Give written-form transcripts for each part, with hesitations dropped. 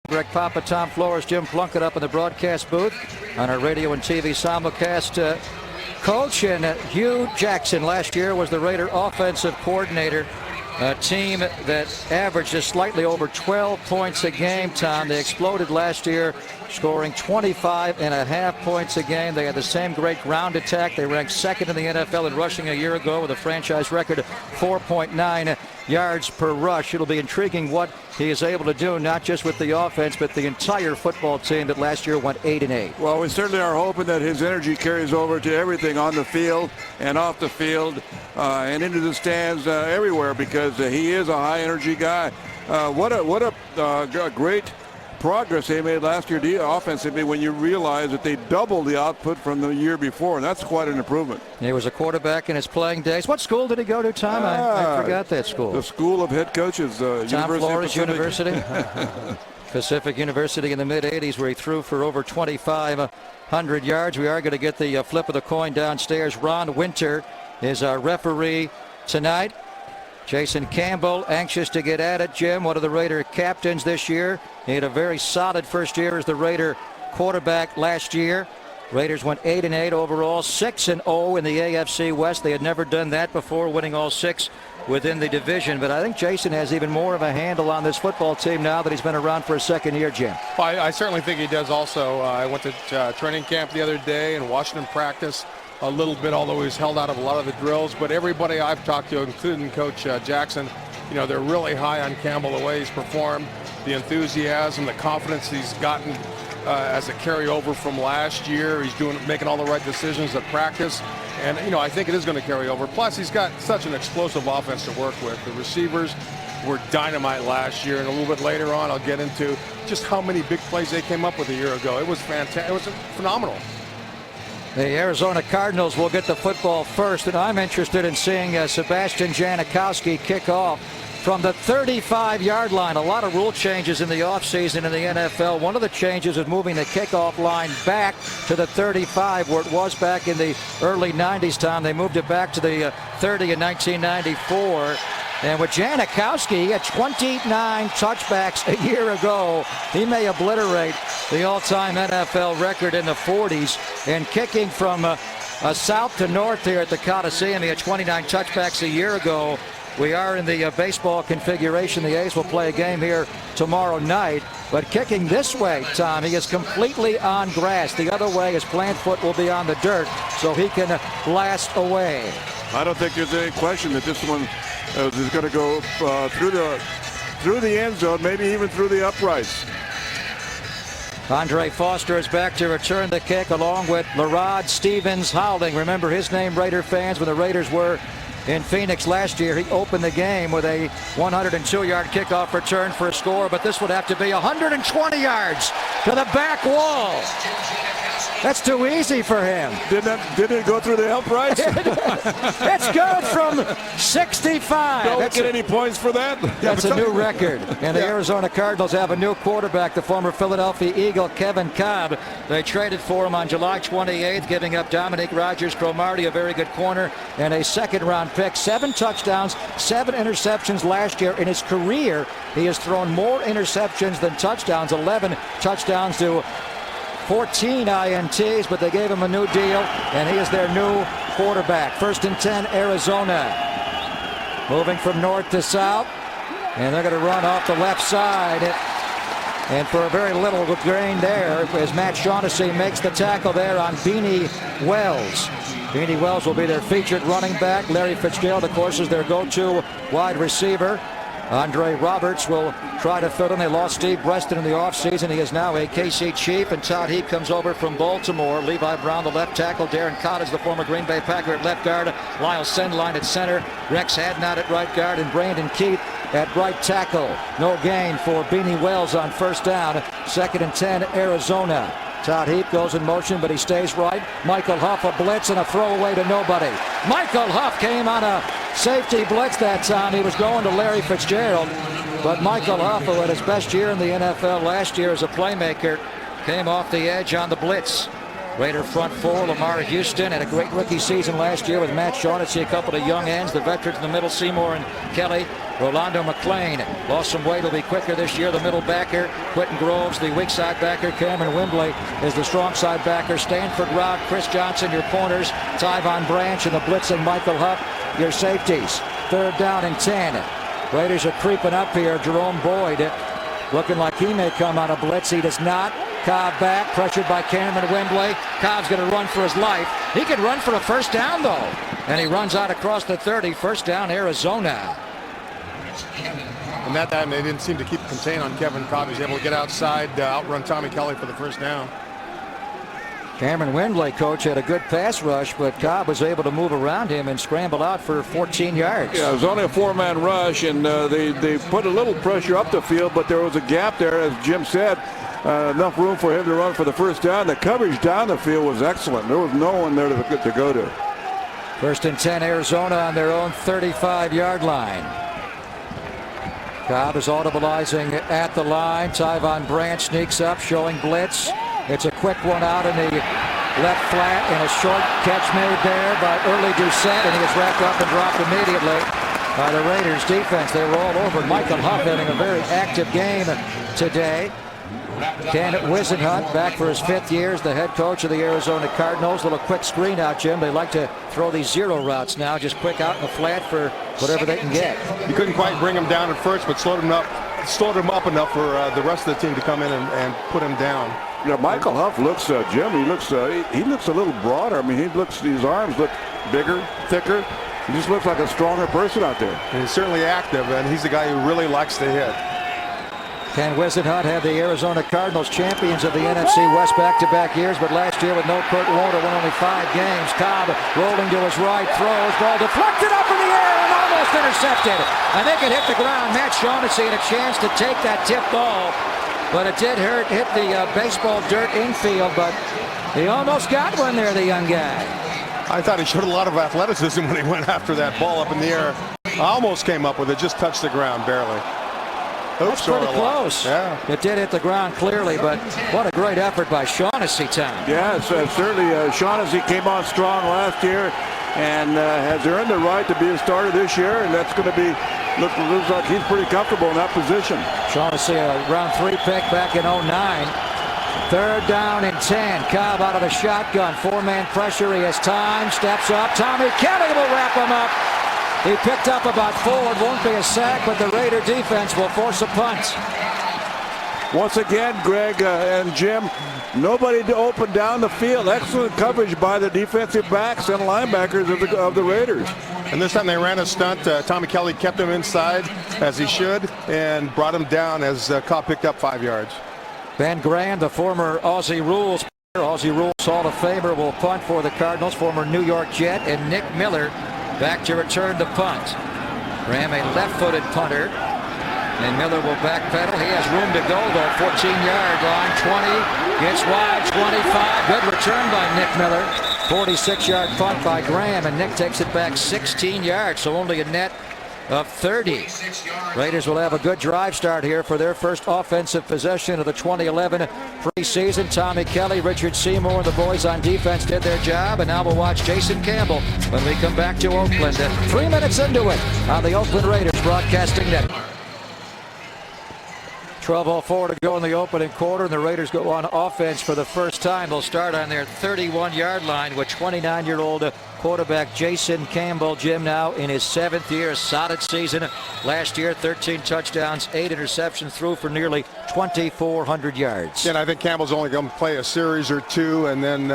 Greg Papa, Tom Flores, Jim Plunkett up in the broadcast booth on our radio and TV simulcast. Coach and Hugh Jackson last year was the Raider offensive coordinator. A team that averaged just slightly over 12 points a game, Tom. They exploded last year, scoring 25.5 points a game. They had the same great ground attack. They ranked second in the NFL in rushing a year ago with a franchise record of 4.9 yards per rush. It'll be intriguing what he is able to do, not just with the offense, but the entire football team that last year went 8-8. Well, we certainly are hoping that his energy carries over to everything on the field and off the field and into the stands everywhere, because he is a high energy guy. What a great progress they made last year offensively when you realize that they doubled the output from the year before, and that's quite an improvement. He was a quarterback in his playing days. What school did he go to, Tom? I forgot that school. The School of Head Coaches. Tom Flores University. Pacific University in the mid-'80s, where he threw for over 2,500 yards. We are going to get the flip of the coin downstairs. Ron Winter is our referee tonight. Jason Campbell anxious to get at it. Jim, one of the Raider captains this year. He had a very solid first year as the Raider quarterback last year. Raiders went 8-8 overall, 6-0 in the AFC West. They had never done that before, winning all 6 within the division. But I think Jason has even more of a handle on this football team now that he's been around for a second year, Jim. Well, I certainly think he does also. I went to training camp the other day and watched him practice a little bit, although he's held out of a lot of the drills. But everybody I've talked to, including Coach Jackson, you know, they're really high on Campbell, the way he's performed, the enthusiasm, the confidence he's gotten as a carryover from last year. He's making all the right decisions at practice. And, you know, I think it is going to carry over. Plus, he's got such an explosive offense to work with. The receivers were dynamite last year, and a little bit later on, I'll get into just how many big plays they came up with a year ago. It was fantastic. It was phenomenal. The Arizona Cardinals will get the football first, and I'm interested in seeing Sebastian Janikowski kick off from the 35-yard line. A lot of rule changes in the offseason in the NFL. One of the changes is moving the kickoff line back to the 35, where it was back in the early 90s, Tom. They moved it back to the 30 in 1994. And with Janikowski, he had 29 touchbacks a year ago. He may obliterate the all-time NFL record in the 40s. And kicking from south to north here at the Coliseum, he had 29 touchbacks a year ago. We are in the baseball configuration. The A's will play a game here tomorrow night. But kicking this way, Tom, he is completely on grass. The other way, his plant foot will be on the dirt, so he can blast away. I don't think there's any question that this one is going to go through the end zone, maybe even through the uprights. Andre Foster is back to return the kick along with Lerod Stevens Howling. Remember his name, Raider fans, when the Raiders were in Phoenix last year. He opened the game with a 102-yard kickoff return for a score, but this would have to be 120 yards to the back wall. That's too easy for him. Didn't it go through the uprights? It's good from 65. Don't get any points for that. That's a new record. And the Arizona Cardinals have a new quarterback, the former Philadelphia Eagle, Kevin Cobb. They traded for him on July 28th, giving up Dominique Rodgers-Cromartie, a very good corner, and a second-round pick. 7 touchdowns, 7 interceptions last year. In his career, he has thrown more interceptions than touchdowns, 11 touchdowns to 14 INTs, but they gave him a new deal, and he is their new quarterback. 1st and 10, Arizona. Moving from north to south, and they're going to run off the left side. And for a very little gain there, as Matt Shaughnessy makes the tackle there on Beanie Wells. Beanie Wells will be their featured running back. Larry Fitzgerald, of course, is their go-to wide receiver. Andre Roberts will try to fill in. They lost Steve Breston in the offseason. He is now a KC Chief, and Todd Heap comes over from Baltimore. Levi Brown, the left tackle. Darren Cottage, the former Green Bay Packer, at left guard. Lyle Sendline at center. Rex Hadnot at right guard, and Brandon Keith at right tackle. No gain for Beanie Wells on first down. 2nd and 10, Arizona. Todd Heap goes in motion, but he stays right. Michael Huff, a blitz and a throwaway to nobody. Michael Huff came on a safety blitz that time. He was going to Larry Fitzgerald, but Michael Huff, who had his best year in the NFL last year as a playmaker, came off the edge on the blitz. Raider front four, Lamar Houston had a great rookie season last year with Matt Shaughnessy, a couple of young ends, the veterans in the middle, Seymour and Kelly. Rolando McClain lost some weight, will be quicker this year. The middle backer, Quentin Groves, the weak side backer. Cameron Wembley is the strong side backer. Stanford Rout, Chris Johnson, your corners. Tyvon Branch and the blitzing Michael Huff, your safeties. 3rd down and 10. Raiders are creeping up here. Jerome Boyd looking like he may come on a blitz. He does not. Cobb back, pressured by Cameron Wembley. Cobb's going to run for his life. He can run for a first down, though. And he runs out across the 30. First down, Arizona. And that time they didn't seem to keep contain on Kevin Cobb. He was able to get outside, outrun Tommy Kelly for the first down. Cameron Wembley, coach, had a good pass rush, but Cobb was able to move around him and scramble out for 14 yards. Yeah, it was only a 4-man rush, and they put a little pressure up the field, but there was a gap there, as Jim said. Enough room for him to run for the first down. The coverage down the field was excellent. There was no one there to go to. 1st and 10, Arizona on their own 35-yard line. Cobb is audibilizing at the line. Tyvon Branch sneaks up, showing blitz. It's a quick one out in the left flat, and a short catch made there by Early Doucette, and he is wrapped up and dropped immediately by the Raiders defense. They were all over. Michael Huff having a very active game today. Ken Wisenhunt back for his 5th year as the head coach of the Arizona Cardinals. Little quick screen out, Jim. They like to throw these zero routes now, just quick out in the flat for whatever they can get. You couldn't quite bring him down at first, but slowed him up enough for the rest of the team to come in and put him down. Yeah, Michael Huff looks, Jim, he looks a little broader. I mean, his arms look bigger, thicker. He just looks like a stronger person out there. And he's certainly active, and he's the guy who really likes to hit. Ken Wisenhunt had the Arizona Cardinals champions of the NFC West back-to-back years, but last year with no Kurt Warner, won only 5 games. Cobb rolling to his right, throws, ball deflected up in the air and almost intercepted. I think it hit the ground. Matt Shaughnessy had a chance to take that tip ball, but it did hit the baseball dirt infield, but he almost got one there, the young guy. I thought he showed a lot of athleticism when he went after that ball up in the air. Almost came up with it, just touched the ground barely. That's pretty close. Yeah. It did hit the ground clearly, but what a great effort by Shaughnessy, Tom. Yeah, certainly Shaughnessy came on strong last year and has earned the right to be a starter this year, and that's going to be, looks like he's pretty comfortable in that position. Shaughnessy, a round 3 pick back in 09. 3rd down and 10. Cobb out of the shotgun. 4-man pressure. He has time. Steps up. Tommy Kelly will wrap him up. He picked up about 4. It won't be a sack, but the Raider defense will force a punt. Once again, Greg and Jim, nobody to open down the field. Excellent coverage by the defensive backs and linebackers of the Raiders. And this time they ran a stunt. Tommy Kelly kept him inside, as he should, and brought him down as Cobb picked up 5 yards. Ben Grand, the former Aussie Rules Hall of Famer, will punt for the Cardinals. Former New York Jet, and Nick Miller back to return the punt. Graham, a left-footed punter, and Miller will backpedal. He has room to go, though. 14-yard line, 20, gets wide, 25. Good return by Nick Miller. 46-yard punt by Graham, and Nick takes it back 16 yards, so only a net of 30. Raiders will have a good drive start here for their first offensive possession of the 2011 preseason. Tommy Kelly, Richard Seymour, and the boys on defense did their job, and now we'll watch Jason Campbell when we come back to Oakland. 3 minutes into it on the Oakland Raiders Broadcasting Network. 12:04 to go in the opening quarter, and the Raiders go on offense for the first time. They'll start on their 31-yard line with 29-year-old quarterback Jason Campbell. Jim now in his 7th year, a solid season. Last year, 13 touchdowns, 8 interceptions, threw for nearly 2,400 yards. And I think Campbell's only going to play a series or 2, and then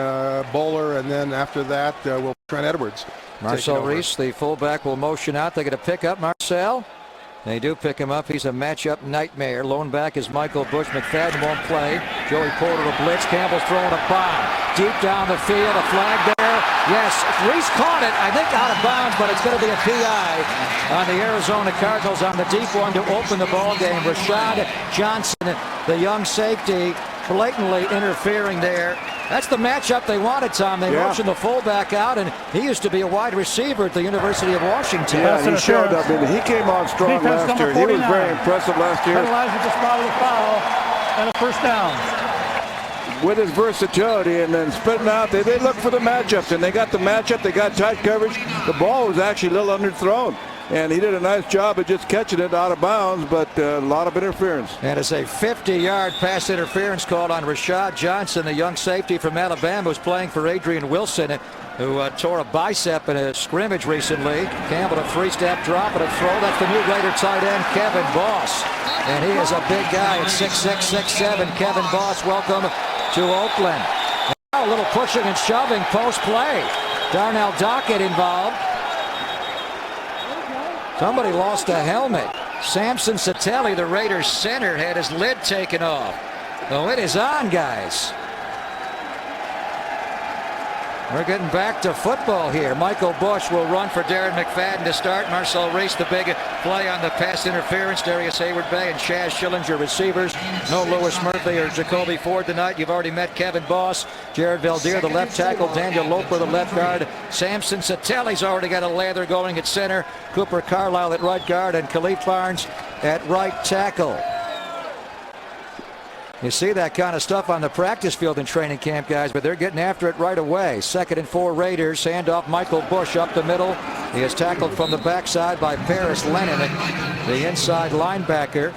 Bowler, and then after that, we'll Trent Edwards. Marcel Reese, the fullback, will motion out. They get a pickup. Marcel. They do pick him up. He's a matchup nightmare. Lone back is Michael Bush. McFadden won't play. Joey Porter to blitz. Campbell's throwing a bomb. Deep down the field. A flag there. Yes, Reese caught it. I think out of bounds, but it's going to be a PI on the Arizona Cardinals on the deep one to open the ball game. Rashad Johnson, the young safety, blatantly interfering there. That's the matchup they wanted, Tom. They motioned the fullback out, and he used to be a wide receiver at the University of Washington. Yeah, he showed up. He came on strong last year. He was very impressive last year. Penalized with the spot of the foul and a first down. with his versatility and then splitting out. They look for the matchups, and they got the matchup. They got tight coverage. The ball was actually a little underthrown, and he did a nice job of just catching it out of bounds, but a lot of interference. And it's a 50-yard pass interference called on Rashad Johnson, the young safety from Alabama, who's playing for Adrian Wilson, who tore a bicep in a scrimmage recently. Campbell, a three-step drop and a throw. That's the new Raider tight end, Kevin Boss. And he is a big guy at 6'6", 6'7". Kevin Boss, welcome to Oakland. And now a little pushing and shoving post-play. Darnell Dockett involved. Somebody lost a helmet. Samson Satelli, the Raiders center, had his lid taken off. Oh, it is on, guys. We're getting back to football here. Michael Bush will run for Darren McFadden to start. Marcel Reese, the big play on the pass interference. Darius Hayward-Bay and Chaz Schillinger receivers. No Lewis Murphy or Jacoby Ford tonight. You've already met Kevin Boss. Jared Valdir, the left tackle. Daniel Loper, the left guard. Samson Satelli's already got a lather going at center. Cooper Carlisle at right guard. And Khalif Barnes at right tackle. You see that kind of stuff on the practice field in training camp, guys, but they're getting after it right away. 2nd and 4 Raiders. Handoff Michael Bush up the middle. He is tackled from the backside by Paris Lennon, the inside linebacker.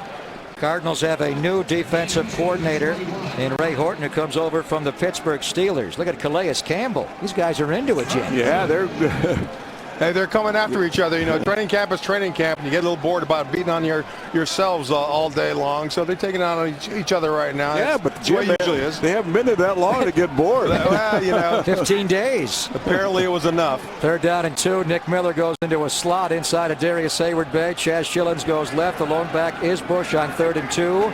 Cardinals have a new defensive coordinator in Ray Horton, who comes over from the Pittsburgh Steelers. Look at Calais Campbell. These guys are into it, Jim. Yeah, they're Hey, they're coming after each other. You know, training camp is training camp, and you get a little bored about beating on yourselves all day long. So they're taking out on each other right now. Yeah, but the way it usually is. They haven't been there that long to get bored. Well, you know, 15 days. Apparently it was enough. 3rd down and 2. Nick Miller goes into a slot inside of Darius Hayward-Bay. Chaz Schillens goes left. The lone back is Bush on 3rd and 2.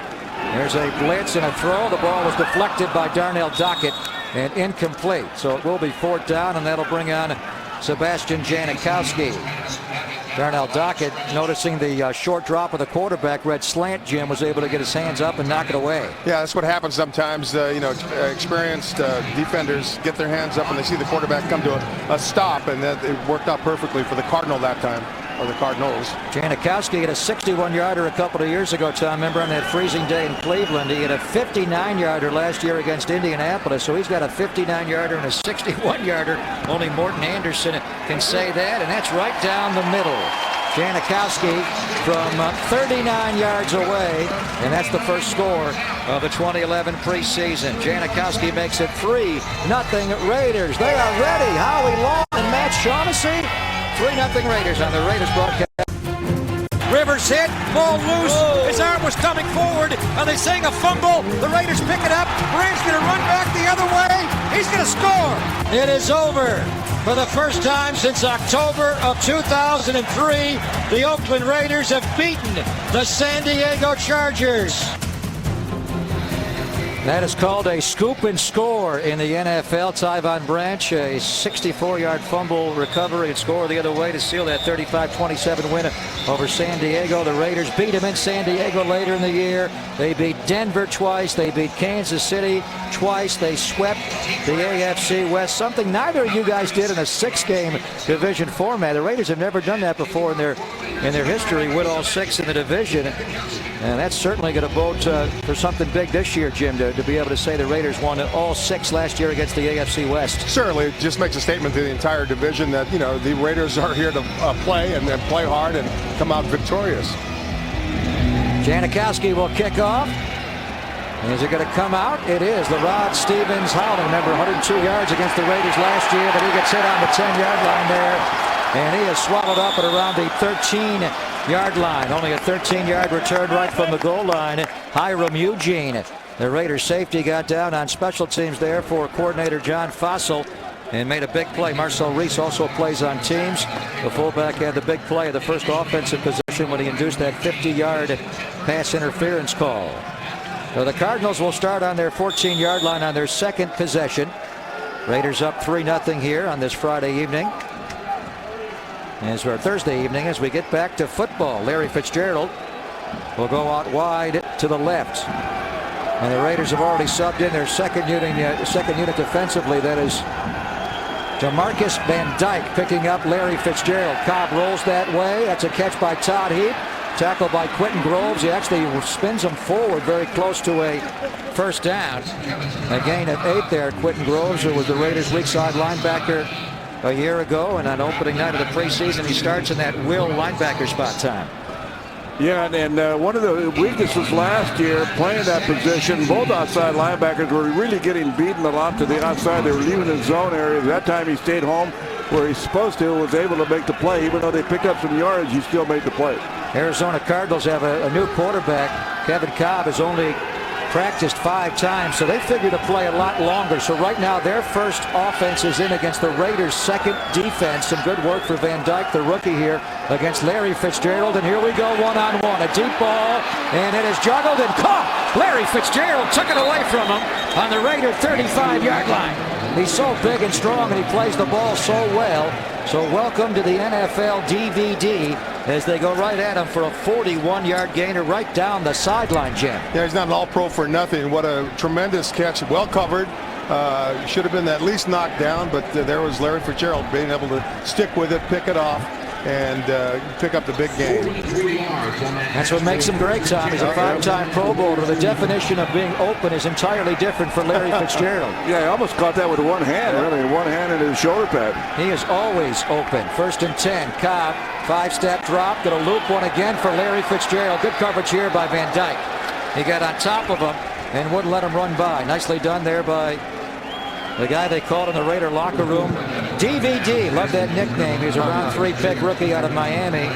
There's a blitz and a throw. The ball was deflected by Darnell Dockett and incomplete. So it will be 4th down, and that'll bring on Sebastian Janikowski. Darnell Dockett, noticing the short drop of the quarterback, red slant, Jim, was able to get his hands up and knock it away. Yeah, that's what happens sometimes. You know, experienced defenders get their hands up and they see the quarterback come to a stop, and that it worked out perfectly for the Cardinal that time. Or the Cardinals. Janikowski had a 61-yarder a couple of years ago, Tom. Remember on that freezing day in Cleveland? He had a 59-yarder last year against Indianapolis, so he's got a 59-yarder and a 61-yarder. Only Morton Anderson can say that, and that's right down the middle. Janikowski from 39 yards away, and that's the first score of the 2011 preseason. Janikowski makes it 3-0 Raiders. They are ready. Howie Long and Matt Shaughnessy. 3-0 Raiders on the Raiders broadcast. Rivers hit, ball loose. His arm was coming forward. Are they saying a fumble? The Raiders pick it up. Rand's going to run back the other way. He's going to score. It is over. For the first time since October of 2003, the Oakland Raiders have beaten the San Diego Chargers. That is called a scoop and score in the NFL. Tyvon Branch, a 64-yard fumble recovery and score the other way to seal that 35-27 win over San Diego. The Raiders beat them in San Diego later in the year. They beat Denver twice. They beat Kansas City twice. They swept the AFC West, something neither of you guys did in a 6-game division format. The Raiders have never done that before in their history, win all 6 in the division. And that's certainly going to bode for something big this year, Jim, to be able to say the Raiders won all 6 last year against the AFC West. Certainly, it just makes a statement to the entire division that, you know, the Raiders are here to play and play hard and come out victorious. Janikowski will kick off. Is it going to come out? It is. LaRod Stevens Howland, remember, 102 yards against the Raiders last year, but he gets hit on the 10-yard line there. And he is swallowed up at around the 13-yard line. Only a 13-yard return right from the goal line. Hiram Eugene, the Raiders safety, got down on special teams there for coordinator John Fossil and made a big play. Marcel Reese also plays on teams. The fullback had the big play of the first offensive possession when he induced that 50-yard pass interference call. So the Cardinals will start on their 14-yard line on their second possession. Raiders up 3-0 here on this Friday evening. As our Thursday evening, as we get back to football, Larry Fitzgerald will go out wide to the left. And the Raiders have already subbed in their second unit defensively. That is DeMarcus Van Dyke picking up Larry Fitzgerald. Cobb rolls that way. That's a catch by Todd Heap. Tackled by Quentin Groves. He actually spins him forward very close to a first down. A gain of 8 there. Quentin Groves, who was the Raiders' weak side linebacker a year ago, and on opening night of the preseason, he starts in that will linebacker spot time. Yeah, and one of the weaknesses last year playing that position, both outside linebackers were really getting beaten a lot to the outside. They were leaving the zone area. That time he stayed home where he's supposed to, was able to make the play. Even though they picked up some yards, he still made the play. Arizona Cardinals have a new quarterback. Kevin Cobb has only practiced 5 times, so they figure to play a lot longer. So right now their first offense is in against the Raiders' second defense. Some good work for Van Dyke, the rookie here, against Larry Fitzgerald. And here we go, one-on-one. A deep ball, and it is juggled and caught. Larry Fitzgerald took it away from him on the Raider 35-yard line. He's so big and strong, and he plays the ball so well. So welcome to the NFL DVD as they go right at him for a 41-yard gainer right down the sideline, Jim. Yeah, he's not an all-pro for nothing. What a tremendous catch. Well covered. Should have been at least knocked down, but there was Larry Fitzgerald being able to stick with it, pick it off, and pick up the big game. That's what makes him great, Tom. He's a 5-time Pro Bowler. The definition of being open is entirely different for Larry Fitzgerald. Yeah, he almost caught that with one hand, really. One hand in his shoulder pad. He is always open. 1st and 10. Cobb, 5-step drop. Gonna loop one again for Larry Fitzgerald. Good coverage here by Van Dyke. He got on top of him and wouldn't let him run by. Nicely done there by the guy they called in the Raider locker room, DVD. Love that nickname. He's a round 3 pick rookie out of Miami.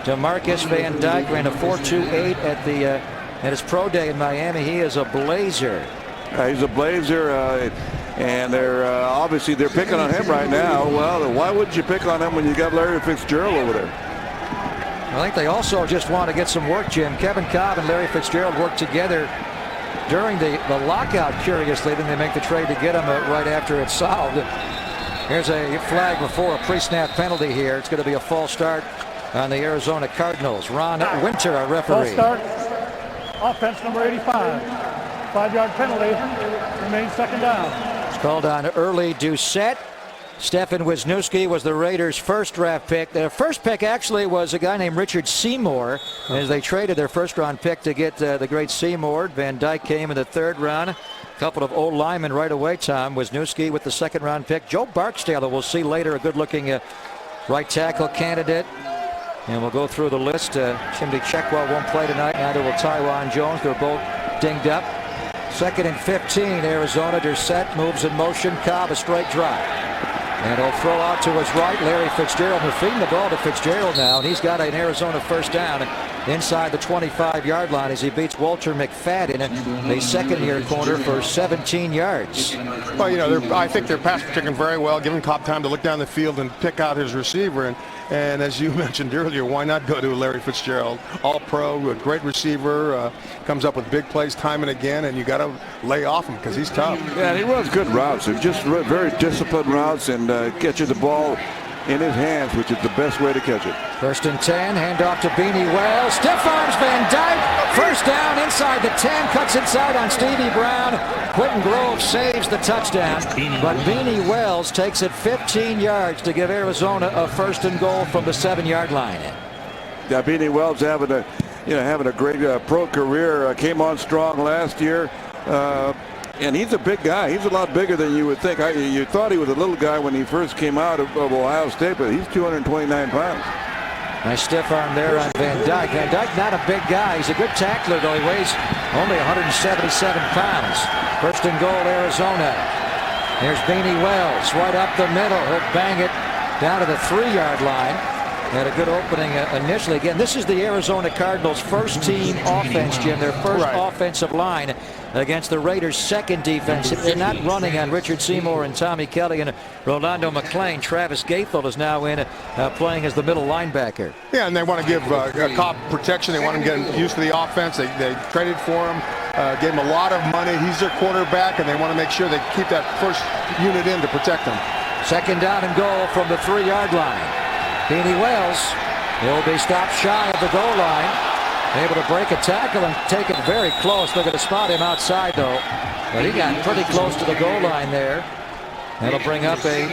DeMarcus Van Dyke ran a 4.28 at his pro day in Miami. He is a blazer. He's a blazer, and they're obviously they're picking on him right now. Well, why wouldn't you pick on him when you got Larry Fitzgerald over there? I think they also just want to get some work, Jim. Kevin Cobb and Larry Fitzgerald worked together during the lockout, curiously. Then they make the trade to get him right after it's solved. Here's a flag before a pre-snap penalty here. It's going to be a false start on the Arizona Cardinals. Ron Winter, our referee. False start. Offense number 85. 5-yard penalty. Remains 2nd down. It's called on early Doucette. Stefan Wisniewski was the Raiders' first draft pick. Their first pick actually was a guy named Richard Seymour, as they traded their first-round pick to get the great Seymour. Van Dyke came in the 3rd round. A couple of old linemen right away, Tom. Wisniewski with the 2nd-round pick. Joe Barksdale, we'll see later, a good-looking right tackle candidate. And we'll go through the list. Chimney Checkwell won't play tonight. Neither will Tywan Jones. They're both dinged up. 2nd and 15, Arizona. Doucette moves in motion. Cobb, a straight drop. And he'll throw out to his right. Larry Fitzgerald. They're feeding the ball to Fitzgerald now, and he's got an Arizona first down inside the 25-yard line as he beats Walter McFadden, a second-year corner, for 17 yards. Well, you know, I think they're pass protecting very well, giving Cobb time to look down the field and pick out his receiver. And as you mentioned earlier, why not go to Larry Fitzgerald? All-pro, a great receiver, comes up with big plays time and again, and you got to lay off him because he's tough. Yeah, and he runs good routes. They're just very disciplined routes, and catches the ball in his hands, which is the best way to catch it. 1st and 10, handoff to Beanie Wells. Stiff arms Van Dyke. First down inside the 10, cuts inside on Stevie Brown. Quentin Groves saves the touchdown, but Beanie Wells takes it 15 yards to give Arizona a 1st and goal from the 7-yard line. Yeah, Beanie Wells having a great pro career. Came on strong last year. And he's a big guy. He's a lot bigger than you would think. You thought he was a little guy when he first came out of Ohio State, but he's 229 pounds. Nice stiff arm there on Van Dyke. Van Dyke, not a big guy. He's a good tackler, though. He weighs only 177 pounds. 1st and goal, Arizona. There's Beanie Wells right up the middle. He'll bang it down to the 3-yard line. Had a good opening initially. Again, this is the Arizona Cardinals' first-team offense, Jim. Their first offensive line against the Raiders' second defense. They're not running on Richard Seymour and Tommy Kelly and Rolando McClain. Travis Gaethel is now in playing as the middle linebacker. Yeah, and they want to give Cobb protection. They want him to get used to the offense. They traded for him, gave him a lot of money. He's their quarterback, and they want to make sure they keep that first unit in to protect him. 2nd down and goal from the 3-yard line. Beanie Wells, he'll be stopped shy of the goal line. Able to break a tackle and take it very close. They're going to spot him outside, though. But he got pretty close to the goal line there. That'll bring up a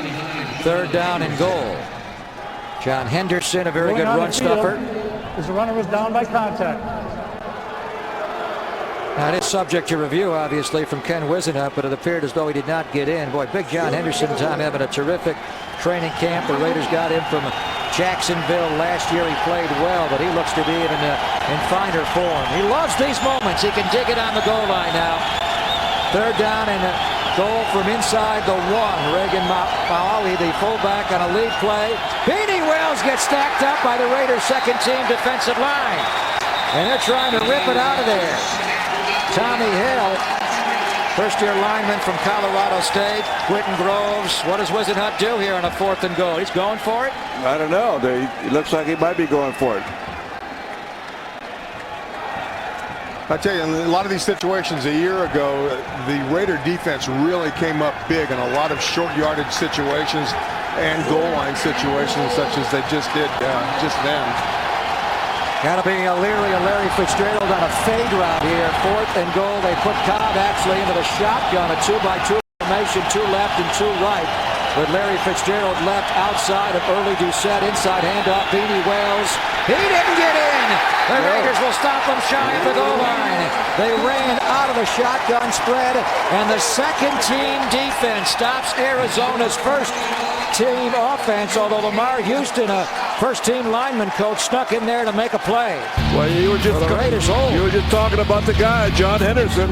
3rd down and goal. John Henderson, a very good run stuffer. as the runner was down by contact. That is subject to review, obviously, from Ken Wisenhunt, but it appeared as though he did not get in. Boy, Big John Henderson, Tom, having a terrific training camp. The Raiders got him from Jacksonville last year. He played well, but he looks to be in finer form. He loves these moments. He can dig it on the goal line now. Third down and a goal from inside the one. Reagan Maui, the fullback, on a lead play. Beanie Wells gets stacked up by the Raiders' second-team defensive line. And they're trying to rip it out of there. Tommy Hill, first-year lineman from Colorado State. Quentin Groves. What does Wisenhunt do here on a 4th and goal? He's going for it? I don't know. It looks like he might be going for it. I tell you, in a lot of these situations a year ago, the Raider defense really came up big in a lot of short yardage situations and goal line situations such as they just did just then. Got to be Leary and Larry Fitzgerald on a fade route here. 4th and goal. They put Cobb actually into the shotgun, a 2-by-2 formation, 2 left and 2 right. With Larry Fitzgerald left outside of early Doucette, inside handoff, Beanie Wells. He didn't get in. The Raiders will stop him shy of the goal line. They ran out of the shotgun spread, and the second-team defense stops Arizona's first-team offense, although Lamar Houston, a first-team lineman coach, snuck in there to make a play. Well, you were just talking about the guy, John Henderson.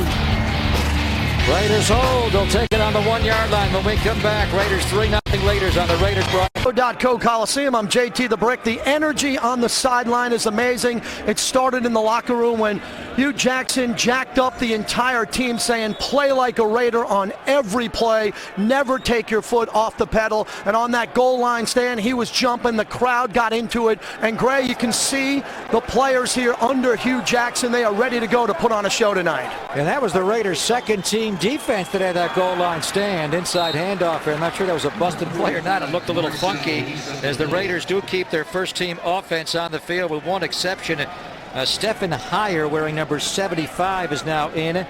Raiders hold. They'll take it on the 1-yard line when we come back. Raiders 3-0 Raiders on the Raiders. .co Coliseum. I'm JT the Brick. The energy on the sideline is amazing. It started in the locker room when Hugh Jackson jacked up the entire team, saying play like a Raider on every play. Never take your foot off the pedal. And on that goal line stand, he was jumping. The crowd got into it. And Gray, you can see the players here under Hugh Jackson. They are ready to go to put on a show tonight. And that was the Raiders' second-team defense that had that goal line stand. Inside handoff here. I'm not sure that was a busted play or not. It looked a little funky as the Raiders do keep their first-team offense on the field with one exception. Stephen Heyer, wearing number 75, is now in.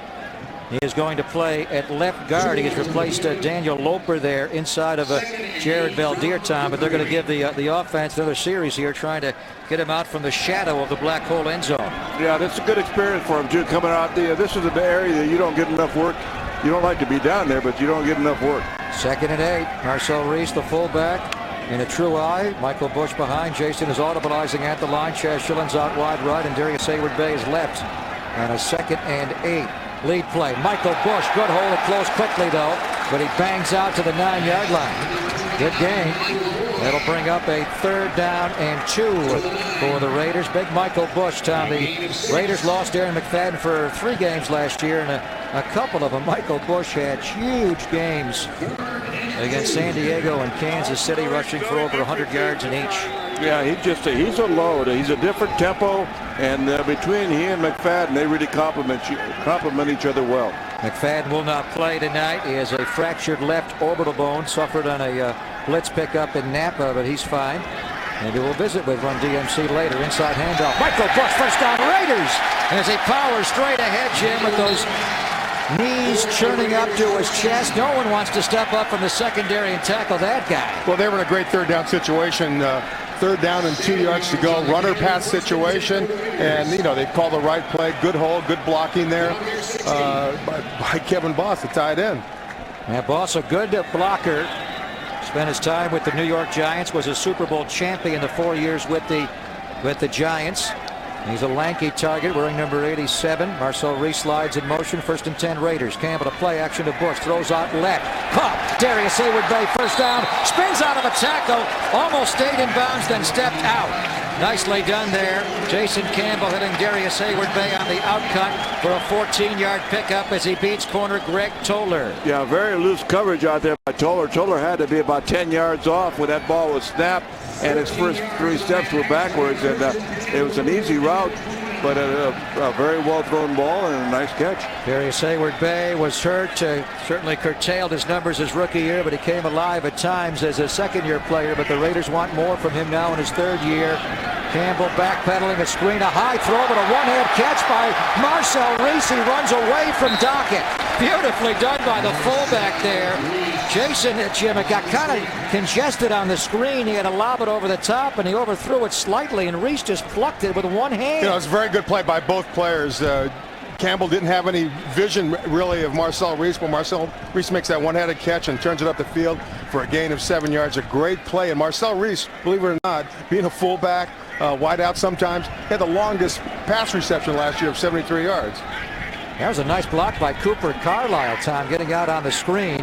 He is going to play at left guard. He has replaced Daniel Loper there inside of Jared Valdir, Tom. But they're going to give the offense another series here, trying to get him out from the shadow of the black hole end zone. Yeah, that's a good experience for him, too, coming out there. This is an area that you don't get enough work. You don't like to be down there, but you don't get enough work. 2nd and 8. Marcel Reese, the fullback, in a true eye. Michael Bush behind. Jason is audibleizing at the line. Chaz Schillen's out wide right, and Darius Hayward-Bay is left. And a 2nd and 8. Lead play. Michael Bush, good hold it close quickly though, but he bangs out to the 9-yard line. Good game. That'll bring up a 3rd down and 2 for the Raiders. Big Michael Bush, Tom. The Raiders lost Darren McFadden for 3 games last year, and a couple of them. Michael Bush had huge games against San Diego and Kansas City, rushing for over 100 yards in each. Yeah, he's a load. He's a different tempo, and between he and McFadden, they really complement each other well. McFadden will not play tonight. He has a fractured left orbital bone, suffered on a blitz pickup in Napa, but he's fine. Maybe we'll visit with Run DMC later. Inside handoff. Michael Bush, first down Raiders. As he powers straight ahead, Jim, with those knees churning up to his chest. No one wants to step up from the secondary and tackle that guy. Well, they were in a great 3rd down situation. 3rd down and 2 yards to go. Runner pass situation. And, they call the right play. Good hold, good blocking there by Kevin Boss, the tight end. Yeah, Boss, a good blocker. Spent his time with the New York Giants. Was a Super Bowl champion the 4 years with the Giants. He's a lanky target wearing number 87. Marcel Reese slides in motion. 1st and 10 Raiders. Campbell to play action to Bush. Throws out left. Caught. Darius Hayward-Bay first down. Spins out of a tackle. Almost stayed in bounds, then stepped out. Nicely done there. Jason Campbell hitting Darius Hayward-Bay on the outcut for a 14-yard pickup as he beats corner Greg Toller. Yeah, very loose coverage out there by Toller. Toller had to be about 10 yards off when that ball was snapped, and his first 3 steps were backwards, and it was an easy route, but a very well thrown ball and a nice catch. Darius Hayward-Bay was hurt, certainly curtailed his numbers his rookie year, but he came alive at times as a second-year player. But the Raiders want more from him now in his 3rd year. Campbell backpedaling, a screen, a high throw, but a one-hand catch by Marcel Reese. He runs away from Dockett. Beautifully done by the fullback there. Jason, Jim, it got kind of congested on the screen. He had to lob it over the top, and he overthrew it slightly, and Reese just plucked it with one hand. You know, it's a very good play by both players. Campbell didn't have any vision really of Marcel Reese, but Marcel Reese makes that one-handed catch and turns it up the field for a gain of 7 yards. A great play. And Marcel Reese, believe it or not, being a fullback, wide out sometimes, had the longest pass reception last year of 73 yards. That was a nice block by Cooper Carlisle, Tom, getting out on the screen.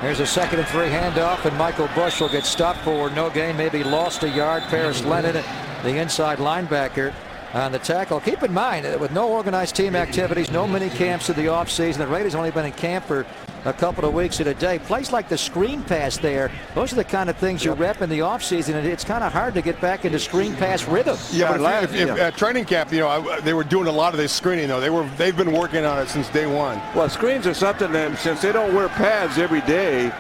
There's a 2nd and 3 handoff, and Michael Bush will get stopped for no gain, maybe lost a yard. Paris Lennon, the inside linebacker, on the tackle. Keep in mind, with no organized team activities, no mini camps in the offseason, the Raiders only been in camp for a couple of weeks in a day. Plays like the screen pass there, those are the kind of things you rep in the offseason, and it's kind of hard to get back into screen pass rhythm. Yeah, at training camp, you know, they were doing a lot of this screening, though. They've been working on it since day one. Well, screens are something that, since they don't wear pads every day,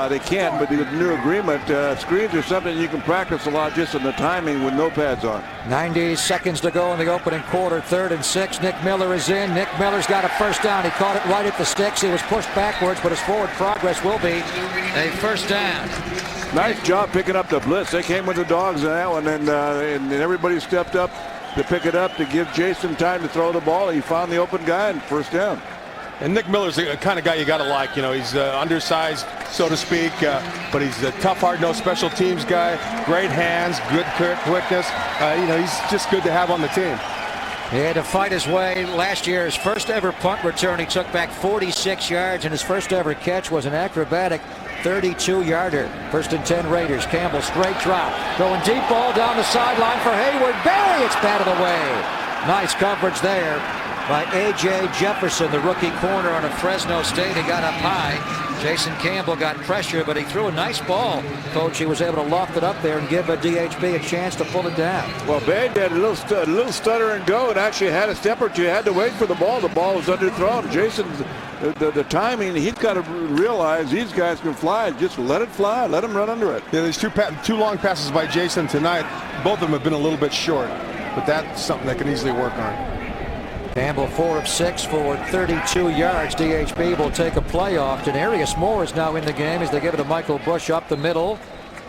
they can't, but with the new agreement, screens are something you can practice a lot just in the timing with no pads on. 90 seconds to go in the opening quarter, 3rd and 6. Nick Miller is in. Nick Miller's got a first down. He caught it right at the sticks. He was pushed backwards, but his forward progress will be a first down. Nice job picking up the blitz. They came with the dogs in that one, and everybody stepped up to pick it up to give Jason time to throw the ball. He found the open guy and first down. And Nick Miller's the kind of guy you got to like. You know, he's undersized, so to speak, but he's a tough, hard-nosed special teams guy. Great hands, good quickness. You know, he's just good to have on the team. He had to fight his way. Last year, his first ever punt return, he took back 46 yards, and his first ever catch was an acrobatic 32-yarder. 1st and 10 Raiders. Campbell straight drop. Going deep ball down the sideline for Hayward. Barry, it's batted away. Nice coverage there by A.J. Jefferson, the rookie corner on a Fresno State. He got up high. Jason Campbell got pressure, but he threw a nice ball. Coach, he was able to loft it up there and give a DHB a chance to pull it down. Well, Bade had a little stutter and go, and actually had a step or two. Had to wait for the ball. The ball was underthrown. Jason's the timing, he's got to realize these guys can fly. Just let it fly. Let them run under it. Yeah, there's two long passes by Jason tonight. Both of them have been a little bit short, but that's something that can easily work on. Campbell 4 of 6 for 32 yards. DHB will take a playoff. Denarius Moore is now in the game as they give it to Michael Bush up the middle.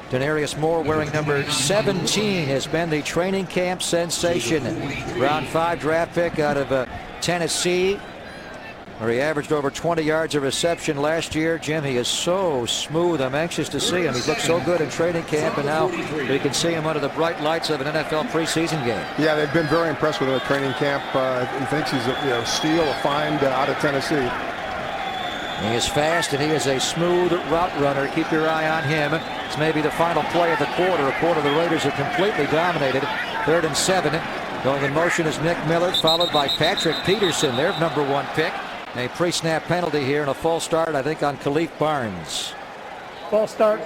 Denarius Moore, wearing number 17, has been the training camp sensation. Round 5 draft pick out of Tennessee, where he averaged over 20 yards of reception last year. Jim, he is so smooth. I'm anxious to see him. He's looked so good in training camp, and now we can see him under the bright lights of an NFL preseason game. Yeah, they've been very impressed with him at training camp. He thinks he's a steal, a find out of Tennessee. He is fast, and he is a smooth route runner. Keep your eye on him. It's maybe the final play of the quarter. A quarter the Raiders are completely dominated. 3rd and 7. Going in motion is Nick Miller, followed by Patrick Peterson, their number 1 pick. A pre-snap penalty here and a false start, I think, on Khalif Barnes. False start.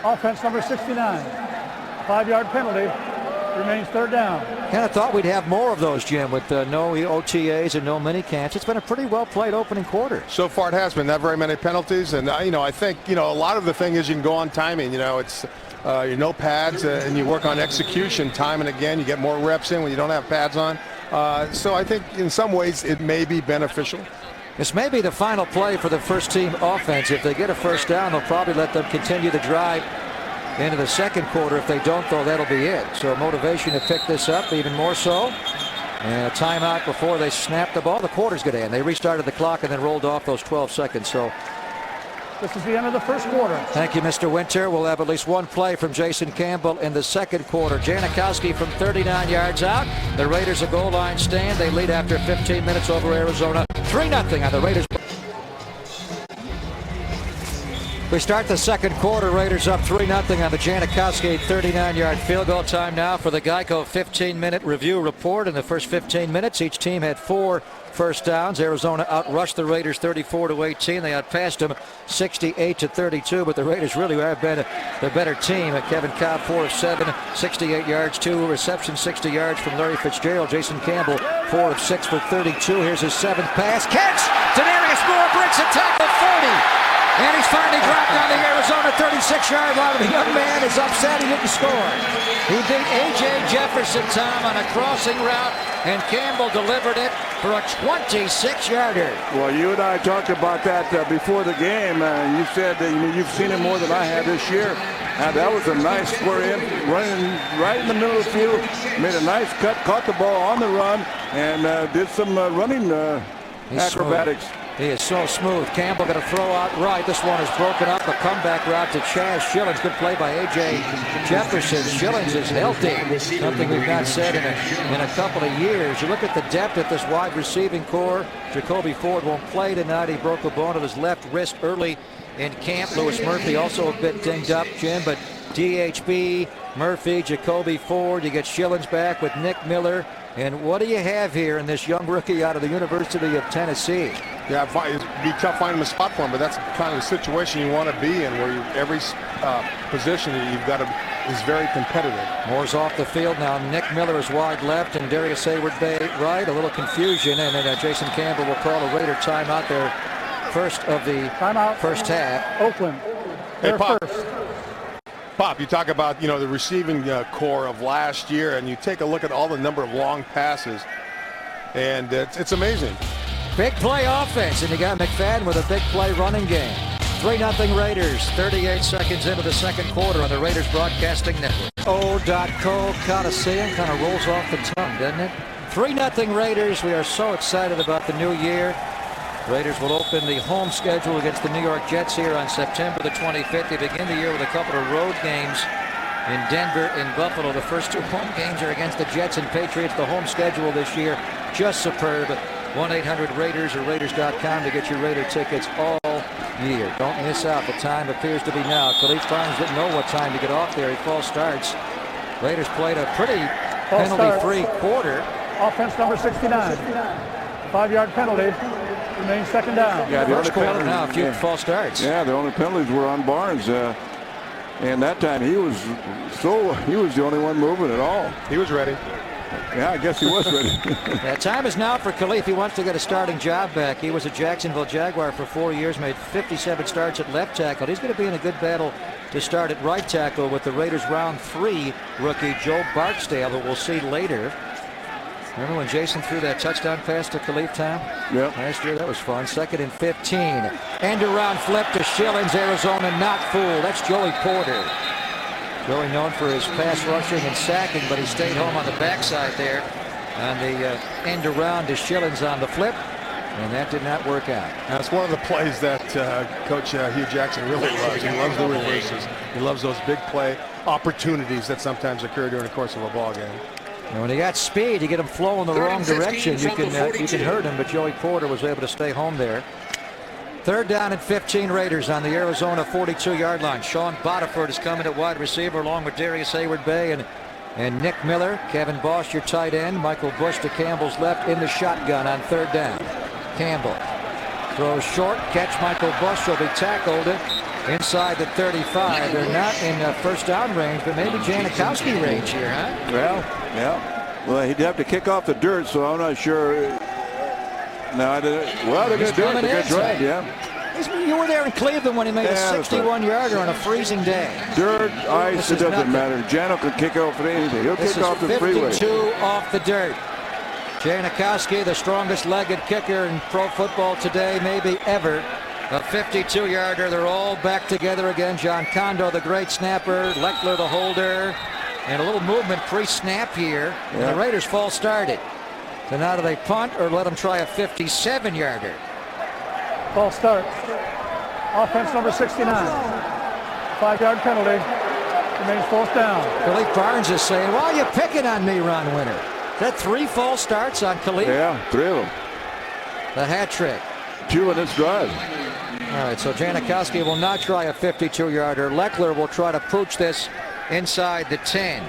Offense number 69. 5-yard penalty. Remains 3rd down. Kind of thought we'd have more of those, Jim, with no OTAs and no mini camps. It's been a pretty well played opening quarter. So far it has been. Not very many penalties. And, I think, a lot of the thing is you can go on timing. It's no pads and you work on execution time and again. You get more reps in when you don't have pads on. So I think in some ways it may be beneficial. This may be the final play for the first team offense. If they get a first down, they'll probably let them continue the drive into the second quarter. If they don't, though, that'll be it. So motivation to pick this up even more so. And a timeout before they snap the ball. The quarter's going to end. They restarted the clock and then rolled off those 12 seconds. So this is the end of the first quarter. Thank you, Mr. Winter. We'll have at least one play from Jason Campbell in the second quarter. Janikowski from 39 yards out. The Raiders a goal line stand. They lead after 15 minutes over Arizona. 3-0 on the Raiders. We start the second quarter. Raiders up 3-0 on the Janikowski 39-yard field goal. Time now for the Geico 15-minute review report. In the first 15 minutes, each team had 4 first downs. Arizona outrushed the Raiders 34-18. They outpassed them 68-32, but the Raiders really have been the better team. Kevin Cobb 4 of 7, 68 yards, 2 receptions, 60 yards from Larry Fitzgerald. Jason Campbell 4 of 6 for 32. Here's his 7th pass. Catch! Denarius Moore breaks a tackle 40. And he's finally dropped on the Arizona Arizona 36-yard line. The young man is upset he didn't score. He beat A.J. Jefferson, Tom, on a crossing route, and Campbell delivered it for a 26-yarder. Well, you and I talked about that before the game. You said that you've seen him more than I have this year. That was a nice square in, running right in the middle of the field. Made a nice cut, caught the ball on the run, and did some running acrobatics. Smooth. He is so smooth. Campbell going to throw out right. This one is broken up. A comeback route to Chaz Schillings. Good play by A.J. Jefferson. Schillings is healthy. Something we've not said in a couple of years. You look at the depth at this wide receiving core. Jacoby Ford won't play tonight. He broke a bone of his left wrist early in camp. Lewis Murphy also a bit dinged up, Jim, but DHB, Murphy, Jacoby Ford. You get Schillings back with Nick Miller. And what do you have here in this young rookie out of the University of Tennessee? Yeah, it'd be tough finding a spot for him, but that's kind of the situation you want to be in, where every position that you've got is very competitive. Moore's off the field now. Nick Miller is wide left and Darius Hayward-Bay right. A little confusion, and then Jason Campbell will call a Raider timeout there. First of the first half. Oakland. Hey, Pop. First. Pop, you talk about the receiving core of last year, and you take a look at all the number of long passes, and it's amazing. Big play offense, and you got McFadden with a big play running game. 3-0 Raiders, 38 seconds into the second quarter on the Raiders Broadcasting Network. O.co Coliseum kind of rolls off the tongue, doesn't it? 3-0 Raiders. We are so excited about the new year. Raiders will open the home schedule against the New York Jets here on September the 25th. They begin the year with a couple of road games in Denver and Buffalo. The first two home games are against the Jets and Patriots. The home schedule this year, just superb. 1-800-RAIDERS or Raiders.com to get your Raider tickets all year. Don't miss out. The time appears to be now. Khalif Barnes didn't know what time to get off there. He false starts. Raiders played a pretty penalty-free quarter. Offense number 69. 5-yard penalty. Remains second down. Yeah, the First quarter now, a few false starts. Yeah, the only penalties were on Barnes. And that time he was the only one moving at all. He was ready. Yeah, I guess he was ready. Yeah, time is now for Khalif. He wants to get a starting job back. He was a Jacksonville Jaguar for 4 years, made 57 starts at left tackle. He's going to be in a good battle to start at right tackle with the Raiders round 3 rookie Joe Barksdale, that we'll see later. Remember when Jason threw that touchdown pass to Khalif, Tom? Yep. Last year, that was fun. 2nd and 15. End around flip to Schillings. Arizona not fooled. That's Joey Porter. Joey known for his pass rushing and sacking, but he stayed home on the backside there on the end around to Schillings on the flip, and that did not work out. That's one of the plays that Coach Hugh Jackson really loves. He loves the reverses. He loves those big play opportunities that sometimes occur during the course of a ball game. And when you got speed, you get him flowing the wrong direction, you can hurt him, but Joey Porter was able to stay home there. 3rd down and 15 Raiders on the Arizona 42-yard line. Sean Botiford is coming at wide receiver along with Darius Hayward-Bay and Nick Miller. Kevin Bosch, your tight end. Michael Bush to Campbell's left in the shotgun on 3rd down. Campbell throws short. Catch Michael Bush. Will be tackled inside the 35. They're not in first down range, but maybe Janikowski range here, huh? Well, yeah. Well, he'd have to kick off the dirt, so I'm not sure. No, well, they're going to do it. They're going to try it, yeah. You were there in Cleveland when he made a 61-yarder on a freezing day. Dirt, ice, it doesn't matter. Jano can kick off at anything. He'll kick off the freeway. 52 off the dirt. Janikowski, the strongest-legged kicker in pro football today, maybe ever. A 52-yarder. They're all back together again. John Kondo, the great snapper. Leckler, the holder. And a little movement pre-snap here. Yeah. And the Raiders false started. So now do they punt or let them try a 57-yarder? False start. Offense number 69. 5-yard penalty. Remains fourth down. Khalif Barnes is saying, why are you picking on me, Ron Winter? Is that 3 false starts on Khalif? Yeah, 3 of them. The hat trick. 2 in this drive. All right, so Janikowski will not try a 52-yarder. Leckler will try to pooch this inside the 10.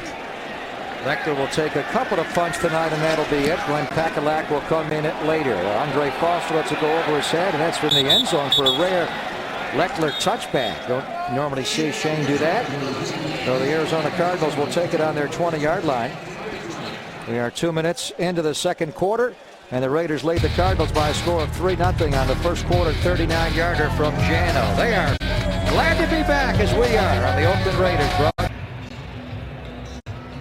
Leckler will take a couple of punts tonight, and that'll be it. Glenn Pakalak will come in it later. Andre Foster lets it go over his head, and that's from the end zone for a rare Leckler touchback. Don't normally see Shane do that. So the Arizona Cardinals will take it on their 20-yard line. We are 2 minutes into the second quarter. And the Raiders lead the Cardinals by a score of 3-0 on the first quarter 39-yarder from Jano. They are glad to be back, as we are, on the Oakland Raiders.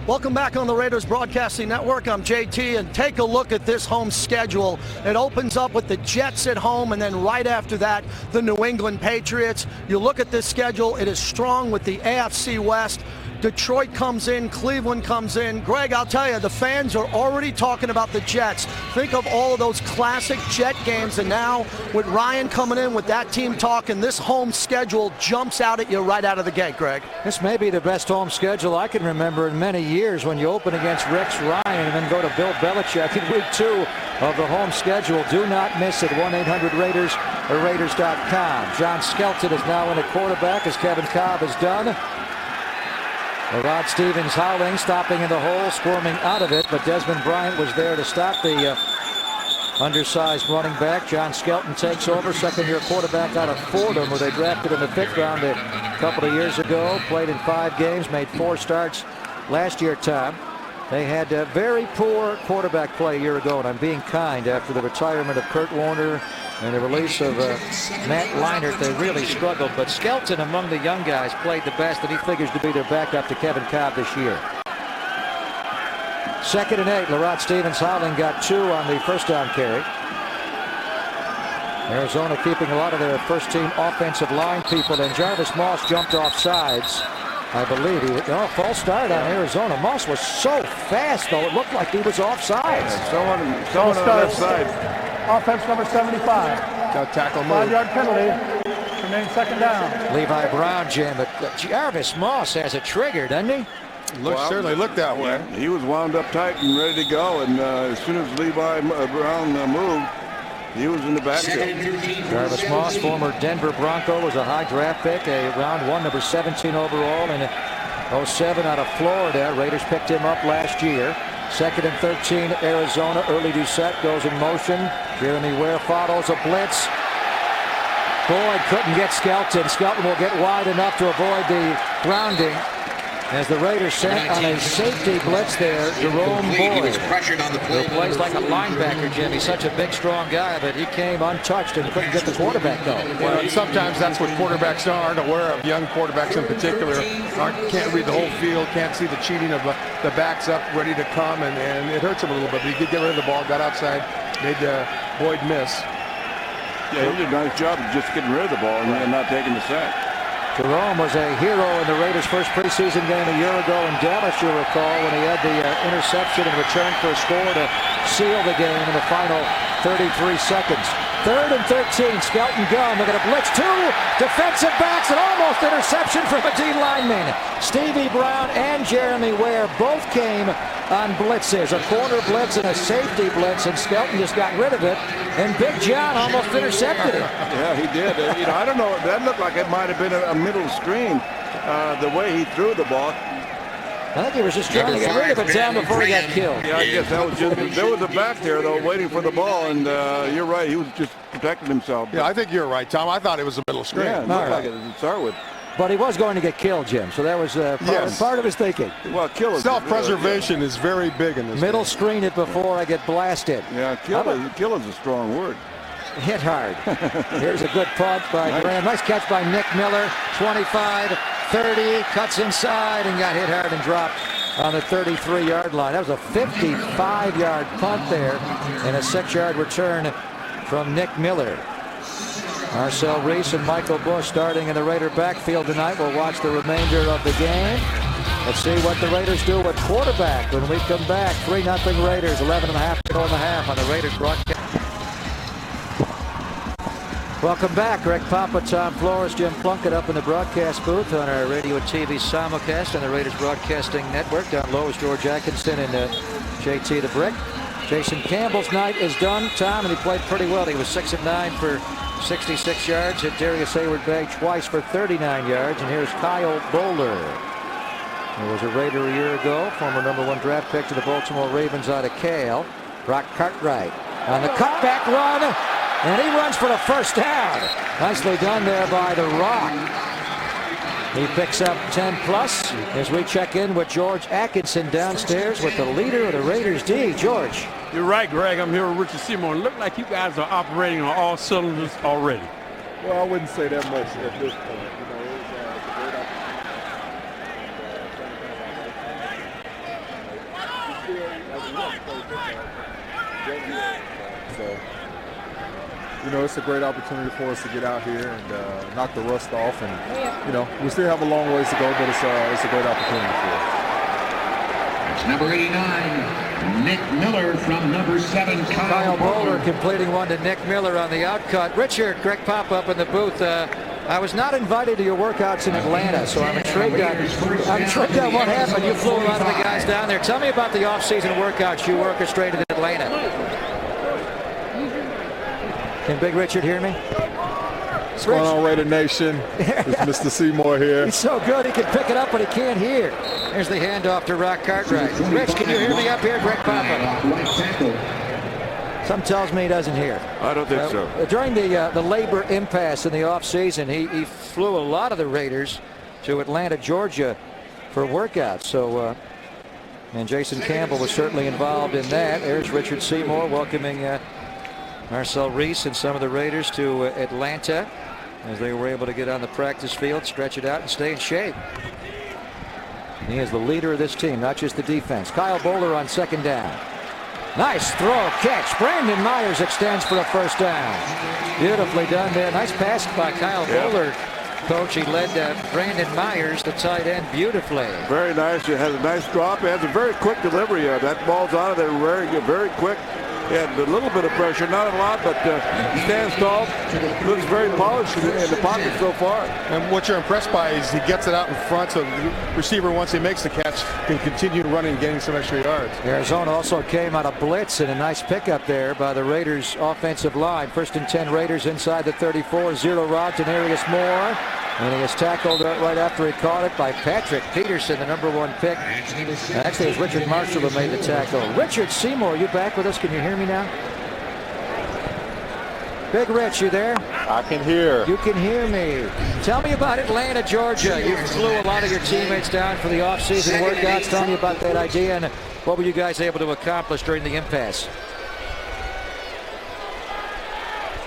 Welcome back on the Raiders Broadcasting Network. I'm JT, and take a look at this home schedule. It opens up with the Jets at home, and then right after that, the New England Patriots. You look at this schedule, it is strong with the AFC West. Detroit comes in, Cleveland comes in. Greg, I'll tell you, the fans are already talking about the Jets. Think of all of those classic Jet games, and now with Ryan coming in with that team talking, this home schedule jumps out at you right out of the gate, Greg. This may be the best home schedule I can remember in many years, when you open against Rex Ryan and then go to Bill Belichick in week 2 of the home schedule. Do not miss it. 1-800-RAIDERS or Raiders.com. John Skelton is now in at quarterback, as Kevin Cobb has done. Rod Stevens howling, stopping in the hole, squirming out of it, but Desmond Bryant was there to stop the undersized running back. John Skelton takes over, second-year quarterback out of Fordham, where they drafted in the 5th round a couple of years ago. Played in 5 games, made 4 starts last year, Tom. They had very poor quarterback play a year ago, and I'm being kind, after the retirement of Kurt Warner and the release of Matt Leinart. They really struggled, but Skelton, among the young guys, played the best, and he figures to be their backup to Kevin Cobb this year. 2nd and 8. Larod Stevens howling got 2 on the first down carry. Arizona keeping a lot of their first-team offensive line people, and Jarvis Moss jumped off sides. I believe false start on Arizona. Moss was so fast, though, it looked like he was offside. Someone on the left side. Offense number 75. Got tackle move. 5-yard penalty. Remains 2nd down. Levi Brown, Jim, but Jarvis Moss has it triggered, doesn't he? Certainly looked that way. He was wound up tight and ready to go, and as soon as Levi Brown moved, he was in the backfield. Jarvis Moss, former Denver Bronco, was a high draft pick, a round 1, number 17 overall in 07 out of Florida. Raiders picked him up last year. 2nd and 13, Arizona. Early Doucette goes in motion. Jeremy Ware follows a blitz. Boyd couldn't get Skelton. Skelton will get wide enough to avoid the grounding, as the Raiders sent on a safety blitz there, Jerome Boyd. Who plays like a linebacker, Jim. He's such a big, strong guy, but he came untouched and couldn't get the quarterback, though. Well, sometimes that's what quarterbacks aren't aware of. Young quarterbacks in particular can't read the whole field, can't see the cheating of the backs up, ready to come, and it hurts him a little bit. But he did get rid of the ball, got outside, made Boyd miss. Yeah, he did a nice job of just getting rid of the ball and not taking the sack. Jerome was a hero in the Raiders' first preseason game a year ago in Dallas, you'll recall, when he had the interception in return for a score to seal the game in the final 33 seconds. 3rd and 13, Skelton gun. They're going to blitz 2 defensive backs, and almost interception from a D lineman. Stevie Brown and Jeremy Ware both came on blitzes, a corner blitz and a safety blitz, and Skelton just got rid of it, and Big John almost intercepted it. Yeah, he did. I don't know. That looked like it might have been a middle screen, the way he threw the ball. I think he was just trying to get rid of it down before he got killed. Yeah, I guess that was just. There was a back there, though, waiting for the ball, and you're right. He was just protecting himself. Yeah, I think you're right, Tom. I thought it was a middle screen. Yeah, it looked like it to start with. But he was going to get killed, Jim, so that was part of his thinking. Well, kill is self-preservation is very big in this middle game. Screen it before I get blasted. Yeah, kill is a strong word. Hit hard. Here's a good punt by Graham. Nice catch by Nick Miller. 25, 30, cuts inside and got hit hard and dropped on the 33-yard line. That was a 55-yard punt there and a 6-yard return from Nick Miller. Marcel Reese and Michael Bush starting in the Raider backfield tonight. We'll watch the remainder of the game. Let's see what the Raiders do with quarterback when we come back. 3-0 Raiders, 11.5 to go in the half on the Raiders broadcast. Welcome back. Greg Papa, Tom Flores, Jim Plunkett up in the broadcast booth on our radio and TV simulcast on the Raiders Broadcasting Network. Down low is George Atkinson and JT the Brick. Jason Campbell's night is done, Tom, and he played pretty well. He was 6 of 9 for 66 yards. Hit Darius Hayward-Bay twice for 39 yards. And here's Kyle Bowler. He was a Raider a year ago, former #1 draft pick to the Baltimore Ravens out of Cale. Brock Cartwright on the cutback run, and he runs for the first down. Nicely done there by the Rock. He picks up 10 plus as we check in with George Atkinson downstairs with the leader of the Raiders D. George. You're right, Greg. I'm here with Richard Seymour. Look like you guys are operating on all cylinders already. Well, I wouldn't say that much at this point. You know, it's a great opportunity. So, you know, it's a great opportunity for us to get out here and knock the rust off. And, you know, we still have a long ways to go, but it's a great opportunity for us. It's number 89, Nick Miller from number 7, Kyle Bowler completing one to Nick Miller on the outcut. Richard, Greg Pop up in the booth. I was not invited to your workouts in Atlanta, so I'm intrigued on what happened. You flew a lot of the guys down there. Tell me about the offseason workouts you orchestrated in Atlanta. Can Big Richard hear me? What's going on, Raider Nation? It's Mr. Seymour here. He's so good he can pick it up, but he can't hear. There's the handoff to Rock Cartwright. Rich, can you hear me up here? Greg Papa. Some tells me he doesn't hear. I don't think so. During the labor impasse in the offseason, he flew a lot of the Raiders to Atlanta, Georgia for workouts. So, and Jason Campbell was certainly involved in that. There's Richard Seymour welcoming Marcel Reese and some of the Raiders to Atlanta as they were able to get on the practice field, stretch it out, and stay in shape. He is the leader of this team, not just the defense. Kyle Bowler on second down. Nice throw, catch. Brandon Myers extends for a first down. Beautifully done there. Nice pass by Kyle Bowler. Coach, he led Brandon Myers, the tight end, beautifully. Very nice. It has a nice drop. It has a very quick delivery. That ball's out of there very quick. And a little bit of pressure, not a lot, but stands tall. Looks very polished in the pocket so far. And what you're impressed by is he gets it out in front, so the receiver, once he makes the catch, can continue running and getting some extra yards. Arizona also came out of blitz and a nice pickup there by the Raiders offensive line. First and 10 Raiders inside the 34. Zero route to Denarius Moore. And he is tackled right after he caught it by Patrick Peterson, the #1 pick. Actually, it was Richard Marshall who made the tackle. Richard Seymour, you back with us? Can you hear me now? Big Rich, you there? I can hear. You can hear me. Tell me about Atlanta, Georgia. You flew a lot of your teammates down for the offseason workouts. Tell me about that idea and what were you guys able to accomplish during the impasse?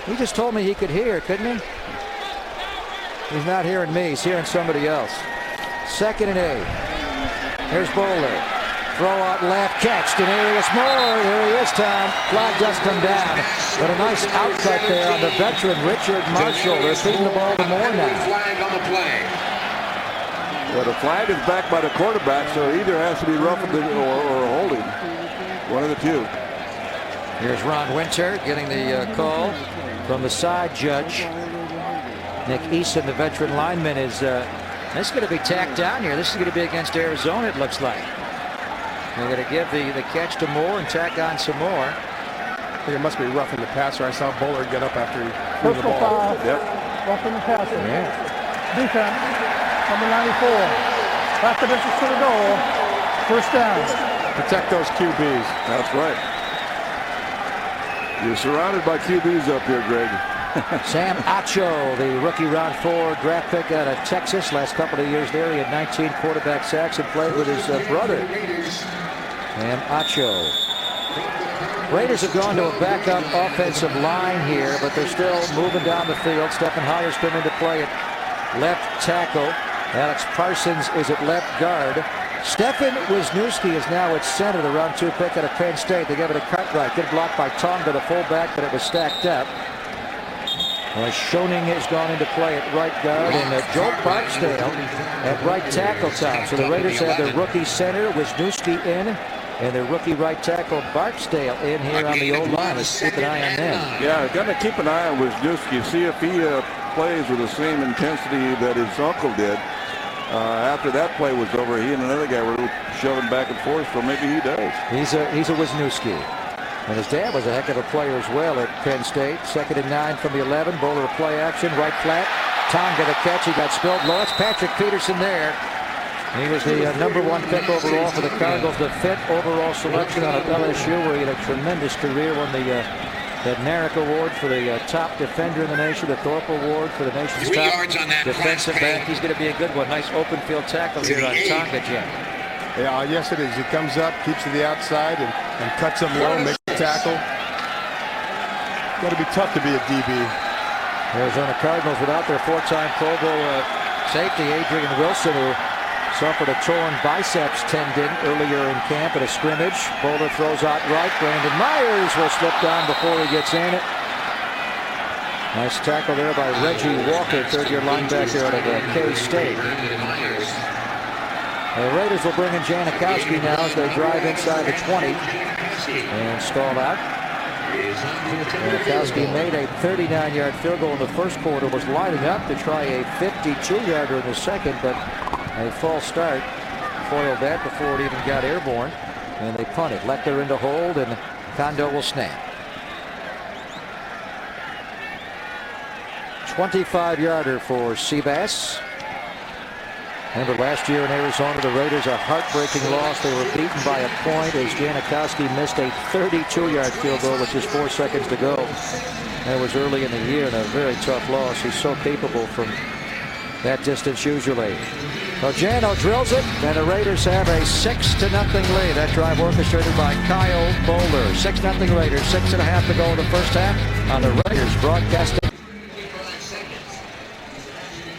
He just told me he could hear, couldn't he? He's not hearing me. He's hearing somebody else. Second and 8. Here's Bowler. Throw out left, catch. Denarius Moore. There he is, Tom. Flag does come down. But a nice outcut there on the veteran Richard Marshall. They're feeding the ball to Moore now. Flag on the play. Well, the flag is back by the quarterback, so it either has to be roughing or holding. One of the two. Here's Ron Winter getting the call from the side judge. Nick Eason, the veteran lineman, is this going to be tacked down here. This is going to be against Arizona, it looks like. They're going to give the catch to Moore and tack on some more. I think it must be roughing the passer. I saw Bowler get up after he threw the Personal ball. foul. Yep. Roughing the passer. Yeah. Defense, number 94. Back the distance to the goal. First down. Protect those QBs. That's right. You're surrounded by QBs up here, Greg. Sam Acho, the rookie round 4 draft pick out of Texas. Last couple of years there, he had 19 quarterback sacks and played with his brother. Sam Acho. Raiders have gone to a backup offensive line here, but they're still moving down the field. Stephen Heyer's come into play at left tackle. Alex Parsons is at left guard. Stefan Wisniewski is now at center, the round 2 pick out of Penn State. They give it a Cartwright. Good block by Tonga, the fullback, but it was stacked up. Schoening has gone into play at right guard, and Joe Barksdale at right tackle time. So the Raiders have their rookie center, Wisniewski in, and their rookie right tackle, Barksdale, in here on the O-line. Let's keep an eye on them. Yeah, got to keep an eye on Wisniewski, see if he plays with the same intensity that his uncle did. After that play was over, he and another guy were shoving back and forth, so maybe he does. He's a Wisniewski. And his dad was a heck of a player as well at Penn State. 2nd and 9 from the 11. Bowler play action, right flat. Tonga the catch. He got spilled low. It's Patrick Peterson there. He was the #1 pick overall for the Cardinals. The 5th overall selection out of LSU, where he had a tremendous career. Won the Bednarik Award for the top defender in the nation, the Thorpe Award for the nation's 3 top yards on that defensive back. He's going to be a good one. Nice open field tackle here on Tonka, Jim. Yeah, yes it is. He comes up, keeps to the outside, and cuts him low, makes the tackle. Got to be tough to be a DB. Arizona Cardinals without their 4-time Pro Bowl safety, Adrian Wilson, who suffered a torn biceps tendon earlier in camp at a scrimmage. Bowler throws out right. Brandon Myers will slip down before he gets in it. Nice tackle there by Reggie Walker, third-year linebacker out of K-State. The Raiders will bring in Janikowski now as they drive inside the 20 and stall out. Janikowski made a 39-yard field goal in the first quarter, was lining up to try a 52-yarder in the second, but a false start foiled that before it even got airborne, and they punted. Leckler into hold, and Kondo will snap. 25-yarder for Seabass. Remember last year in Arizona, the Raiders, a heartbreaking loss. They were beaten by a point as Janikowski missed a 32-yard field goal with just 4 seconds to go. That was early in the year and a very tough loss. He's so capable from that distance usually. So Jano drills it, and the Raiders have a 6-0 lead. That drive orchestrated by Kyle Bowler. 6-0 Raiders, 6.5 to go in the first half on the Raiders broadcasting.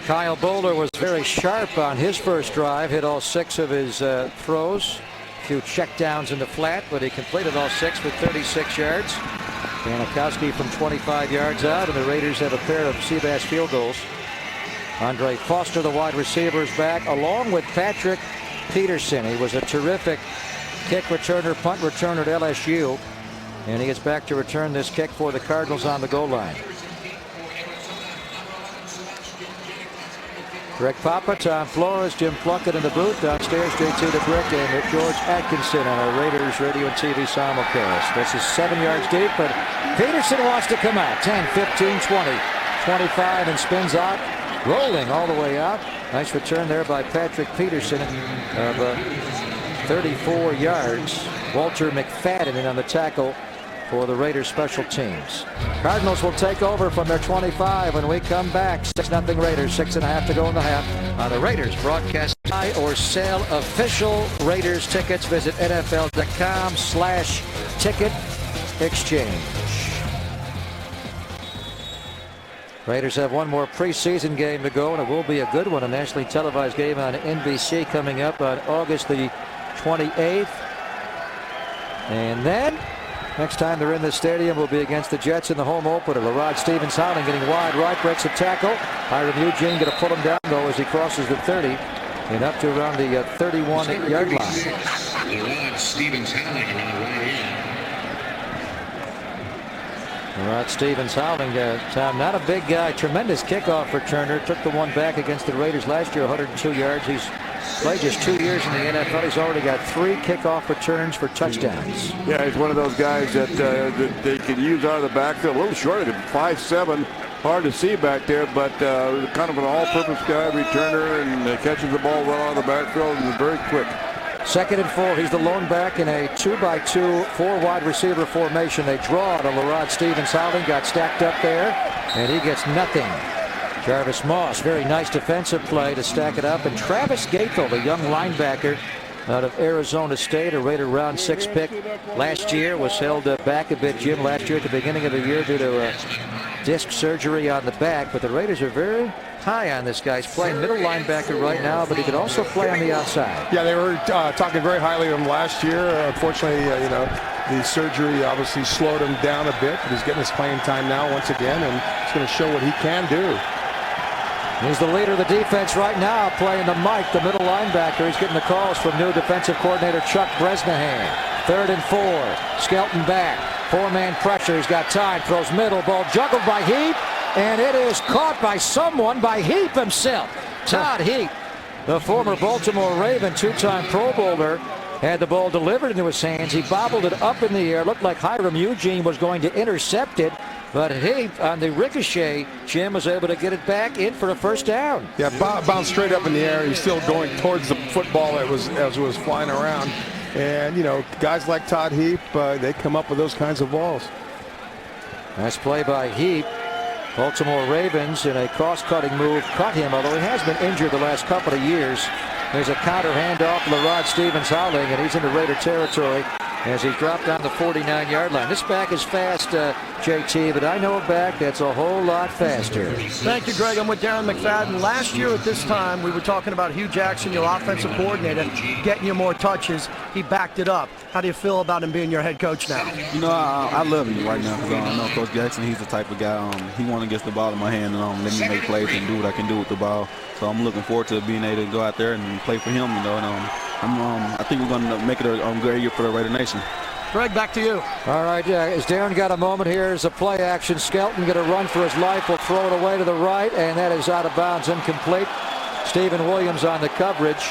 Kyle Bowler was very sharp on his first drive, hit all 6 of his throws. A few checkdowns in the flat, but he completed all 6 for 36 yards. Janikowski from 25 yards out, and the Raiders have a pair of Seabass field goals. Andre Foster, the wide receiver, is back, along with Patrick Peterson. He was a terrific kick returner, punt returner at LSU, and he is back to return this kick for the Cardinals on the goal line. Greg Papa, Tom Flores, Jim Plunkett in the booth. Downstairs, JT the Brick and George Atkinson on our Raiders radio and TV simulcast. This is 7 yards deep, but Peterson wants to come out. 10, 15, 20, 25, and spins out, rolling all the way out. Nice return there by Patrick Peterson of 34 yards. Walter McFadden in on the tackle for the Raiders special teams. Cardinals will take over from their 25 when we come back. 6-0 Raiders, 6.5 to go in the half on the Raiders broadcast. Buy or sell official Raiders tickets. Visit NFL.com/ticket exchange. Raiders have one more preseason game to go, and it will be a good one. A nationally televised game on NBC coming up on August the 28th. And then next time they're in the stadium will be against the Jets in the home opener. LaRod Stevens-Howling getting wide right, breaks a tackle. Hiram Eugene going to pull him down, though, as he crosses the 30 and up to around the 31-yard line. LaRod Stevens-Howling around the right end. LaRod Stevens-Howling, Tom, not a big guy, tremendous kickoff returner. Took the one back against the Raiders last year, 102 yards. He's played just 2 years in the NFL. He's already got 3 kickoff returns for touchdowns. Yeah, he's one of those guys that they can use out of the backfield. A little shorter than 5'7", hard to see back there, but kind of an all-purpose guy, returner, and catches the ball well out of the backfield and very quick. 2nd and 4. He's the lone back in a 2-by-2, 4 wide receiver formation. They draw to LaRod Stevens-Howling, got stacked up there, and he gets nothing. Jarvis Moss, very nice defensive play to stack it up. And Travis Gaethel, the young linebacker out of Arizona State, a Raider round 6 pick last year, was held back a bit, Jim, last year at the beginning of the year due to disc surgery on the back. But the Raiders are very high on this guy. He's playing middle linebacker right now, but he could also play on the outside. Yeah, they were talking very highly of him last year. Unfortunately, the surgery obviously slowed him down a bit. But he's getting his playing time now once again, and he's going to show what he can do. He's the leader of the defense right now, playing the Mike, the middle linebacker. He's getting the calls from new defensive coordinator Chuck Bresnahan. 3rd and 4. Skelton back. 4-man pressure. He's got time. Throws middle. Ball juggled by Heap. And it is caught by someone, by Heap himself. Todd Heap, the former Baltimore Raven, 2-time Pro Bowler, had the ball delivered into his hands. He bobbled it up in the air. Looked like Hiram Eugene was going to intercept it. But Heap, on the ricochet, Jim was able to get it back in for a first down. Yeah, bounced straight up in the air. He's still going towards the football as it was flying around. And, guys like Todd Heap, they come up with those kinds of balls. Nice play by Heap. Baltimore Ravens in a cross-cutting move cut him, although he has been injured the last couple of years. There's a counter handoff to Rod Stevens-Howling, and he's into Raider territory as he's dropped down the 49-yard line. This back is fast, JT, but I know a back that's a whole lot faster. Thank you, Greg. I'm with Darren McFadden. Last year at this time, we were talking about Hugh Jackson, your offensive coordinator, getting you more touches. He backed it up. How do you feel about him being your head coach now? You know, I love him right now because I know Coach Jackson, he's the type of guy, he want to get the ball in my hand and let me make plays and do what I can do with the ball. So I'm looking forward to being able to go out there and play for him, you know, and I think we're going to make it a great year for the Raider Nation. Greg, back to you. All right, as Darren got a moment here, is a play action. Skelton going to run for his life. Will throw it away to the right, and that is out of bounds, incomplete. Stephen Williams on the coverage.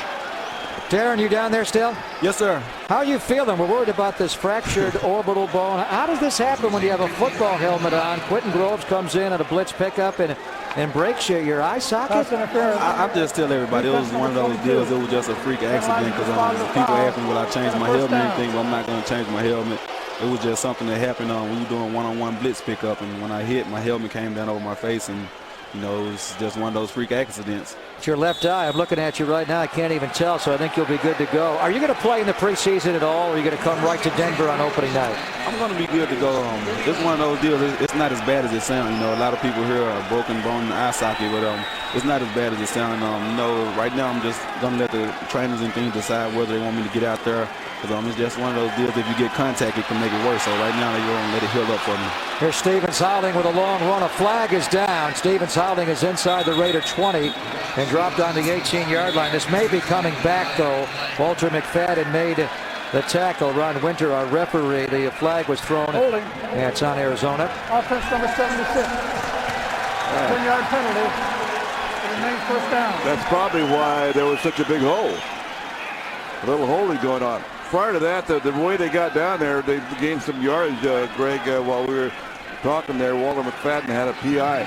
Darren, you down there still? Yes, sir. How are you feeling? We're worried about this fractured orbital bone. How does this happen when you have a football helmet on? Quentin Groves comes in at a blitz pickup and breaks your eye socket? I just tell everybody it was one of those deals. It was just a freak accident because people ask me will I change my helmet and anything, but I'm not going to change my helmet. It was just something that happened we were doing one-on-one blitz pickup, and when I hit, my helmet came down over my face, and you know, it was just one of those freak accidents. It's your left eye. I'm looking at you right now. I can't even tell, so I think you'll be good to go. Are you going to play in the preseason at all, or are you going to come right to Denver on opening night? I'm going to be good to go. It's one of those deals. It's not as bad as it sounds. You know, a lot of people here are broken bone in the eye socket, but it's not as bad as it sounds. You know, right now I'm just going to let the trainers and things decide whether they want me to get out there. Because it's just one of those deals. If you get contact, it can make it worse. So right now, they're going to let it heal up for me. Here's Stevens-Howling with a long run. A flag is down. Stevens-Howling is inside the Raider 20 and dropped on the 18-yard line. This may be coming back, though. Walter McFadden made the tackle. Ron Winter, our referee. The flag was thrown. Holding. Yeah, it's on Arizona. Offense number 76. 10-yard penalty. It remains first down. That's probably why there was such a big hole. A little holding going on. Prior to that, the way they got down there, they gained some yardage, Greg, while we were talking there. Walter McFadden had a PI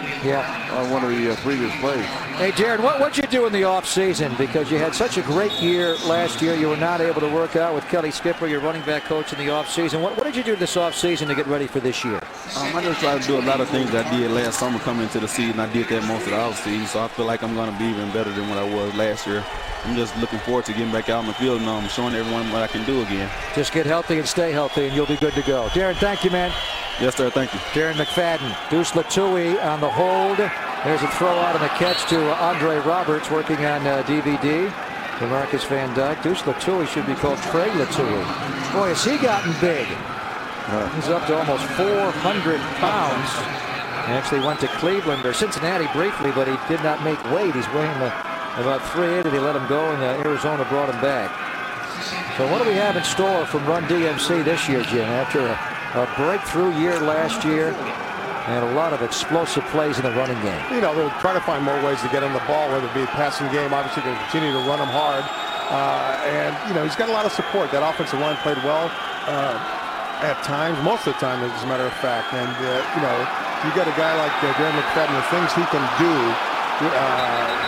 on one of the previous plays. Hey, Darren, what'd you do in the offseason? Because you had such a great year last year. You were not able to work out with Kelly Skipper, your running back coach, in the offseason. What did you do this offseason to get ready for this year? I just tried to do a lot of things I did last summer coming into the season. I did that most of the offseason, so I feel like I'm going to be even better than what I was last year. I'm just looking forward to getting back out on the field and showing everyone what I can do again. Just get healthy and stay healthy, and you'll be good to go. Darren, thank you, man. Yes, sir. Thank you. Darren McFadden. Deuce Latui on the hold. There's a throw out and a catch to Andre Roberts working on DVD. To Marcus Van Dyke. Deuce Latui should be called Trey Latui. Boy, has he gotten big. He's up to almost 400 pounds. He actually went to Cleveland or Cincinnati briefly, but he did not make weight. He's weighing about 380. They let him go, and Arizona brought him back. So what do we have in store from Run DMC this year, Jim, after a breakthrough year last year and a lot of explosive plays in the running game? You know, they'll try to find more ways to get him the ball, whether it be a passing game. Obviously, they'll continue to run him hard. And, you know, he's got a lot of support. That offensive line played well at times, most of the time, as a matter of fact. And, you know, you got a guy like Darren McFadden, the things he can do,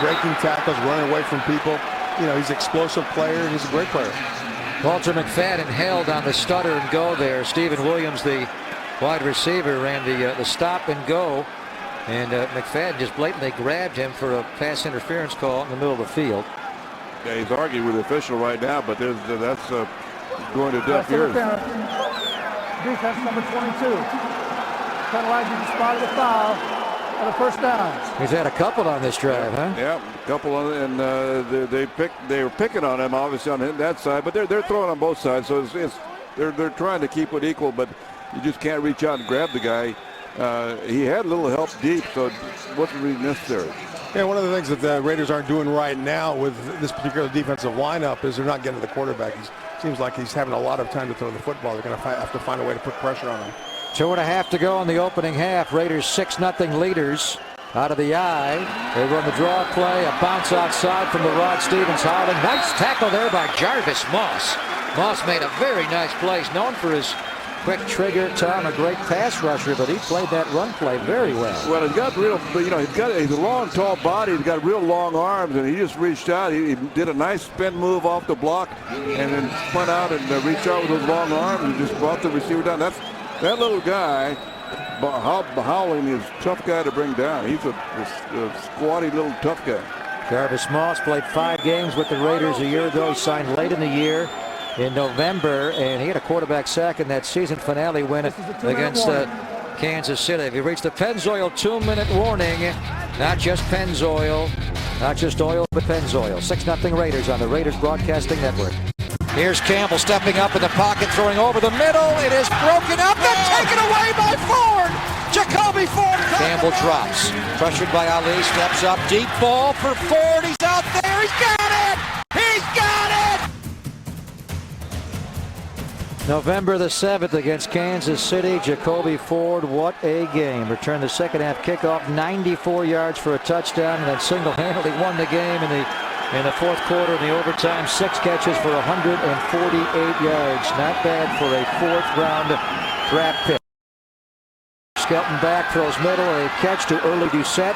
breaking tackles, running away from people. You know, he's an explosive player, and he's a great player. Walter McFadden held on the stutter and go there. Stephen Williams, the wide receiver, ran the stop and go. And McFadden just blatantly grabbed him for a pass interference call in the middle of the field. Yeah, he's arguing with the official right now, but that's going to deaf ears. Defense number 22. Penalizing the spot of the foul on the first down. He's had a couple on this drive, huh? Yeah, a couple on, and they were picking on him obviously on that side, but they're throwing on both sides, so they're trying to keep it equal, but you just can't reach out and grab the guy. He had a little help deep, so it wasn't really necessary. Yeah, one of the things that the Raiders aren't doing right now with this particular defensive lineup is they're not getting to the quarterback. Seems like he's having a lot of time to throw the football. They're going to have to find a way to put pressure on him. 2.5 to go in the opening half. Raiders 6-0 leaders. Out of the eye. They run the draw play. A bounce outside from the Rod Stevens-Howling. Nice tackle there by Jarvis Moss. Moss made a very nice play. He's known for his quick trigger, Tom, a great pass rusher, but he played that run play very well. Well, he's got real, you know, he's a long, tall body. He's got real long arms, and he just reached out. He did a nice spin move off the block, and then spun out and reached out with those long arms and just brought the receiver down. That little guy Howling is a tough guy to bring down. He's a squatty little tough guy. Jarvis Moss played 5 games with the Raiders a year ago. He signed late in the year in November, and he had a quarterback sack in that season finale win against Kansas City. If you reach the Pennzoil 2-minute warning, not just Pennzoil, not just oil, but Pennzoil. 6-0 Raiders on the Raiders Broadcasting Network. Here's Campbell stepping up in the pocket, throwing over the middle. It is broken up and taken away by Ford. Jacoby Ford. Campbell drops. Pressured by Ali, steps up. Deep ball for Ford. He's out there. He's got it. He's got it. November the 7th against Kansas City. Jacoby Ford, what a game. Returned the second half kickoff, 94 yards for a touchdown, and then single-handedly won the game in the fourth quarter in the overtime. 6 catches for 148 yards. Not bad for a 4th-round draft pick. Skelton back, throws middle, a catch to Early Doucette,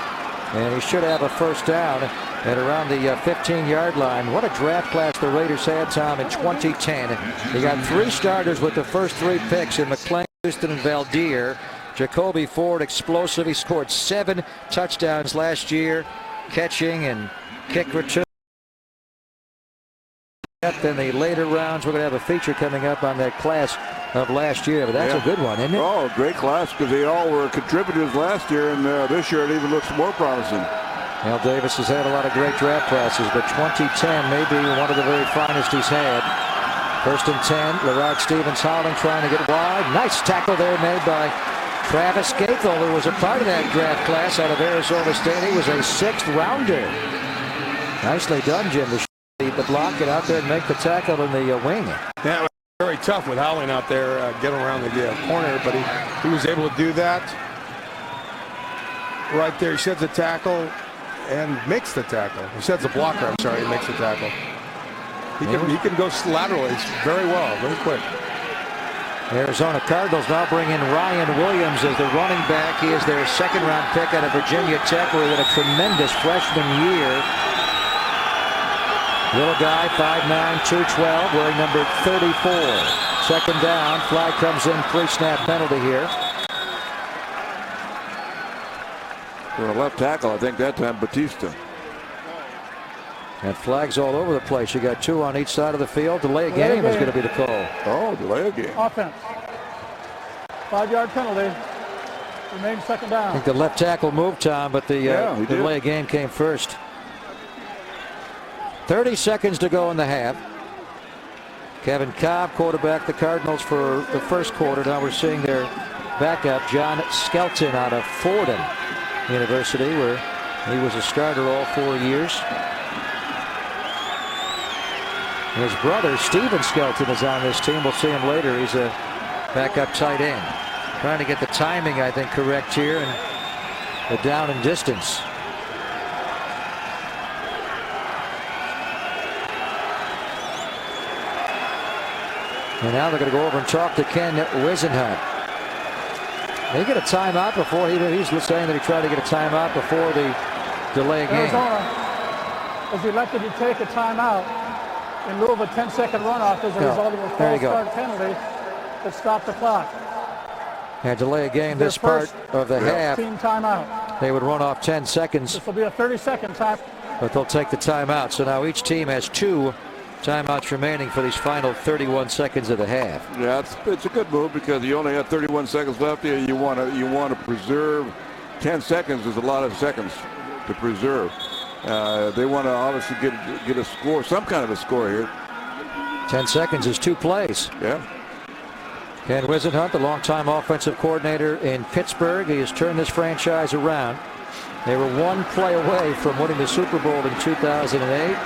and he should have a first down at around the 15-yard line. What a draft class the Raiders had, Tom, in 2010. They got 3 starters with the first 3 picks in McClain, Houston, and Valdir. Jacoby Ford, explosive. He scored 7 touchdowns last year, catching and kick return. In the later rounds, we're going to have a feature coming up on that class of last year, but that's a good one, isn't it? Oh, great class, because they all were contributors last year, and this year it even looks more promising. Al Davis has had a lot of great draft classes, but 2010 may be one of the very finest he's had. 1st and 10, Larard Stevens Howling trying to get wide. Nice tackle there made by Travis Gaethel, who was a part of that draft class out of Arizona State. He was a 6th rounder. Nicely done, Jim, to the block, get out there and make the tackle in the wing. Yeah, it was very tough with Howling out there getting around the corner, but he was able to do that. Right there, he sheds a tackle and makes the tackle. He sheds a blocker, I'm sorry, he makes the tackle. He can go laterally very well, very quick. Arizona Cardinals now bring in Ryan Williams as the running back. He is their 2nd-round pick out of Virginia Tech, where he had a tremendous freshman year. Little guy, 5'9", 212, wearing number 34. 2nd down, flag comes in, pre-snap penalty here. For a left tackle, I think that time Batista. And flags all over the place. You got 2 on each side of the field. Delay a game is going to be the call. Oh, delay a game. Offense. 5-yard penalty. Remains 2nd down. I think the left tackle moved, Tom, but the delay a game came first. 30 seconds to go in the half. Kevin Cobb, quarterback the Cardinals for the first quarter. Now we're seeing their backup, John Skelton, out of Fordham University, where he was a starter all 4 years. His brother, Steven Skelton, is on this team. We'll see him later. He's a backup tight end. Trying to get the timing, I think, correct here, and the down and distance. And now they're going to go over and talk to Ken Wisenhunt. They get a timeout before he's saying that he tried to get a timeout before the delay a game. Arizona has elected to take a timeout in lieu of a 10-second runoff as a result of a false start penalty that stopped the clock. And delay a game this part of the half. Team timeout. They would run off 10 seconds. This will be a 30-second time. But they'll take the timeout. So now each team has 2 timeouts remaining for these final 31 seconds of the half. Yeah, it's a good move because you only have 31 seconds left here. You want to preserve 10 seconds is a lot of seconds to preserve. They want to obviously get a score, some kind of a score here. 10 seconds is 2 plays. Yeah. Ken Wisenhunt, the longtime offensive coordinator in Pittsburgh, he has turned this franchise around. They were 1 play away from winning the Super Bowl in 2008.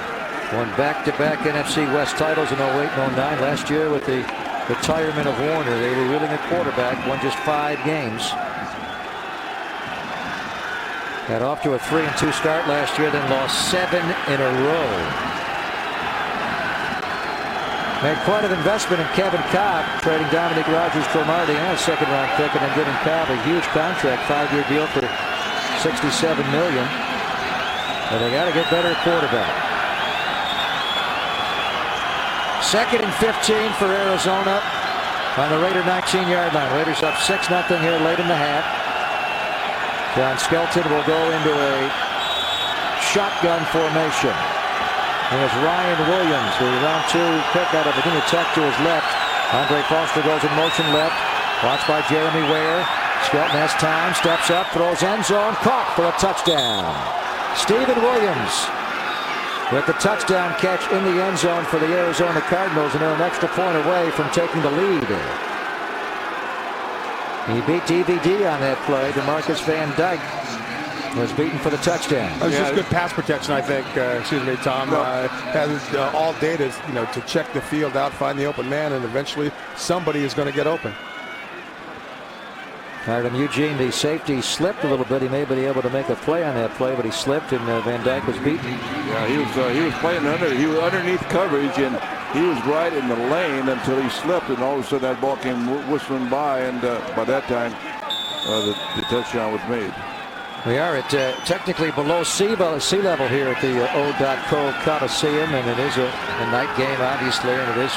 Won back-to-back NFC West titles in 08 and 09. Last year with the retirement of Warner, they were wheeling a quarterback, won just 5 games. Got off to a 3-2 start last year, then lost 7 in a row. Made quite an investment in Kevin Cobb, trading Dominic Rodgers-Cromartie and a 2nd-round pick, and then giving Cobb a huge contract, 5-year deal for $67 million. And they got to get better at quarterback. 2nd and 15 for Arizona on the Raider 19-yard line. Raiders up 6-0 here late in the half. John Skelton will go into a shotgun formation. Here's Ryan Williams, the round 2 pick out of Virginia Tech, to his left. Andre Foster goes in motion left. Watched by Jeremy Ware. Skelton has time, steps up, throws end zone, caught for a touchdown. Stephen Williams with the touchdown catch in the end zone for the Arizona Cardinals, and they're an extra point away from taking the lead. He beat DVD on that play. DeMarcus Van Dyke was beaten for the touchdown. It was just good pass protection, I think. Excuse me, Tom. Has all day to to check the field out, find the open man, and eventually somebody is going to get open. Adam Eugene, the safety, slipped a little bit. He may be able to make a play on that play, but he slipped, and Van Dyke was beaten. Yeah, he was playing he was underneath coverage, and he was right in the lane until he slipped, and all of a sudden that ball came whistling by, and by that time the touchdown was made. We are at technically below sea level here at the O.Co Coliseum, and it is a night game, obviously, and it is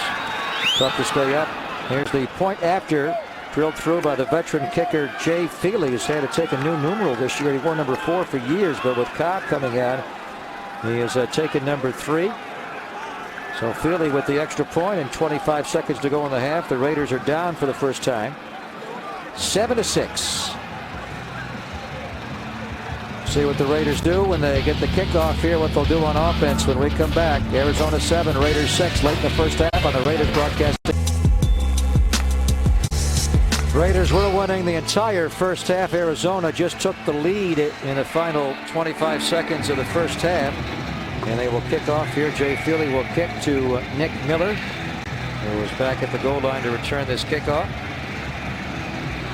tough to stay up. Here's the point after, drilled through by the veteran kicker Jay Feely, who's had to take a new numeral this year. He wore number 4 for years, but with Cobb coming on, he has taken number 3. So Feely with the extra point and 25 seconds to go in the half. The Raiders are down for the first time, 7-6. See what the Raiders do when they get the kickoff here, what they'll do on offense when we come back. Arizona 7, Raiders 6, late in the first half on the Raiders broadcasting. Raiders were winning the entire first half. Arizona just took the lead in the final 25 seconds of the first half. And they will kick off here. Jay Feely will kick to Nick Miller, who was back at the goal line to return this kickoff.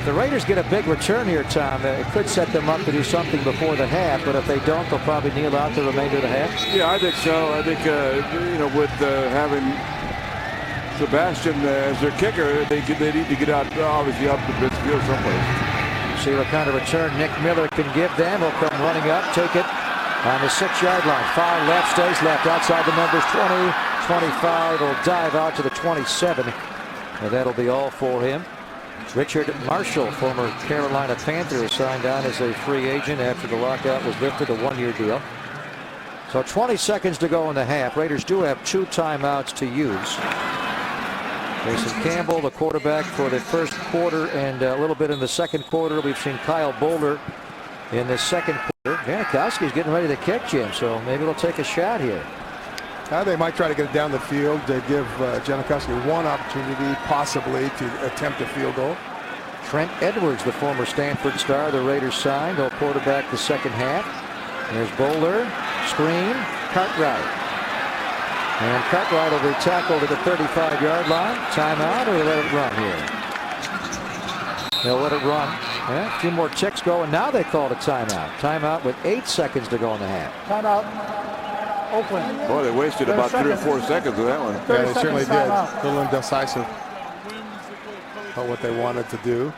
The Raiders get a big return here, Tom. It could set them up to do something before the half, but if they don't, they'll probably kneel out the remainder of the half. Yeah, I think so. I think, with having Sebastian as their kicker, they need to get out, obviously, up the midfield someplace. See what kind of return Nick Miller can give them. He'll come running up, take it on the 6-yard line. Far left, stays left, outside the numbers 20, 25. Will dive out to the 27. And that'll be all for him. Richard Marshall, former Carolina Panther, signed on as a free agent after the lockout was lifted, a 1-year deal. So 20 seconds to go in the half. Raiders do have 2 timeouts to use. Jason Campbell, the quarterback for the first quarter and a little bit in the second quarter. We've seen Kyle Boulder in the second quarter. Janikowski's getting ready to kick, Jim, so maybe they'll take a shot here. They might try to get it down the field to give Janikowski one opportunity, possibly, to attempt a field goal. Trent Edwards, the former Stanford star, the Raiders signed. He'll quarterback the second half. There's Bowler, screen, Cartwright. And Cartwright will be tackled at the 35-yard line. Timeout, or let it run here? They'll let it run. Yeah, a few more ticks go, and now they call it a timeout. Timeout with 8 seconds to go in the half. Timeout. Oakland. Boy, they wasted about 3 or 4 seconds of that one. Yeah, they certainly did. A little indecisive about what they wanted to do.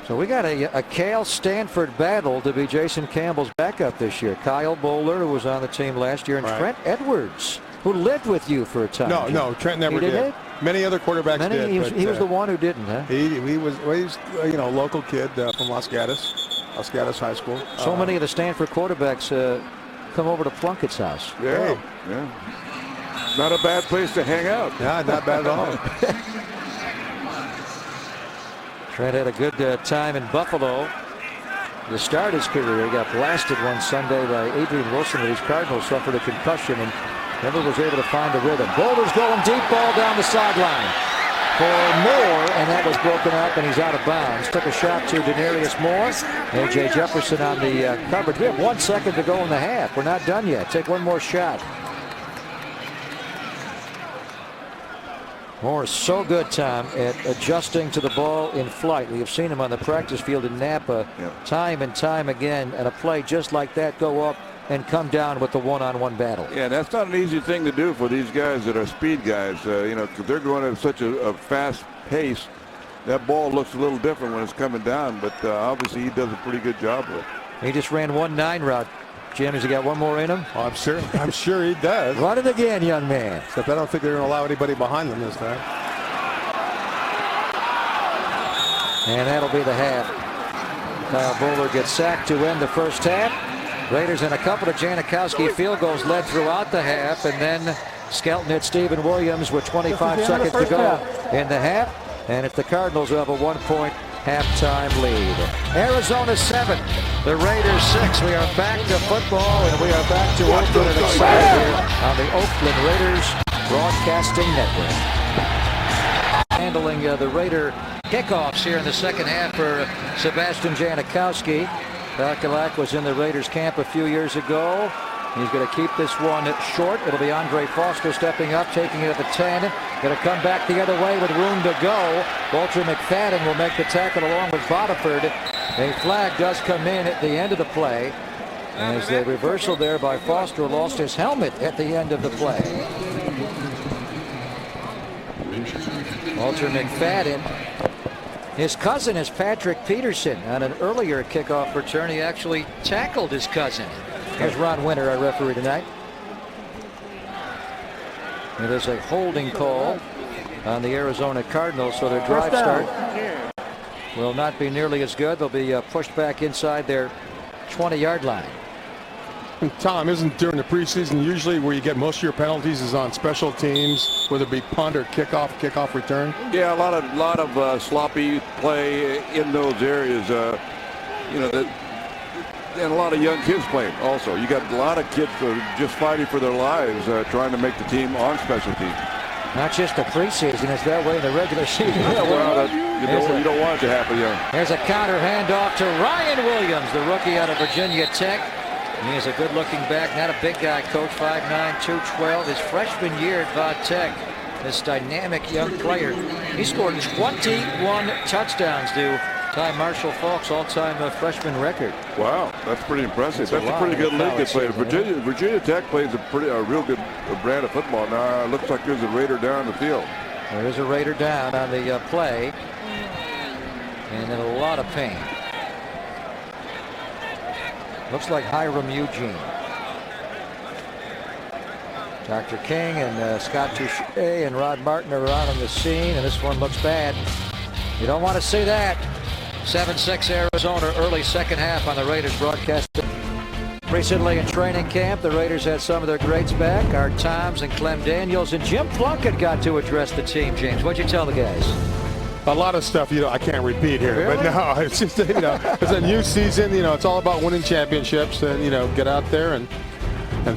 So we got a Cale Stanford battle to be Jason Campbell's backup this year. Kyle Boulder, who was on the team last year, and Trent Edwards, who lived with you for a time. No, Trent never did. Many other quarterbacks did. He was the one who didn't, huh? He was a local kid from Los Gatos High School. So many of the Stanford quarterbacks come over to Plunkett's house. Yeah. Not a bad place to hang out. Yeah, not bad at all. Trent had a good time in Buffalo to start his career. He got blasted one Sunday by Adrian Wilson with his Cardinals, suffered a concussion, and never was able to find the rhythm. Boulder's going deep, ball down the sideline for Moore, and that was broken up, and he's out of bounds. Took a shot to Denarius Moore. A.J. Jefferson on the coverage. We have 1 second to go in the half. We're not done yet. Take one more shot. Moore is so good, Tom, at adjusting to the ball in flight. We have seen him on the practice field in Napa time and time again, and a play just like that go up and come down with the one-on-one battle. Yeah, that's not an easy thing to do for these guys that are speed guys. Because they're going at such a fast pace. That ball looks a little different when it's coming down, but obviously he does a pretty good job with it. He just ran 1-9 route. Jim, has he got one more in him? Oh, I'm sure he does. Run it again, young man. Except I don't think they're going to allow anybody behind them this time. And that'll be the half. Kyle Bowler gets sacked to end the first half. Raiders and a couple of Janikowski field goals led throughout the half, and then Skelton hit Stephen Williams with 25 seconds to go in the half, and it's the Cardinals who have a 1-point halftime lead. Arizona 7, the Raiders 6. We are back to football, and we are back to Oakland and excited here on the Oakland Raiders Broadcasting Network. Handling the Raider kickoffs here in the second half for Sebastian Janikowski. Bakalak was in the Raiders camp a few years ago. He's going to keep this one short. It'll be Andre Foster stepping up, taking it at the 10. Going to come back the other way with room to go. Walter McFadden will make the tackle along with Bodiford. A flag does come in at the end of the play, as the reversal there by Foster lost his helmet at the end of the play. Walter McFadden. His cousin is Patrick Peterson. On an earlier kickoff return, he actually tackled his cousin. Here's Ron Winter, our referee tonight. It is a holding call on the Arizona Cardinals, so their drive start will not be nearly as good. They'll be pushed back inside their 20-yard line. Tom, isn't during the preseason usually where you get most of your penalties is on special teams, whether it be punt or kickoff return? Yeah, a lot of sloppy play in those areas. And a lot of young kids playing also. You got a lot of kids just fighting for their lives, trying to make the team on special teams. Not just the preseason, it's that way in the regular season. Yeah, well, you don't want it to happen, yeah. There's a counter handoff to Ryan Williams, the rookie out of Virginia Tech. He is a good-looking back, not a big guy, coach, 5'9", 212. His freshman year at Va Tech, this dynamic young player. He scored 21 touchdowns to tie Marshall Faulk's all-time freshman record. Wow, that's pretty impressive. That's a pretty good league they play. Virginia Tech plays a real good brand of football. Now it looks like there's a Raider down the field. There is a Raider down on the play, and in a lot of pain. Looks like Hiram Eugene. Dr. King and Scott Touche and Rod Martin are out on the scene, and this one looks bad. You don't want to see that. 7-6 Arizona, early second half on the Raiders broadcast. Recently in training camp, the Raiders had some of their greats back. Art Toms and Clem Daniels, and Jim Plunkett got to address the team. James, what'd you tell the guys? A lot of stuff, I can't repeat here. Really? But no, it's just, it's a new season. It's all about winning championships, and, get out there and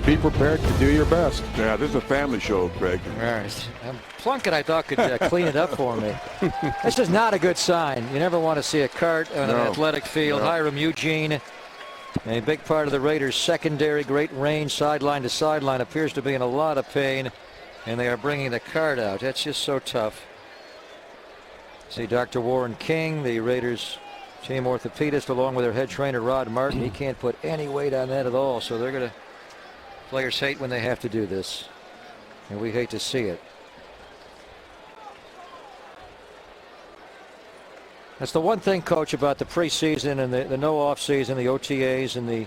be prepared to do your best. Yeah, this is a family show, Greg. All right. Plunkett, I thought, could clean it up for me. This is not a good sign. You never want to see a cart on an athletic field. No. Hiram Eugene, a big part of the Raiders' secondary, great range, sideline to sideline, appears to be in a lot of pain, and they are bringing the cart out. That's just so tough. See Dr. Warren King, the Raiders team orthopedist, along with their head trainer Rod Martin. He can't put any weight on that at all, so they're going to. Players hate when they have to do this, and we hate to see it. That's the one thing, Coach, about the preseason and the no offseason, the OTAs and the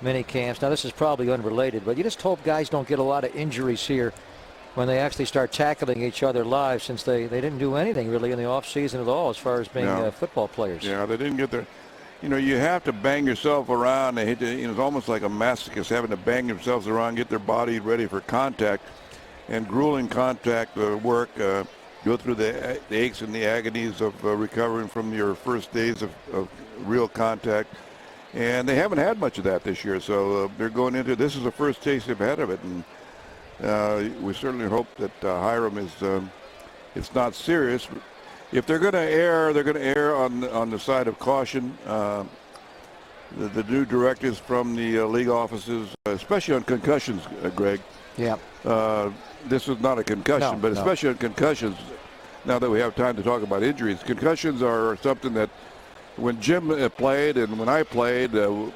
mini camps. Now, this is probably unrelated, but you just hope guys don't get a lot of injuries here when they actually start tackling each other live, since they didn't do anything really in the offseason at all as far as being football players. Yeah, they didn't get there. You have to bang yourself around. It's almost like a masochist having to bang themselves around, get their body ready for contact, and grueling contact work. Go through the aches and the agonies of recovering from your first days of real contact. And they haven't had much of that this year, so they're going into this is the first taste they've had of it. And we certainly hope that Hiram is it's not serious. If they're going to err, they're going to err on the side of caution. The new directives from the league offices, especially on concussions, Greg. Yeah. This is not a concussion, but especially on concussions, now that we have time to talk about injuries, concussions are something that when Jim played and when I played, you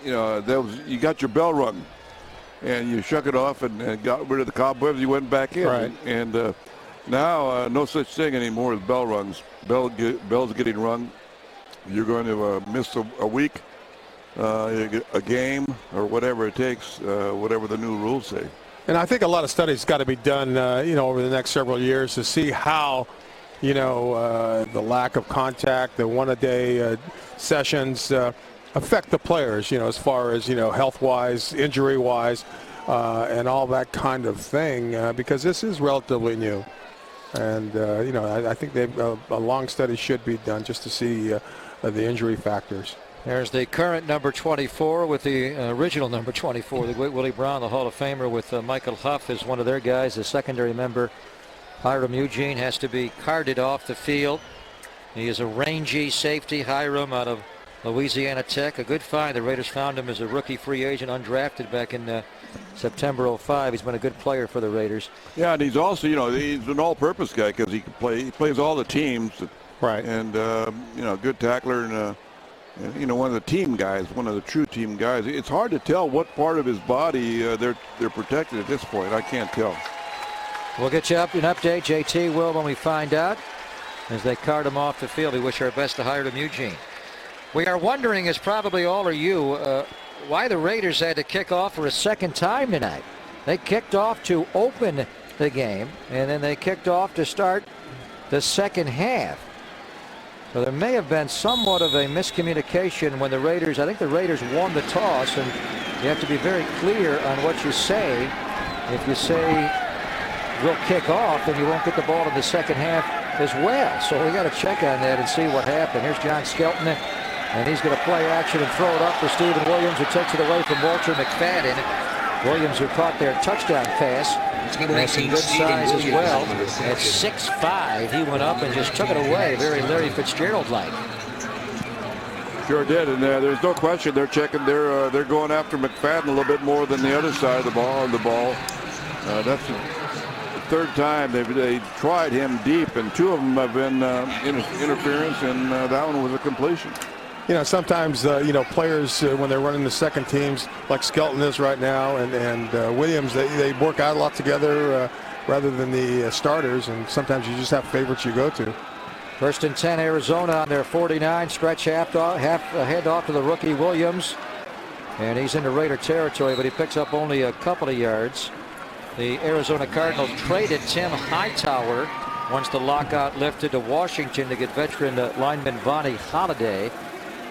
got your bell rung and you shook it off and got rid of the cobwebs. You went back in. Right. And now no such thing anymore as bell rungs. Bells getting rung. You're going to miss a week, a game, or whatever it takes, whatever the new rules say. And I think a lot of studies got to be done, over the next several years to see how you know, the lack of contact, the one-a-day sessions affect the players, you know, as far as, you know, health-wise, injury-wise, and all that kind of thing, because this is relatively new. And, you know, I think a long study should be done just to see the injury factors. There's the current number 24 with the original number 24, the great Willie Brown, the Hall of Famer, with Michael Huff as one of their guys. The secondary member, Hiram Eugene, has to be carted off the field. He is a rangy safety, Hiram, out of Louisiana Tech. A good find. The Raiders found him as a rookie free agent, undrafted back in September '05. He's been a good player for the Raiders. Yeah, and he's also, you know, he's an all-purpose guy because he can play. He plays all the teams. Right. And, you know, good tackler and, you know, one of the team guys, one of the true team guys. It's hard to tell what part of his body they're protected at this point. I can't tell. We'll get you up an update. JT will when we find out as they cart him off the field. We wish our best to Hiram Eugene. We are wondering, as probably all are you, why the Raiders had to kick off for a second time tonight. They kicked off to open the game, and then they kicked off to start the second half. So there may have been somewhat of a miscommunication when the Raiders, I think the Raiders won the toss, and you have to be very clear on what you say. If you say we'll kick off, then you won't get the ball in the second half as well. So we got to check on that and see what happened. Here's John Skelton, and he's going to play action and throw it up for Stephen Williams, who takes it away from Walter McFadden. Williams, who caught their touchdown pass, has some good size as well. At 6'5", he went up and just took it away, very Larry Fitzgerald-like. Sure did, and there's no question they're checking. They're going after McFadden a little bit more than the other side of the ball. That's the third time they tried him deep, and two of them have been interference, and that one was a completion. You know, sometimes, you know, players, when they're running the second teams, like Skelton is right now, and Williams, they work out a lot together rather than the starters, and sometimes you just have favorites you go to. 1st and 10, Arizona on their 49. Stretch half ahead off to the rookie Williams. And he's into Raider territory, but he picks up only a couple of yards. The Arizona Cardinals traded Tim Hightower once the lockout lifted to Washington to get veteran lineman Vonnie Holiday.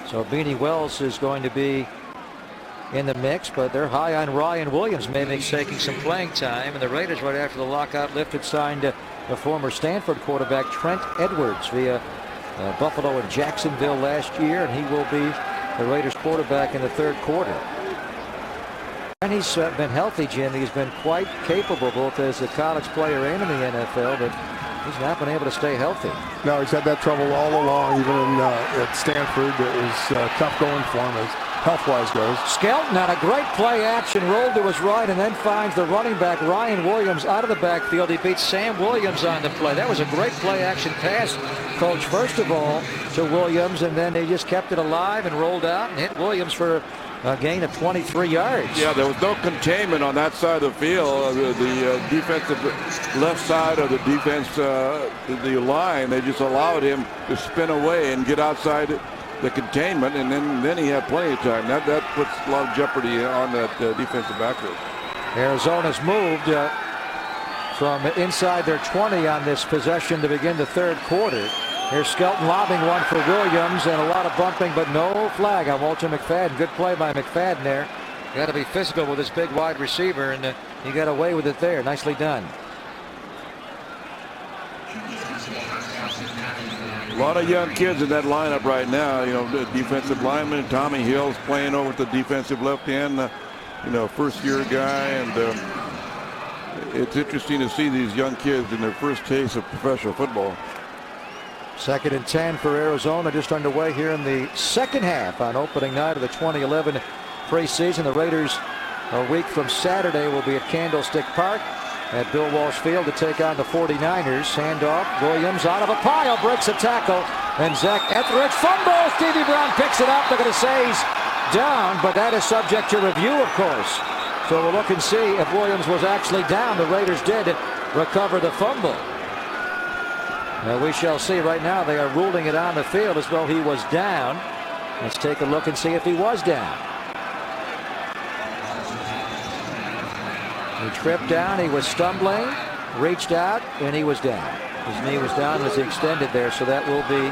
So Beanie Wells is going to be in the mix, but they're high on Ryan Williams, maybe taking some playing time. And the Raiders, right after the lockout lifted, signed the former Stanford quarterback Trent Edwards via Buffalo and Jacksonville last year, and he will be the Raiders quarterback in the third quarter. And he's been healthy, Jim. He's been quite capable both as a college player and in the NFL, but he's not been able to stay healthy. No, he's had that trouble all along, even at Stanford. It was tough going for him as health-wise goes. Skelton on a great play action, rolled to his right, and then finds the running back Ryan Williams out of the backfield. He beats Sam Williams on the play. That was a great play action pass, Coach, first of all to Williams, and then they just kept it alive and rolled out and hit Williams for a gain of 23 yards. Yeah, there was no containment on that side of the field. The defensive left side of the defense, the line, they just allowed him to spin away and get outside the containment, and then he had plenty of time. That puts a lot of jeopardy on that defensive backfield. Arizona's moved from inside their 20 on this possession to begin the third quarter. Here's Skelton lobbing one for Williams, and a lot of bumping, but no flag on Walter McFadden. Good play by McFadden there. Got to be physical with this big wide receiver, and he got away with it there. Nicely done. A lot of young kids in that lineup right now. You know, the defensive lineman Tommy Hill's playing over at the defensive left end. You know, first-year guy, and it's interesting to see these young kids in their first taste of professional football. 2nd and 10 for Arizona, just underway here in the second half on opening night of the 2011 preseason. The Raiders, a week from Saturday, will be at Candlestick Park at Bill Walsh Field to take on the 49ers. Handoff, Williams out of a pile, breaks a tackle, and Zach Etheridge fumbles. Stevie Brown picks it up. They're going to say he's down, but that is subject to review, of course. So we'll look and see if Williams was actually down. The Raiders did recover the fumble. We shall see. Right now they are ruling it on the field as though he was down. Let's take a look and see if he was down. He tripped down, he was stumbling, reached out, and he was down. His knee was down as he extended there, so that will be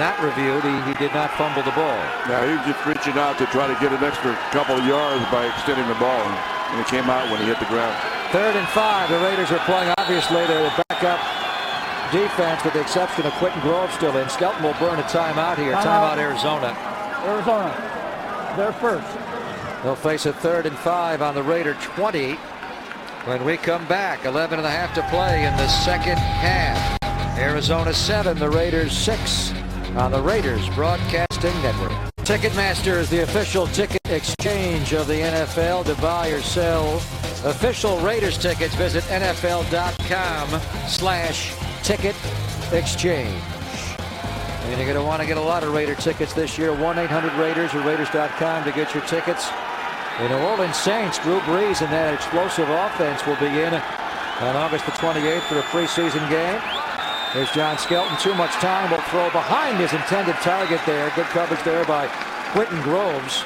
not reviewed. He did not fumble the ball. Yeah, he was just reaching out to try to get an extra couple of yards by extending the ball, and it came out when he hit the ground. 3rd and 5. The Raiders are playing, obviously, their backup defense with the exception of Quentin Grove still in. Skelton will burn a timeout here. Timeout Arizona. Arizona, they're first. They'll face a 3rd and 5 on the Raider 20 when we come back. 11.5 to play in the second half. Arizona 7, the Raiders 6 on the Raiders Broadcasting Network. Ticketmaster is the official ticket exchange of the NFL. To buy or sell official Raiders tickets, visit NFL.com/ticket exchange. And you're going to want to get a lot of Raider tickets this year. 1-800-Raiders or Raiders.com to get your tickets. The New Orleans Saints, Drew Brees and that explosive offense will begin on August the 28th for a preseason game. There's John Skelton. Too much time. Will throw behind his intended target there. Good coverage there by Quentin Groves.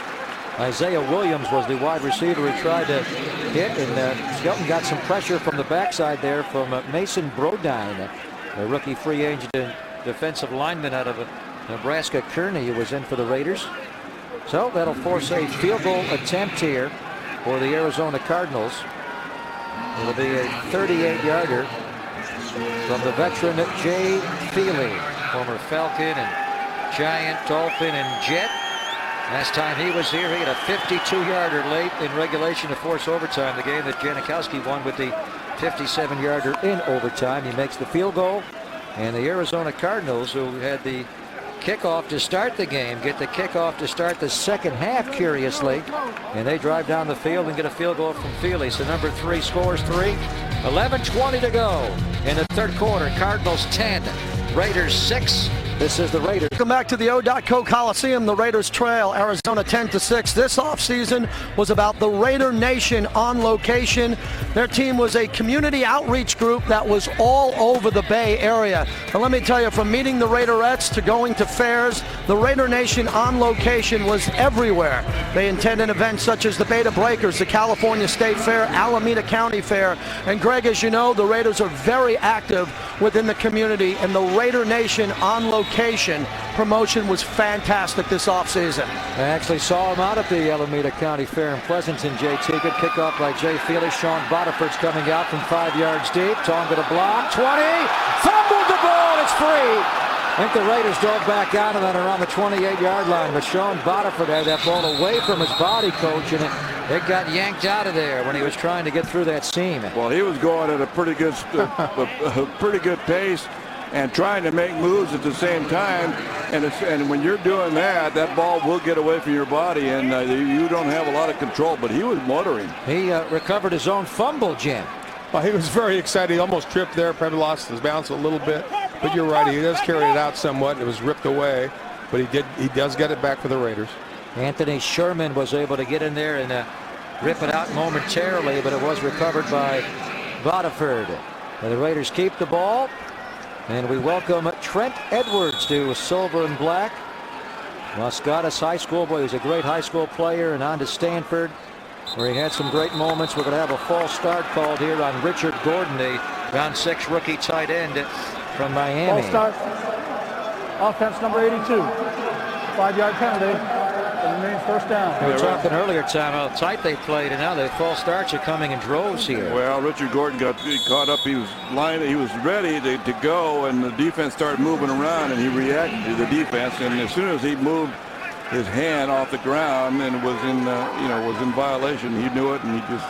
Isaiah Williams was the wide receiver he tried to hit, and Skelton got some pressure from the backside there from Mason Brodine, a rookie free agent defensive lineman out of Nebraska Kearney, who was in for the Raiders. So that'll force a field goal attempt here for the Arizona Cardinals. It'll be a 38-yarder from the veteran Jay Feely, former Falcon and Giant, Dolphin, and Jet. Last time he was here, he had a 52-yarder late in regulation to force overtime, the game that Janikowski won with the 57-yarder in overtime. He makes the field goal, and the Arizona Cardinals, who had the kickoff to start the game, get the kickoff to start the second half, curiously, and they drive down the field and get a field goal from Feely. So number 3 scores 3. 11:20 to go in the third quarter. Cardinals 10, Raiders 6. This is the Raiders. Welcome back to the O.Co Coliseum. The Raiders trail Arizona 10-6. This offseason was about the Raider Nation on location. Their team was a community outreach group that was all over the Bay Area. And let me tell you, from meeting the Raiderettes to going to fairs, the Raider Nation on location was everywhere. They attended events such as the Beta Breakers, the California State Fair, Alameda County Fair. And Greg, as you know, the Raiders are very active within the community, and the Raider Nation on location promotion was fantastic this offseason. I actually saw him out at the Alameda County Fair in Pleasanton, JT. Good kickoff by Jay Feely. Sean Botiford's coming out from 5 yards deep. Tom with a block. 20. Fumbled the ball. It's free. I think the Raiders dove back out of that around the 28-yard line, but Sean Botiford had that ball away from his body coach, and it got yanked out of there when he was trying to get through that seam. Well, he was going at a pretty good pace and trying to make moves at the same time, and when you're doing that, that ball will get away from your body, and you don't have a lot of control. But he was motoring. He recovered his own fumble, Jim. Well, he was very excited. He almost tripped there, probably lost his balance a little bit. But you're right, he does carry it out somewhat. It was ripped away, but he does get it back for the Raiders. Anthony Sherman was able to get in there and rip it out momentarily, but it was recovered by Botiford. And the Raiders keep the ball, and we welcome Trent Edwards to silver and black. Muscata's high school boy. He was a great high school player, and on to Stanford, where he had some great moments. We're going to have a false start called here on Richard Gordon, the round 6 rookie tight end from Miami. False start. Offense number 82. 5-yard penalty. It remains first down. We were talking earlier, Tom, how tight they played, and now the false starts are coming in droves here. Well, Richard Gordon got caught up. He was ready to go, and the defense started moving around, and he reacted to the defense. And as soon as he moved his hand off the ground and was in violation, he knew it, and he just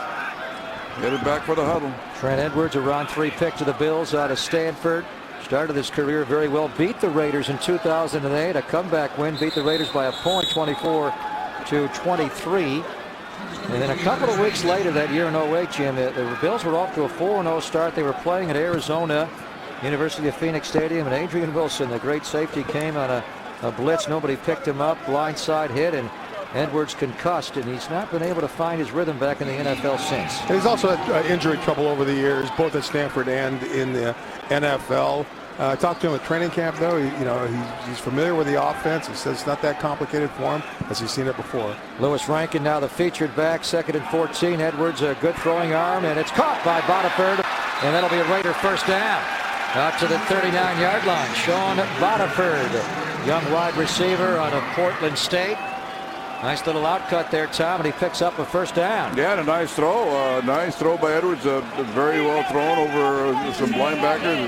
headed back for the huddle. Trent Edwards, a round 3 pick to the Bills out of Stanford. Started his career very well. Beat the Raiders in 2008. A comeback win. Beat the Raiders by a point, 24-23. And then a couple of weeks later that year in 08, Jim, the Bills were off to a 4-0 start. They were playing at Arizona, University of Phoenix Stadium, and Adrian Wilson, the great safety, came on a blitz. Nobody picked him up. Blindside hit, and Edwards concussed, and he's not been able to find his rhythm back in the NFL since. He's also had injury trouble over the years, both at Stanford and in the NFL. I talked to him at training camp, though. He's familiar with the offense. He says it's not that complicated for him, as he's seen it before. Lewis Rankin now the featured back, 2nd and 14. Edwards, a good throwing arm, and it's caught by Botiford. and that'll be a Raider first down. Out to the 39-yard line. Sean Bodiford, young wide receiver out of Portland State. Nice little outcut there, Tom, and he picks up a first down. Yeah, and a nice throw. Nice throw by Edwards. Very well thrown over some linebackers.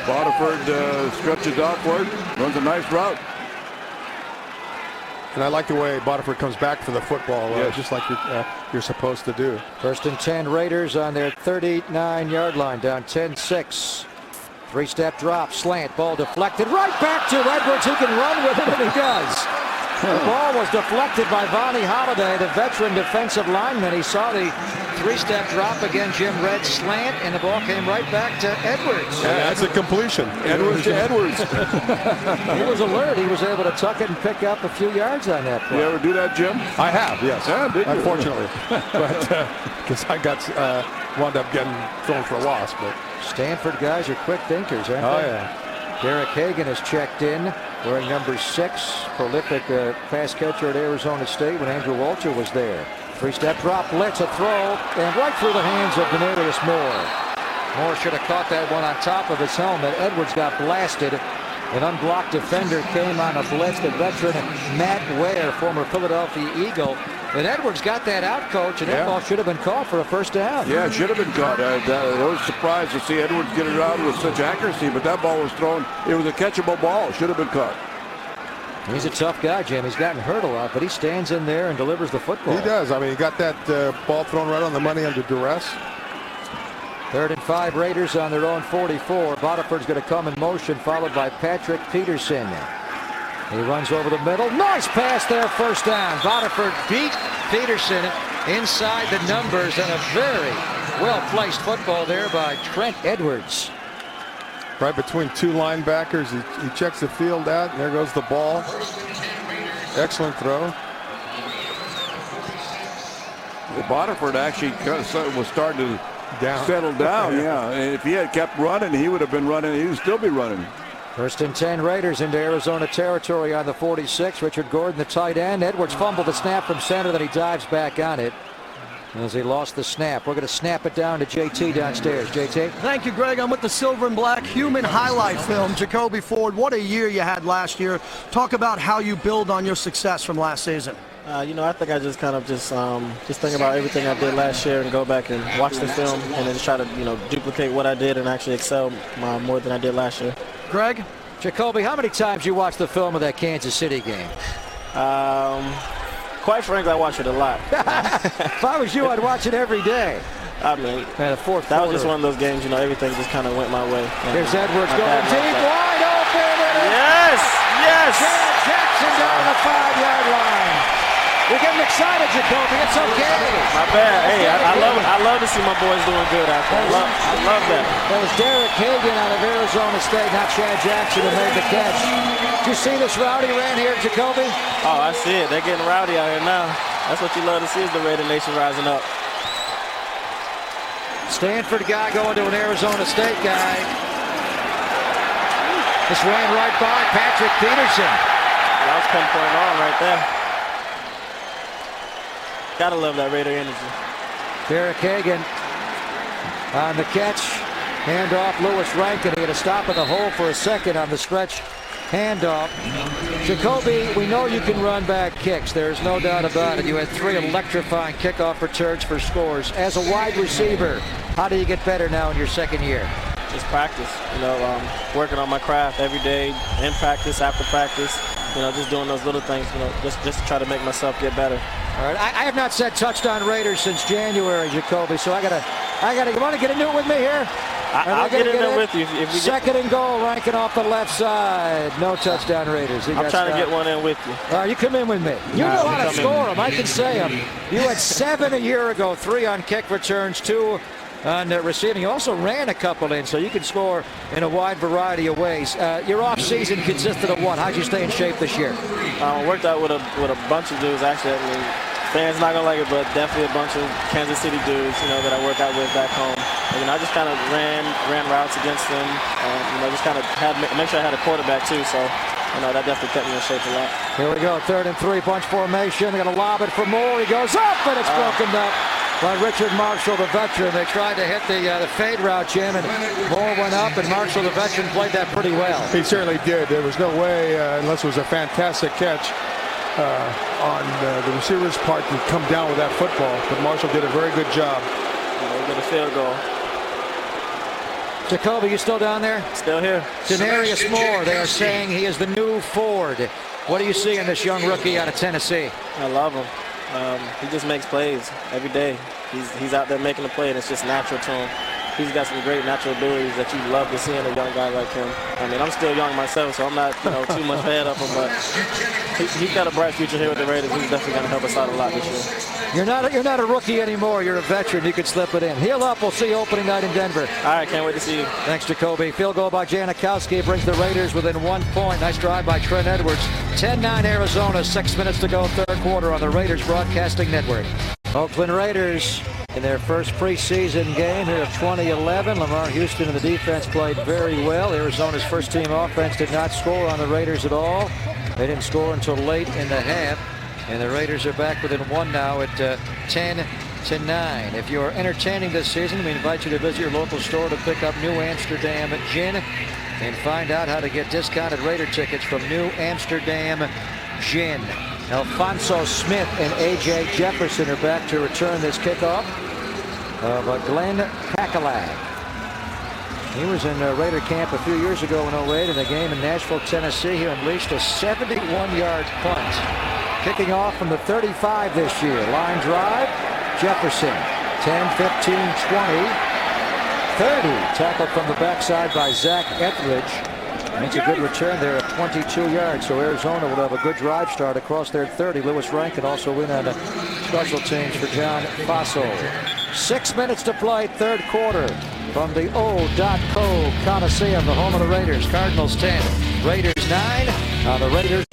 Bodiford stretches out for it. Runs a nice route. And I like the way Bodiford comes back for the football, yes. just like you're supposed to do. First and 10 Raiders on their 39-yard line, down 10-6. Three-step drop, slant, ball deflected, right back to Edwards. He can run with it, and he does. The ball was deflected by Vonnie Holiday, the veteran defensive lineman. He saw the three-step drop again, Jim Red slant, and the ball came right back to Edwards. Yeah, that's a completion. Edwards to Edwards. He was alert. He was able to tuck it and pick up a few yards on that play. You ever do that, Jim? I have, yes. Yeah, did you? Unfortunately. But because I got wound up getting thrown for a loss. But Stanford guys are quick thinkers, aren't oh, they? yeah. Derek Hagan has checked in, wearing number 6, prolific pass catcher at Arizona State when Andrew Walter was there. Three-step drop, blitz, a throw, and right through the hands of Denarius Moore. Moore should have caught that one on top of his helmet. Edwards got blasted. An unblocked defender came on a blitz. The veteran Matt Ware, former Philadelphia Eagle. And Edwards got that out, Coach, and that ball should have been caught for a first down. Yeah, it should have been caught. I was surprised to see Edwards get it out with such accuracy, but that ball was thrown. It was a catchable ball. Should have been caught. He's a tough guy, Jim. He's gotten hurt a lot, but he stands in there and delivers the football. He does. I mean, he got that ball thrown right on the money under duress. 3rd and 5 Raiders on their own 44. Bodiford's going to come in motion, followed by Patrick Peterson. He runs over the middle. Nice pass there, first down. Bodiford beat Peterson inside the numbers, and a very well-placed football there by Trent Edwards. Right between two linebackers. He checks the field out, and there goes the ball. Excellent throw. Well, Bodiford actually was starting to settle down. Yeah, and if he had kept running, he would have been running. He would still be running. 1st and 10 Raiders into Arizona territory on the 46. Richard Gordon, the tight end. Edwards fumbled the snap from center, then he dives back on it as he lost the snap. We're going to snap it down to JT downstairs. JT? Thank you, Greg. I'm with the Silver and Black Human Highlight Film. Jacoby Ford, what a year you had last year. Talk about how you build on your success from last season. I think I just kind of just think about everything I did last year and go back and watch the film and then just try to, duplicate what I did and actually excel more than I did last year. Greg? Jacoby, how many times you watched the film of that Kansas City game? Quite frankly, I watch it a lot. If I was you, I'd watch it every day. I mean, the fourth that quarter. was just one of those games, everything just kind of went my way. Here's Edwards going deep, wide open. Yes! Jared Jackson down the 5-yard line. You're getting excited, Jacoby. It's okay. My bad. Hey, I love to see my boys doing good out there. I love that. That was Derek Hagan out of Arizona State, not Chad Jackson, who made the catch. Did you see this rowdy ran here, Jacoby? Oh, I see it. They're getting rowdy out here now. That's what you love to see, is the Raider Nation rising up. Stanford guy going to an Arizona State guy. This ran right by Patrick Peterson. That was pinpoint on right there. Gotta love that Raider energy. Derek Hagan on the catch. Handoff, Lewis Rankin. He had to stop in the hole for a second on the stretch handoff. Jacoby, we know you can run back kicks. There's no doubt about it. You had 3 electrifying kickoff returns for scores. As a wide receiver, how do you get better now in your 2nd year? Just practice, working on my craft every day, in practice, after practice, just doing those little things, just to try to make myself get better. All right, I have not said touchdown Raiders since January, Jacoby, so I gotta, you want to get into it with me here? I'll get in there with you. If we 2nd and goal, Rankin off the left side. No touchdown Raiders. I'm trying to get one in with you. All right, you come in with me. You know how to score them. I can say them. You had 7 a year ago, 3 on kick returns, 2 on receiving. You also ran a couple in, so you can score in a wide variety of ways. Your off season consisted of what? How'd you stay in shape this year? Worked out with a bunch of dudes, actually. I mean, fans not gonna like it, but definitely a bunch of Kansas City dudes, that I work out with back home. And, I just kind of ran routes against them, and just kind of make sure I had a quarterback too. So, that definitely kept me in shape a lot. Here we go, 3rd and 3, bunch formation. They're gonna lob it for Moore. He goes up, and it's broken up. by Richard Marshall, the veteran. They tried to hit the fade route, Jim, and Moore went up, and Marshall, the veteran, played that pretty well. He certainly did. There was no way, unless it was a fantastic catch on the receiver's part, to come down with that football. But Marshall did a very good job. They get a field goal. Jacoby, you still down there? Still here. Denarius Moore, they are saying he is the new Ford. What do you see in this young rookie out of Tennessee? I love him. He just makes plays every day. He's out there making the play, and it's just natural to him. He's got some great natural abilities that you love to see in a young guy like him. I mean, I'm still young myself, so I'm not too much ahead of him, but he's got a bright future here with the Raiders. He's definitely going to help us out a lot this year. You're not a rookie anymore. You're a veteran. You could slip it in. Heal up. We'll see you opening night in Denver. All right, can't wait to see you. Thanks, Jacoby. Field goal by Janikowski brings the Raiders within 1 point. Nice drive by Trent Edwards. 10-9 Arizona. 6 minutes to go, third quarter on the Raiders Broadcasting Network. Oakland Raiders in their first preseason game here of 2011. Lamar Houston and the defense played very well. Arizona's first-team offense did not score on the Raiders at all. They didn't score until late in the half. And the Raiders are back within one now at 10-9. If you're entertaining this season, we invite you to visit your local store to pick up New Amsterdam Gin and find out how to get discounted Raider tickets from New Amsterdam Gin. Alfonso Smith and A.J. Jefferson are back to return this kickoff of Glenn Kakalak. He was in Raider camp a few years ago in 08 in a game in Nashville, Tennessee. He unleashed a 71-yard punt. Kicking off from the 35 this year. Line drive, Jefferson, 10, 15, 20, 30. Tackled from the backside by Zach Etheridge. Makes a good return there at 22 yards. So Arizona will have a good drive start across their 30. Lewis Rankin also in on the special teams for John Faso. 6 minutes to play, third quarter from the O.co Coliseum, the home of the Raiders. Cardinals 10, Raiders 9. The Raiders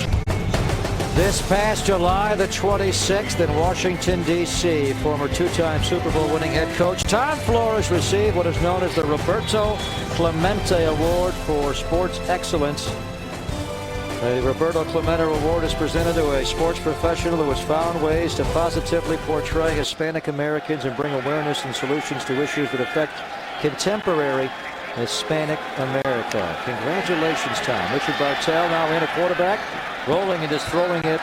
this past July the 26th in Washington, D.C., former two-time Super Bowl winning head coach Tom Flores received what is known as the Roberto Clemente Award for Sports Excellence. The Roberto Clemente Award is presented to a sports professional who has found ways to positively portray Hispanic Americans and bring awareness and solutions to issues that affect contemporary Hispanic America. Congratulations, Tom. Richard Bartell now in a quarterback, rolling and just throwing it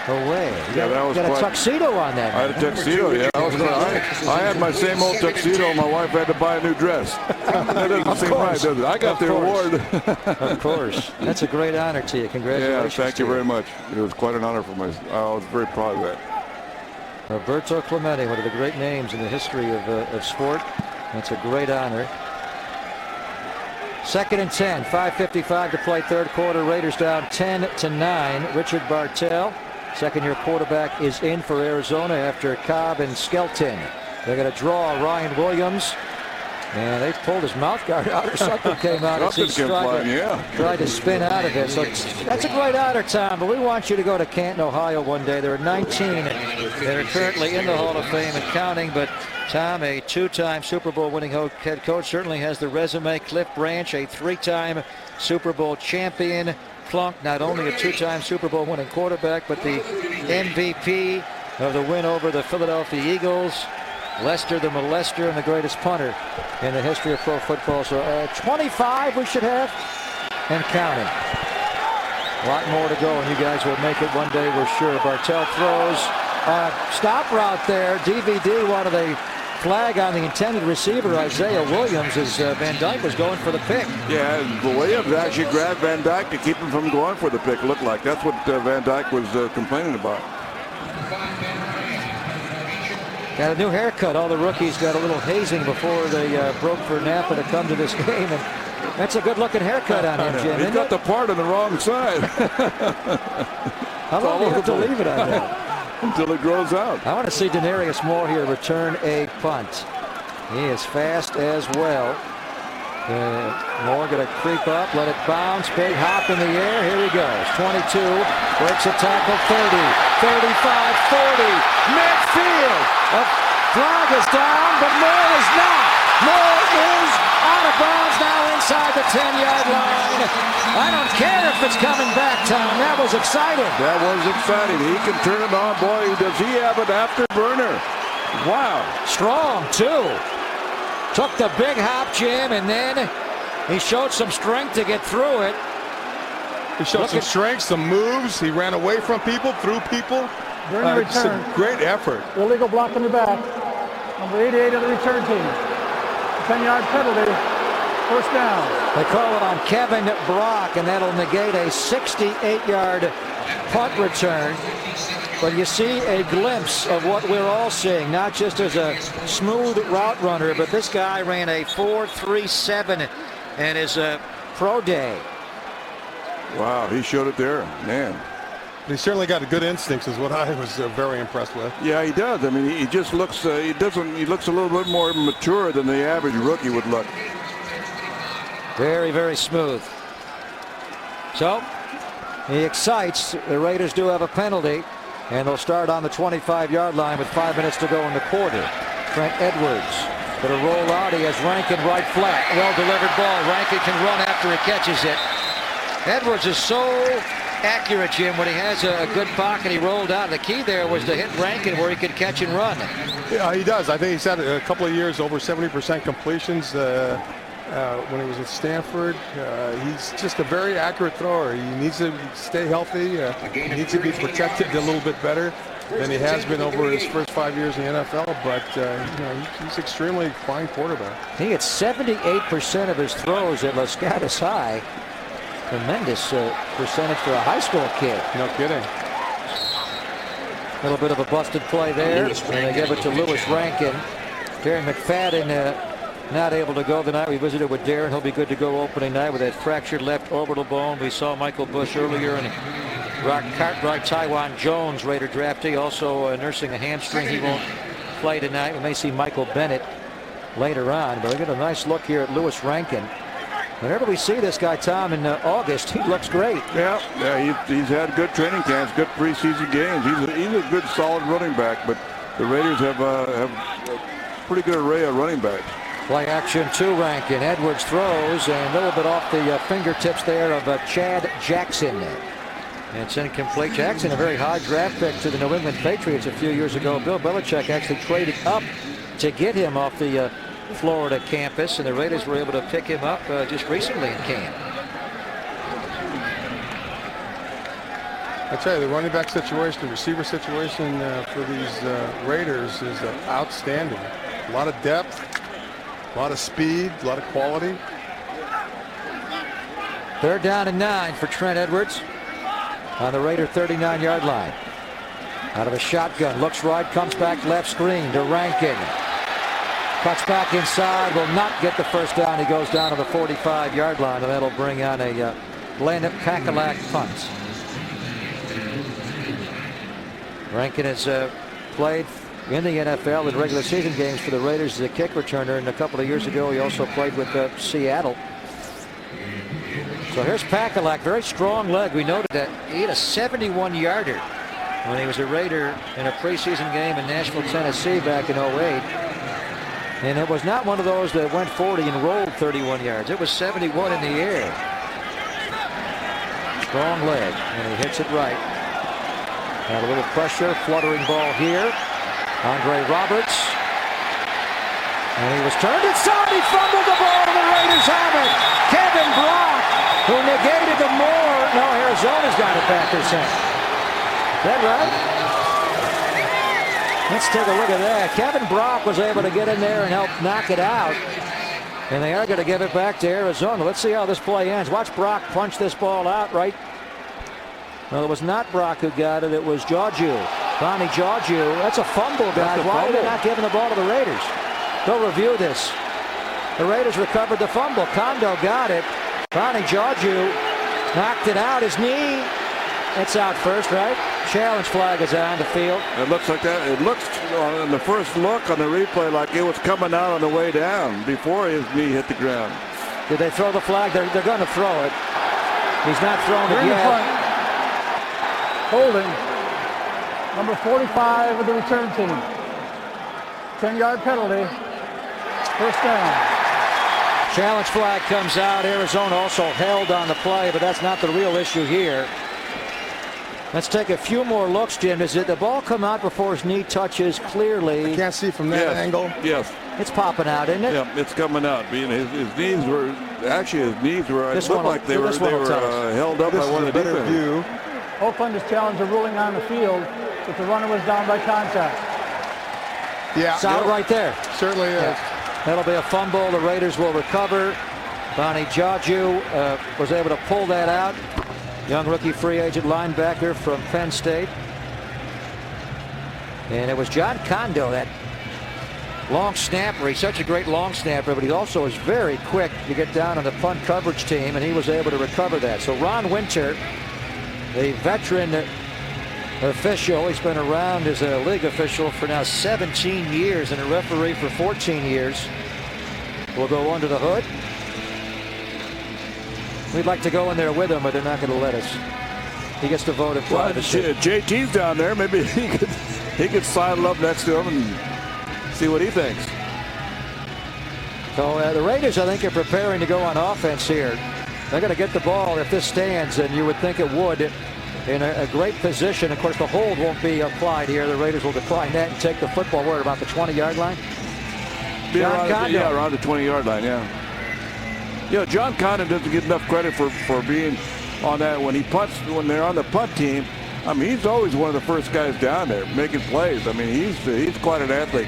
away. Yeah, that was got quite a tuxedo on that. I had a tuxedo, yeah. I had my same old tuxedo. My wife had to buy a new dress. That doesn't seem right, does it? I got the award. Of course. That's a great honor to you. Congratulations. Yeah, thank you very much. It was quite an honor for me. I was very proud of that. Roberto Clemente, one of the great names in the history of sport. That's a great honor. 2nd and 10, 5:55 to play, third quarter. Raiders down 10-9. Richard Bartell, second-year quarterback, is in for Arizona after Cobb and Skelton. They're going to draw Ryan Williams, and they pulled his mouth guard out or something came out as he tried to spin out of it. So that's a great honor, Tom, but we want you to go to Canton, Ohio one day. There are 19 that are currently in the Hall of Fame and counting, but Tom, a two-time Super Bowl winning head coach, certainly has the resume. Cliff Branch, a three-time Super Bowl champion. Plunk, not only a two-time Super Bowl winning quarterback, but the MVP of the win over the Philadelphia Eagles. Lester the molester and the greatest punter in the history of pro football. So 25 we should have and counting. A lot more to go, and you guys will make it one day, we're sure. Bartell throws stop route there. DVD wanted a flag on the intended receiver, Isaiah Williams, as Van Dyke was going for the pick. Yeah, Williams actually grabbed Van Dyke to keep him from going for the pick, looked like. That's what Van Dyke was complaining about. Got a new haircut. All the rookies got a little hazing before they broke for Napa to come to this game. And that's a good-looking haircut on him, Jim. He's got the part on the wrong side. How long do you have to leave it on there? Until it grows out. I want to see Denarius Moore here return a punt. He is fast as well. Moore going to creep up, let it bounce, big hop in the air. Here he goes. 22, breaks a tackle, 30, 35, 40, midfield. A flag is down, but Moore is not. Moore is out of bounds now inside the 10-yard line. I don't care if it's coming back, Tom. That was exciting. That was exciting. He can turn it on. Boy, does he have an afterburner. Wow. Strong, too. Took the big hop, Jim, and then he showed some strength to get through it. He showed some strength, some moves. He ran away from people, through people. During the return. It's a great effort. Illegal block in the back. Number 88 of the return team. 10-yard penalty. First down. They call it on Kevin Brock, and that'll negate a 68-yard punt return. But you see a glimpse of what we're all seeing, not just as a smooth route runner, but this guy ran a 4.37 and is a pro day. Wow, he showed it there, man. He certainly got a good instincts, is what I was very impressed with. Yeah, he does. I mean, he just looks. He looks a little bit more mature than the average rookie would look. Very, very smooth. So he excites. The Raiders do have a penalty, and they'll start on the 25-yard line with 5 minutes to go in the quarter. Trent Edwards going to roll out. He has Rankin right flat. Well-delivered ball. Rankin can run after he catches it. Edwards is so accurate, Jim, when he has a good pocket. He rolled out. The key there was to hit Rankin where he could catch and run. Yeah, he does. I think he's had a couple of years over 70% completions when he was at Stanford. He's just a very accurate thrower. He needs to stay healthy. He needs to be protected a little bit better than he has been over his first 5 years in the NFL. But you know, he's extremely fine quarterback. He hit 78% of his throws at Lascadas High. Tremendous percentage for a high school kid. No kidding. A little bit of a busted play there. And they give it to Lewis Rankin. Darren McFadden not able to go tonight. We visited with Darren. He'll be good to go opening night with that fractured left orbital bone. We saw Michael Bush earlier, and Rock Cartwright, Tywan Jones, Raider draftee, also nursing a hamstring. He won't play tonight. We may see Michael Bennett later on, but we get a nice look here at Lewis Rankin. Whenever we see this guy, Tom, in August, he looks great. Yeah, he's had good training camps, good preseason games. He's a good, solid running back, but the Raiders have a pretty good array of running backs. Play action to Rankin. Edwards throws, and a little bit off the fingertips there of Chad Jackson. And it's incomplete. Jackson, a very high draft pick to the New England Patriots a few years ago. Bill Belichick actually traded up to get him off the Florida campus, and the Raiders were able to pick him up just recently in camp. I tell you, the running back situation, the receiver situation for these Raiders is outstanding. A lot of depth, a lot of speed, a lot of quality. 3rd down and 9 for Trent Edwards on the Raider 39-yard line. Out of a shotgun, looks right, comes back left screen to Rankin. Cuts back inside, will not get the first down. He goes down to the 45-yard line, and that'll bring on a Glenn Pakalak punt. Rankin has played in the NFL in regular season games for the Raiders as a kick returner, and a couple of years ago he also played with Seattle. So here's Pakalak, very strong leg. We noted that he had a 71-yarder when he was a Raider in a preseason game in Nashville, Tennessee back in 08. And it was not one of those that went 40 and rolled 31 yards. It was 71 in the air. Strong leg, and he hits it right. Got a little pressure, fluttering ball here. Andre Roberts. And he was turned inside. He fumbled the ball, and the Raiders have it. Kevin Brock, who negated the more. No, Arizona's got it back, they're saying. Is that right? Let's take a look at that. Kevin Brock was able to get in there and help knock it out. And they are going to give it back to Arizona. Let's see how this play ends. Watch Brock punch this ball out right. Well, it was not Brock who got it. It was Jauju. Ronnie Jauju. That's a fumble, guys. Why are they not giving the ball to the Raiders? Go review this. The Raiders recovered the fumble. Kondo got it. Ronnie Jauju knocked it out. His knee. It's out first, right? Challenge flag is on the field. It looks like that. It looks on the first look on the replay like it was coming out on the way down before his knee hit the ground. Did they throw the flag? They're going to throw it. He's not throwing it yet. Holding. Number 45 of the return team. 10-yard penalty. First down. Challenge flag comes out. Arizona also held on the play, but that's not the real issue here. Let's take a few more looks, Jim. Does the ball come out before his knee touches clearly? I can't see from that angle. Yes. It's popping out, isn't it? Yeah, it's coming out. His knees were This it looked like they were held up by one of the defenders. View. Oakland is challenged a ruling on the field if the runner was down by contact. Yeah. It's out right there. Certainly is. Yeah. That'll be a fumble. The Raiders will recover. Bonnie Jaju was able to pull that out. Young rookie free agent linebacker from Penn State. And it was John Kondo, that long snapper. He's such a great long snapper, but he also is very quick to get down on the punt coverage team, and he was able to recover that. So Ron Winter, the veteran official, he's been around as a league official for now 17 years and a referee for 14 years, will go under the hood. We'd like to go in there with him, but they're not going to let us. He gets to vote in privacy. JT's down there. Maybe he could sidle up next to him and see what he thinks. So the Raiders, I think, are preparing to go on offense here. They're going to get the ball if this stands, and you would think it would, in a great position. Of course, the hold won't be applied here. The Raiders will decline that and take the football. Where, about the 20-yard line? Around the 20-yard line, yeah. John Condon doesn't get enough credit for being on that when he punts, when they're on the punt team. I mean, he's always one of the first guys down there making plays. I mean, he's quite an athlete.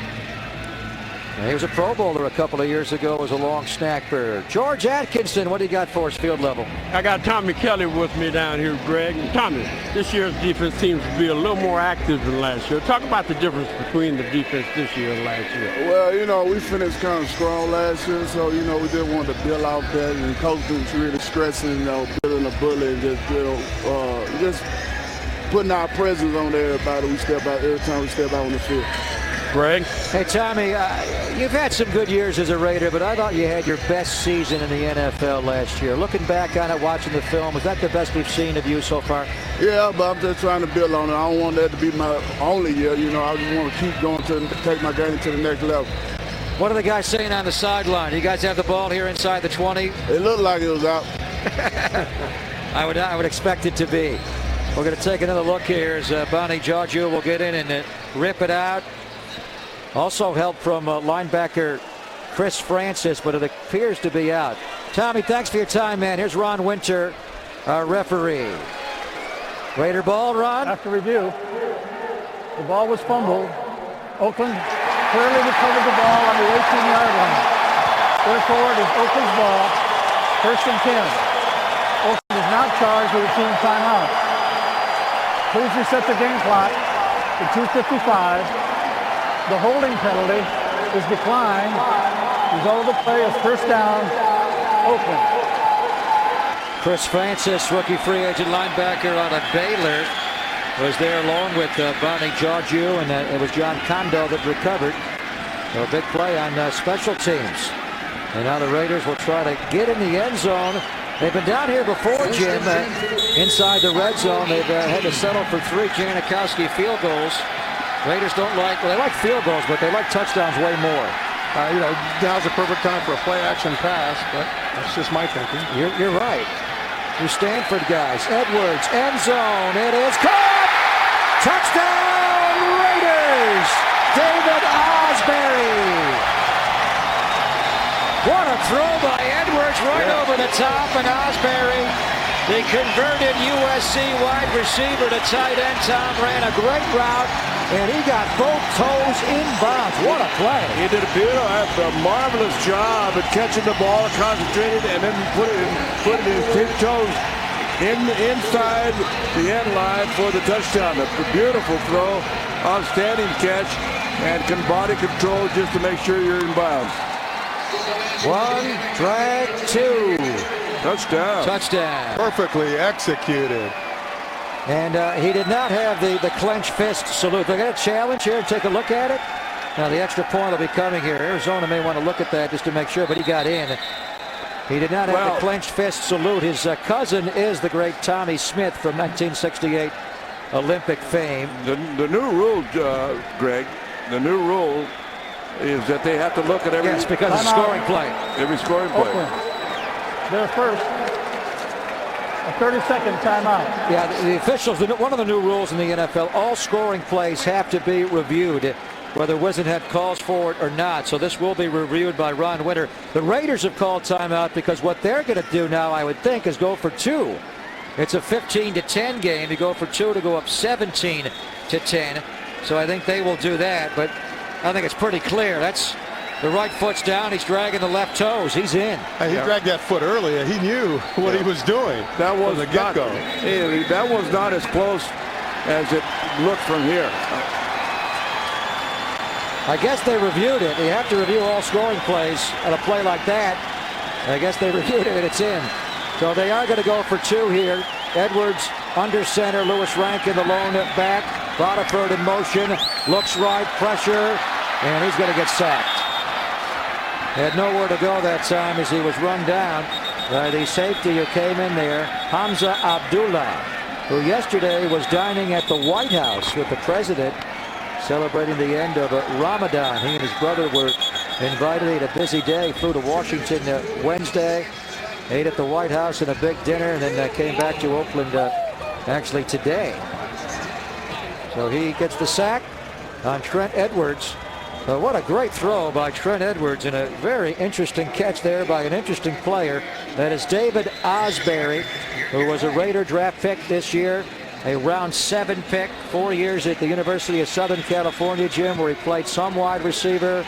He was a Pro Bowler a couple of years ago as a long snapper. George Atkinson, what do you got for us field level? I got Tommy Kelly with me down here, Greg. And Tommy, this year's defense seems to be a little more active than last year. Talk about the difference between the defense this year and last year. Well, we finished kind of strong last year, so, we didn't want to build out that. And coach was really stressing, building a bully and just putting our presence on everybody every time we step out on the field. Greg? Hey, Tommy, you've had some good years as a Raider, but I thought you had your best season in the NFL last year. Looking back on it, watching the film, was that the best we've seen of you so far? Yeah, but I'm just trying to build on it. I don't want that to be my only year. I just want to keep going to take my game to the next level. What are the guys saying on the sideline? You guys have the ball here inside the 20? It looked like it was out. I would expect it to be. We're going to take another look here as Bonnie Jaju will get in and rip it out. Also help from linebacker Chris Francis, but it appears to be out. Tommy, thanks for your time, man. Here's Ron Winter, our referee. Raider ball, Ron. After review, the ball was fumbled. Oakland clearly recovered the ball on the 18-yard line. Therefore, it is Oakland's ball, 1st and 10. Oakland is not charged with a team timeout. Please reset the game clock to 2:55. The holding penalty is declined. Result of the play is 1st down, Oakland. Chris Francis, rookie free agent linebacker out of Baylor, was there along with Bonnie Jaju, and it was John Kondo that recovered. So a big play on special teams. And now the Raiders will try to get in the end zone. They've been down here before, Jim, inside the red zone. They've had to settle for 3 Janikowski field goals. Raiders they like field goals, but they like touchdowns way more. Now's the perfect time for a play-action pass, but that's just my thinking. You're right. You Stanford guys. Edwards, end zone. It is caught! Touchdown, Raiders! David Osbury! What a throw by Edwards right over the top, and Osbury, the converted USC wide receiver to tight end Tom, ran a great route, and he got both toes in bounds. What a play. He did a marvelous job at catching the ball, concentrated, and then put his toes inside the end line for the touchdown. A beautiful throw, outstanding catch, and body control just to make sure you're in bounds. 1, drag, 2. Touchdown. Perfectly executed. And he did not have the clenched fist salute. They're going to challenge here and take a look at it. Now the extra point will be coming here. Arizona may want to look at that just to make sure, but he got in. He did not have the clenched fist salute. His cousin is the great Tommy Smith from 1968 Olympic fame. The new rule, Greg, the new rule is that they have to look at every... Yes, because it's a scoring play. Every scoring play. Oakland, they're first. A 30-second timeout. Yeah, the officials, one of the new rules in the NFL, all scoring plays have to be reviewed, whether Whisenhead calls for it or not. So this will be reviewed by Ron Winter. The Raiders have called timeout because what they're going to do now, I would think, is go for 2. It's a 15-10 game. You go for 2 to go up 17-10. So I think they will do that, but I think it's pretty clear. That's the right foot's down. He's dragging the left toes. He's in. He dragged that foot earlier. He knew what he was doing. That was from the get-go. That was not as close as it looked from here. I guess they reviewed it. You have to review all scoring plays on a play like that. I guess they reviewed it and it's in. So they are going to go for 2 here. Edwards under center. Lewis Rankin the lone back. Bodiford in motion. Looks right. Pressure. And he's going to get sacked. Had nowhere to go that time as he was run down by the safety who came in there, Hamza Abdullah, who yesterday was dining at the White House with the president, celebrating the end of Ramadan. He and his brother were invited. He had a busy day. Flew to Washington Wednesday, ate at the White House in a big dinner, and then came back to Oakland actually today. So he gets the sack on Trent Edwards. What a great throw by Trent Edwards and a very interesting catch there by an interesting player. That is David Osbury, who was a Raider draft pick this year, a round 7 pick, 4 years at the University of Southern California, Jim, where he played some wide receiver.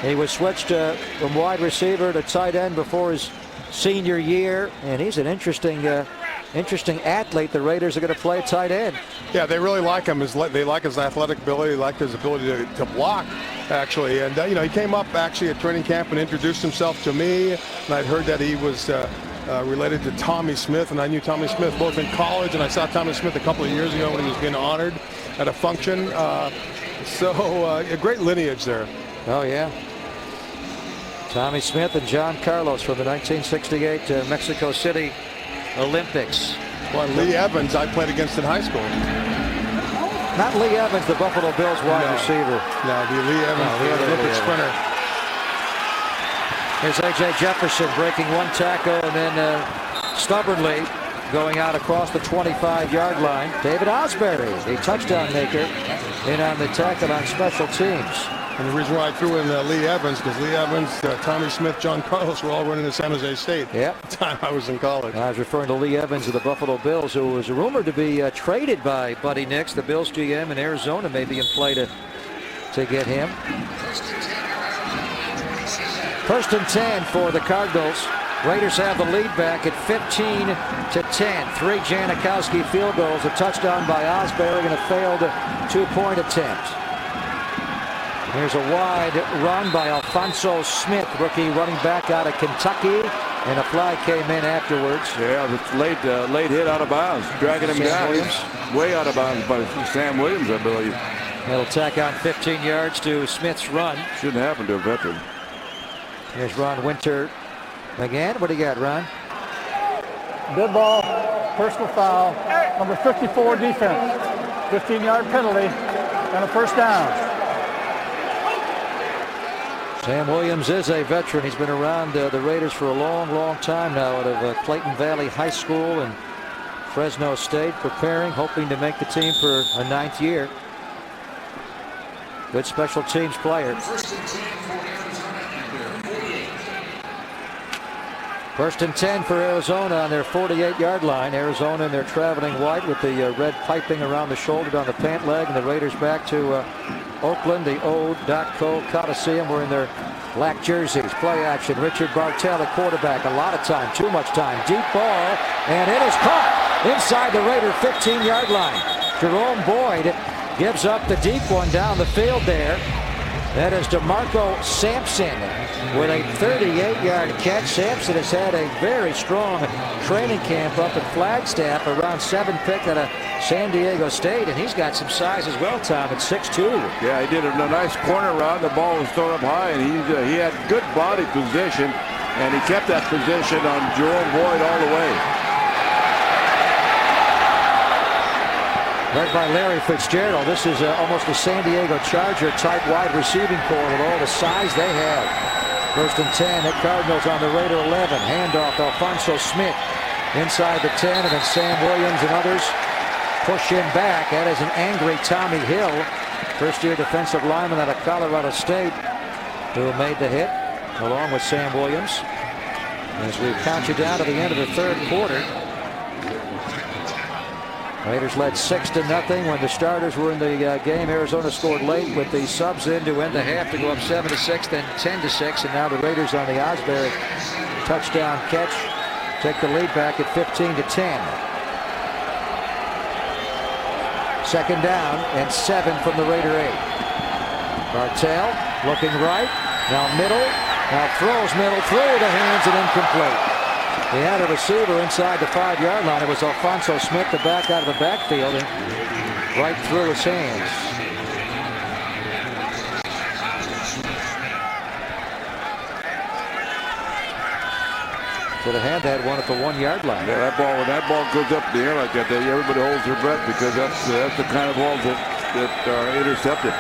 He was switched from wide receiver to tight end before his senior year, and he's an interesting athlete. The Raiders are going to play tight end. Yeah, they really like him. They like his athletic ability. They like his ability to block, actually. And, he came up actually at training camp and introduced himself to me. And I'd heard that he was related to Tommy Smith. And I knew Tommy Smith both in college. And I saw Tommy Smith a couple of years ago when he was being honored at a function. A great lineage there. Oh, yeah. Tommy Smith and John Carlos from the 1968 Mexico City Olympics. Well, Lee Evans I played against in high school. Not Lee Evans, the Buffalo Bills wide receiver. No, the Lee Evans, the Olympic sprinter. Here's A.J. Jefferson breaking 1 tackle and then stubbornly going out across the 25-yard line. David Osbury, a touchdown maker, in on the tackle on special teams. And the reason why I threw in Lee Evans, because Lee Evans, Tommy Smith, John Carlos were all running to San Jose State at the time I was in college. I was referring to Lee Evans of the Buffalo Bills, who was rumored to be traded by Buddy Nix, the Bills GM in Arizona, maybe in play to get him. 1st and 10 for the Cardinals. Raiders have the lead back at 15-10. 3 Janikowski field goals, a touchdown by Osbury, and a failed 2-point attempt. Here's a wide run by Alphonso Smith, rookie running back out of Kentucky, and a flag came in afterwards. Yeah, the late hit out of bounds, dragging him down. Way out of bounds by Sam Williams, I believe. He'll tack on 15 yards to Smith's run. Shouldn't happen to a veteran. Here's Ron Winter again. What do you got, Ron? Good ball, personal foul, number 54 defense, 15-yard penalty, and a 1st down. Sam Williams is a veteran. He's been around the Raiders for a long time now, out of Clayton Valley High School and Fresno State, preparing, hoping to make the team for a 9th year. Good special teams player. 1st and 10 for Arizona on their 48-yard line. Arizona in their traveling white with the red piping around the shoulder down the pant leg, and the Raiders back to Oakland, the O.co Coliseum. We're in their black jerseys. Play action. Richard Bartell, the quarterback. A lot of time, too much time. Deep ball, and it is caught inside the Raider 15-yard line. Jerome Boyd gives up the deep one down the field there. That is DeMarco Sampson with a 38-yard catch. Sampson has had a very strong training camp up at Flagstaff, around 7 pick out of San Diego State, and he's got some size as well, Tom, at 6'2". Yeah, he did a nice corner route. The ball was thrown up high, and he had good body position, and he kept that position on Jerome Boyd all the way. Led by Larry Fitzgerald. This is almost a San Diego Charger type wide receiving corps with all the size they have. 1st and 10 at Cardinals on the Raider 11. Handoff, Alphonso Smith inside the 10, and then Sam Williams and others push him back. That is an angry Tommy Hill, first-year defensive lineman out of Colorado State, who made the hit along with Sam Williams. As we count you down to the end of the third quarter, Raiders led 6-0 when the starters were in the game. Arizona scored late with the subs in to end the half to go up 7-6, then 10-6, and now the Raiders on the Osbury touchdown catch take the lead back at 15-10. Second down and 7 from the Raider 8. Bartell looking right, now middle, now throws middle through the hands and incomplete. He had a receiver inside the 5-yard line. It was Alfonso Smith, the back out of the backfield, and right through his hands. Should have had that one at the 1-yard line. Yeah, when that ball goes up in the air like that, everybody holds their breath because that's the kind of balls that are intercepted.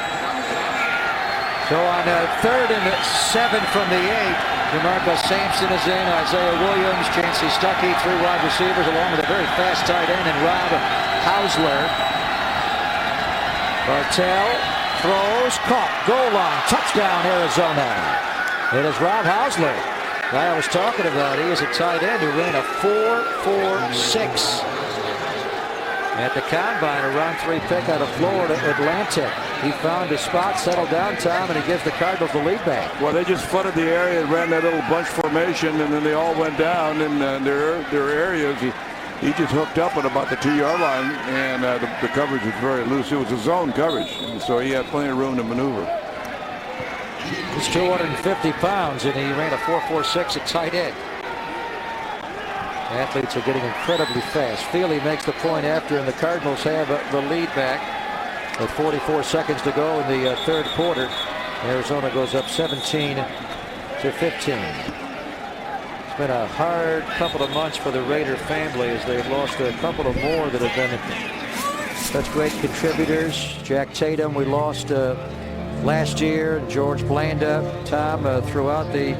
So on 3rd and 7 from the 8. DeMarco Sampson is in, Isaiah Williams, Chancey Stuckey, 3 wide receivers, along with a very fast tight end, and Rob Hausler. Bartell throws, caught, goal line, touchdown Arizona. It is Rob Hausler, the guy I was talking about. He is a tight end who ran a 4.46 at the combine, a round 3 pick out of Florida Atlantic. He found his spot, settled down, Tom, and he gives the Cardinals the lead back. Well, they just flooded the area and ran that little bunch formation, and then they all went down in their areas. He just hooked up at about the 2-yard line, and the coverage was very loose. It was a zone coverage, so he had plenty of room to maneuver. He's 250 pounds, and he ran a 4.46 at tight end. Athletes are getting incredibly fast. Feely makes the point after, and the Cardinals have the lead back with 44 seconds to go in the third quarter. Arizona goes up 17-15. It's been a hard couple of months for the Raider family as they've lost a couple of more that have been such great contributors. Jack Tatum we lost last year, and George Blanda, Tom, throughout the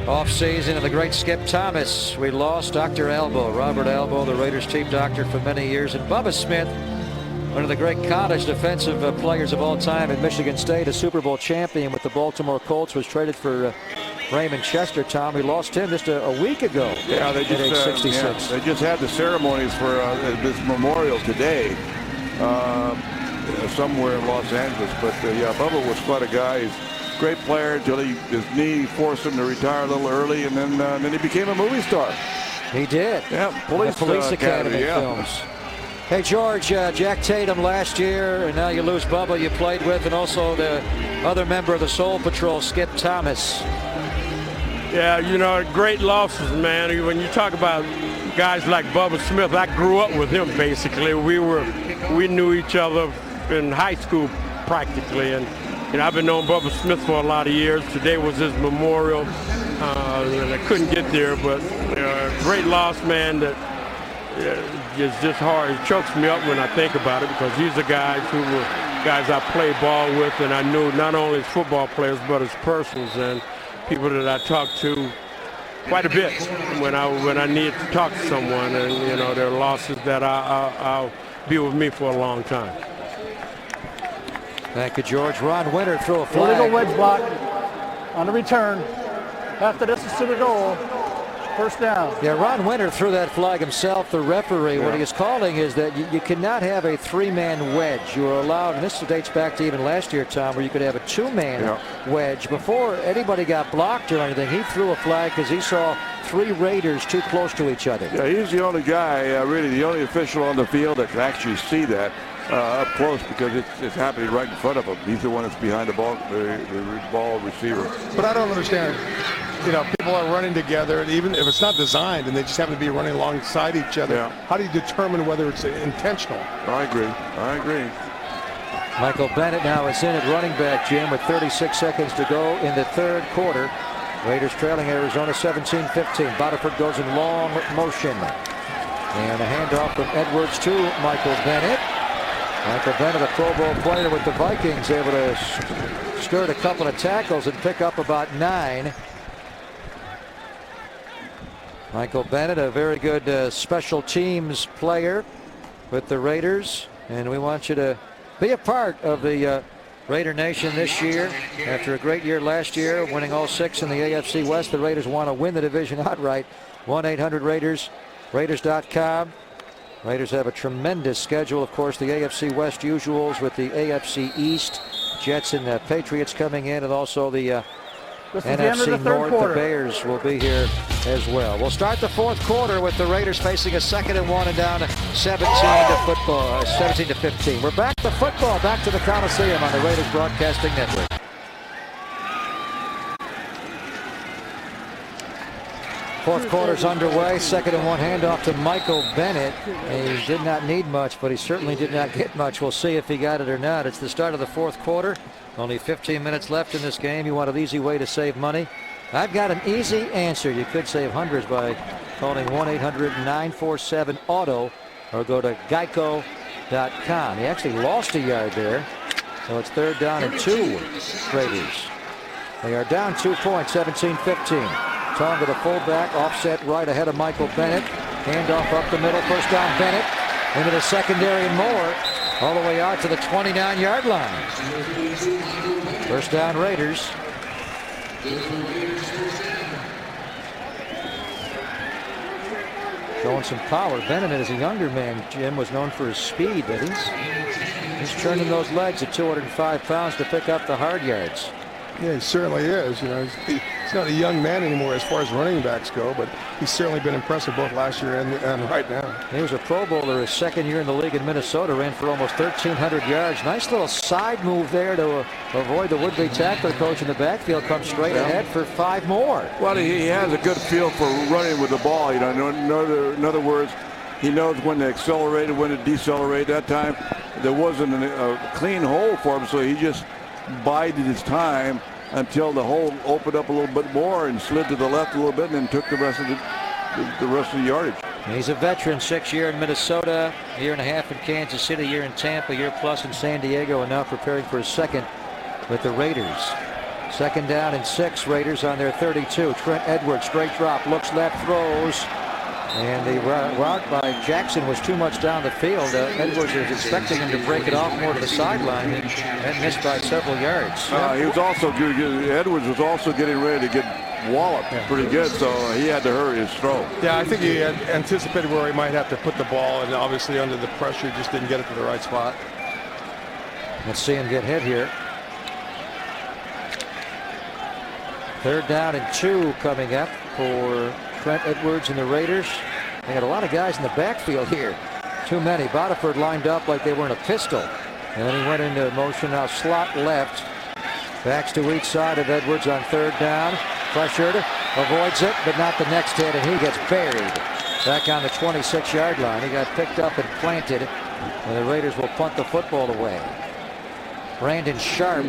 offseason, and the great Skip Thomas. We lost Dr. Albo, Robert Albo, the Raiders team doctor for many years, and Bubba Smith, one of the great college defensive players of all time at Michigan State, a Super Bowl champion with the Baltimore Colts, was traded for Raymond Chester. Tom, we lost him just a week ago. Yeah, they just, at age 66. They just had the ceremonies for this memorial today somewhere in Los Angeles. But yeah, Bubba was quite a guy. He's a great player until his knee forced him to retire a little early, and then he became a movie star. He did. Yeah, Police Academy films. Hey, George, Jack Tatum last year, and now you lose Bubba you played with, and also the other member of the Soul Patrol, Skip Thomas. Yeah, you know, great losses, man. When you talk about guys like Bubba Smith, I grew up with him, basically. We knew each other in high school, practically, and you know, I've been knowing Bubba Smith for a lot of years. Today was his memorial, and I couldn't get there, but great loss, man, that it's just hard. It chokes me up when I think about it, because these are guys who were guys I played ball with, and I knew not only as football players but as persons, and people that I talked to quite a bit when I need to talk to someone, and you know, there are losses that I'll be with me for a long time. Thank you, George. Ron Winter threw a flag. Illegal wedge block on the return. After this is to the goal. First down. Yeah, Ron Winter threw that flag himself. The referee, what he is calling is that you cannot have a 3-man wedge. You are allowed, and this dates back to even last year, Tom, where you could have a 2-man wedge. Before anybody got blocked or anything, he threw a flag because he saw 3 Raiders too close to each other. Yeah, he's the only guy, really the only official on the field that can actually see that up close, because it's happening right in front of him. He's the one that's behind the ball, the ball receiver. But I don't understand. You know, people are running together, and even if it's not designed and they just happen to be running alongside each other, how do you determine whether it's intentional? I agree. Michael Bennett now is in at running back, Jim, with 36 seconds to go in the third quarter. Raiders trailing Arizona 17-15. Botiford goes in long motion. And a handoff from Edwards to Michael Bennett. Michael Bennett, a Pro Bowl player with the Vikings, able to skirt a couple of tackles and pick up about 9. Michael Bennett, a very good special teams player with the Raiders, and we want you to be a part of the Raider Nation this year. After a great year last year, winning all 6 in the AFC West, the Raiders want to win the division outright. 1-800-RAIDERS, Raiders.com. Raiders have a tremendous schedule. Of course, the AFC West usuals with the AFC East, Jets and Patriots coming in, and also the NFC North. The Bears will be here as well. We'll start the fourth quarter with the Raiders facing a 2nd and 1 and down 17 to 15. We're back to football, back to the Coliseum on the Raiders Broadcasting Network. Fourth quarter's underway. 2nd and 1 handoff to Michael Bennett. He did not need much, but he certainly did not get much. We'll see if he got it or not. It's the start of the fourth quarter. Only 15 minutes left in this game. You want an easy way to save money? I've got an easy answer. You could save hundreds by calling 1-800-947-AUTO or go to geico.com. He actually lost a yard there. So it's 3rd down and 2 Raiders. They are down 2 points, 17-15. Tong to the fullback, offset right ahead of Michael Bennett. Handoff up the middle, 1st down Bennett. Into the secondary and more. All the way out to the 29-yard line. 1st down Raiders. Showing some power. Bennett, as a younger man, Jim, was known for his speed, but he's turning those legs at 205 pounds to pick up the hard yards. Yeah, he certainly is. You know, he's not a young man anymore as far as running backs go, but he's certainly been impressive both last year and right now. He was a Pro Bowler his 2nd year in the league in Minnesota, ran for almost 1,300 yards. Nice little side move there to avoid the would-be tackler coach in the backfield. Comes straight ahead for 5 more. Well, he has a good feel for running with the ball. You know, in other words, he knows when to accelerate and when to decelerate. That time, there wasn't a clean hole for him, so he just bided his time until the hole opened up a little bit more and slid to the left a little bit and then took the rest of the yardage. He's a veteran, 6 year in Minnesota, 1.5 years in Kansas City, 1 year in Tampa, 1 year plus in San Diego, and now preparing for his 2nd with the Raiders. 2nd down and 6, Raiders on their 32. Trent Edwards, straight drop, looks left, throws. And the route by Jackson was too much down the field. Edwards was expecting him to break it off more to the sideline and missed by several yards. He was also good. Edwards was also getting ready to get walloped pretty good, so he had to hurry his throw. Yeah, I think he had anticipated where he might have to put the ball, and obviously under the pressure, he just didn't get it to the right spot. Let's see him get hit here. 3rd down and 2 coming up for Trent Edwards and the Raiders. They got a lot of guys in the backfield here. Too many. Bodiford lined up like they were in a pistol. And then he went into motion now slot left. Backs to each side of Edwards on 3rd down. Pressured. Avoids it, but not the next hit, and he gets buried. Back on the 26-yard line. He got picked up and planted. And the Raiders will punt the football away. Brandon Sharp,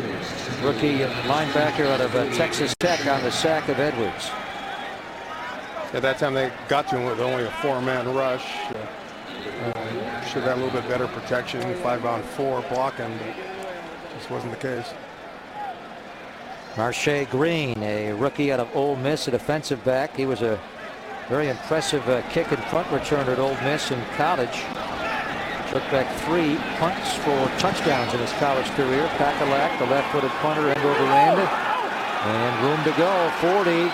rookie linebacker out of Texas Tech, on the sack of Edwards. At that time, they got to him with only a 4-man rush. Should have had a little bit better protection, 5-on-4 blocking, but this wasn't the case. Marche Green, a rookie out of Ole Miss, a defensive back. He was a very impressive kick and punt returner at Ole Miss in college. Took back 3 punts for touchdowns in his college career. Pakalak, the left-footed punter, end over end. And room to go, 40.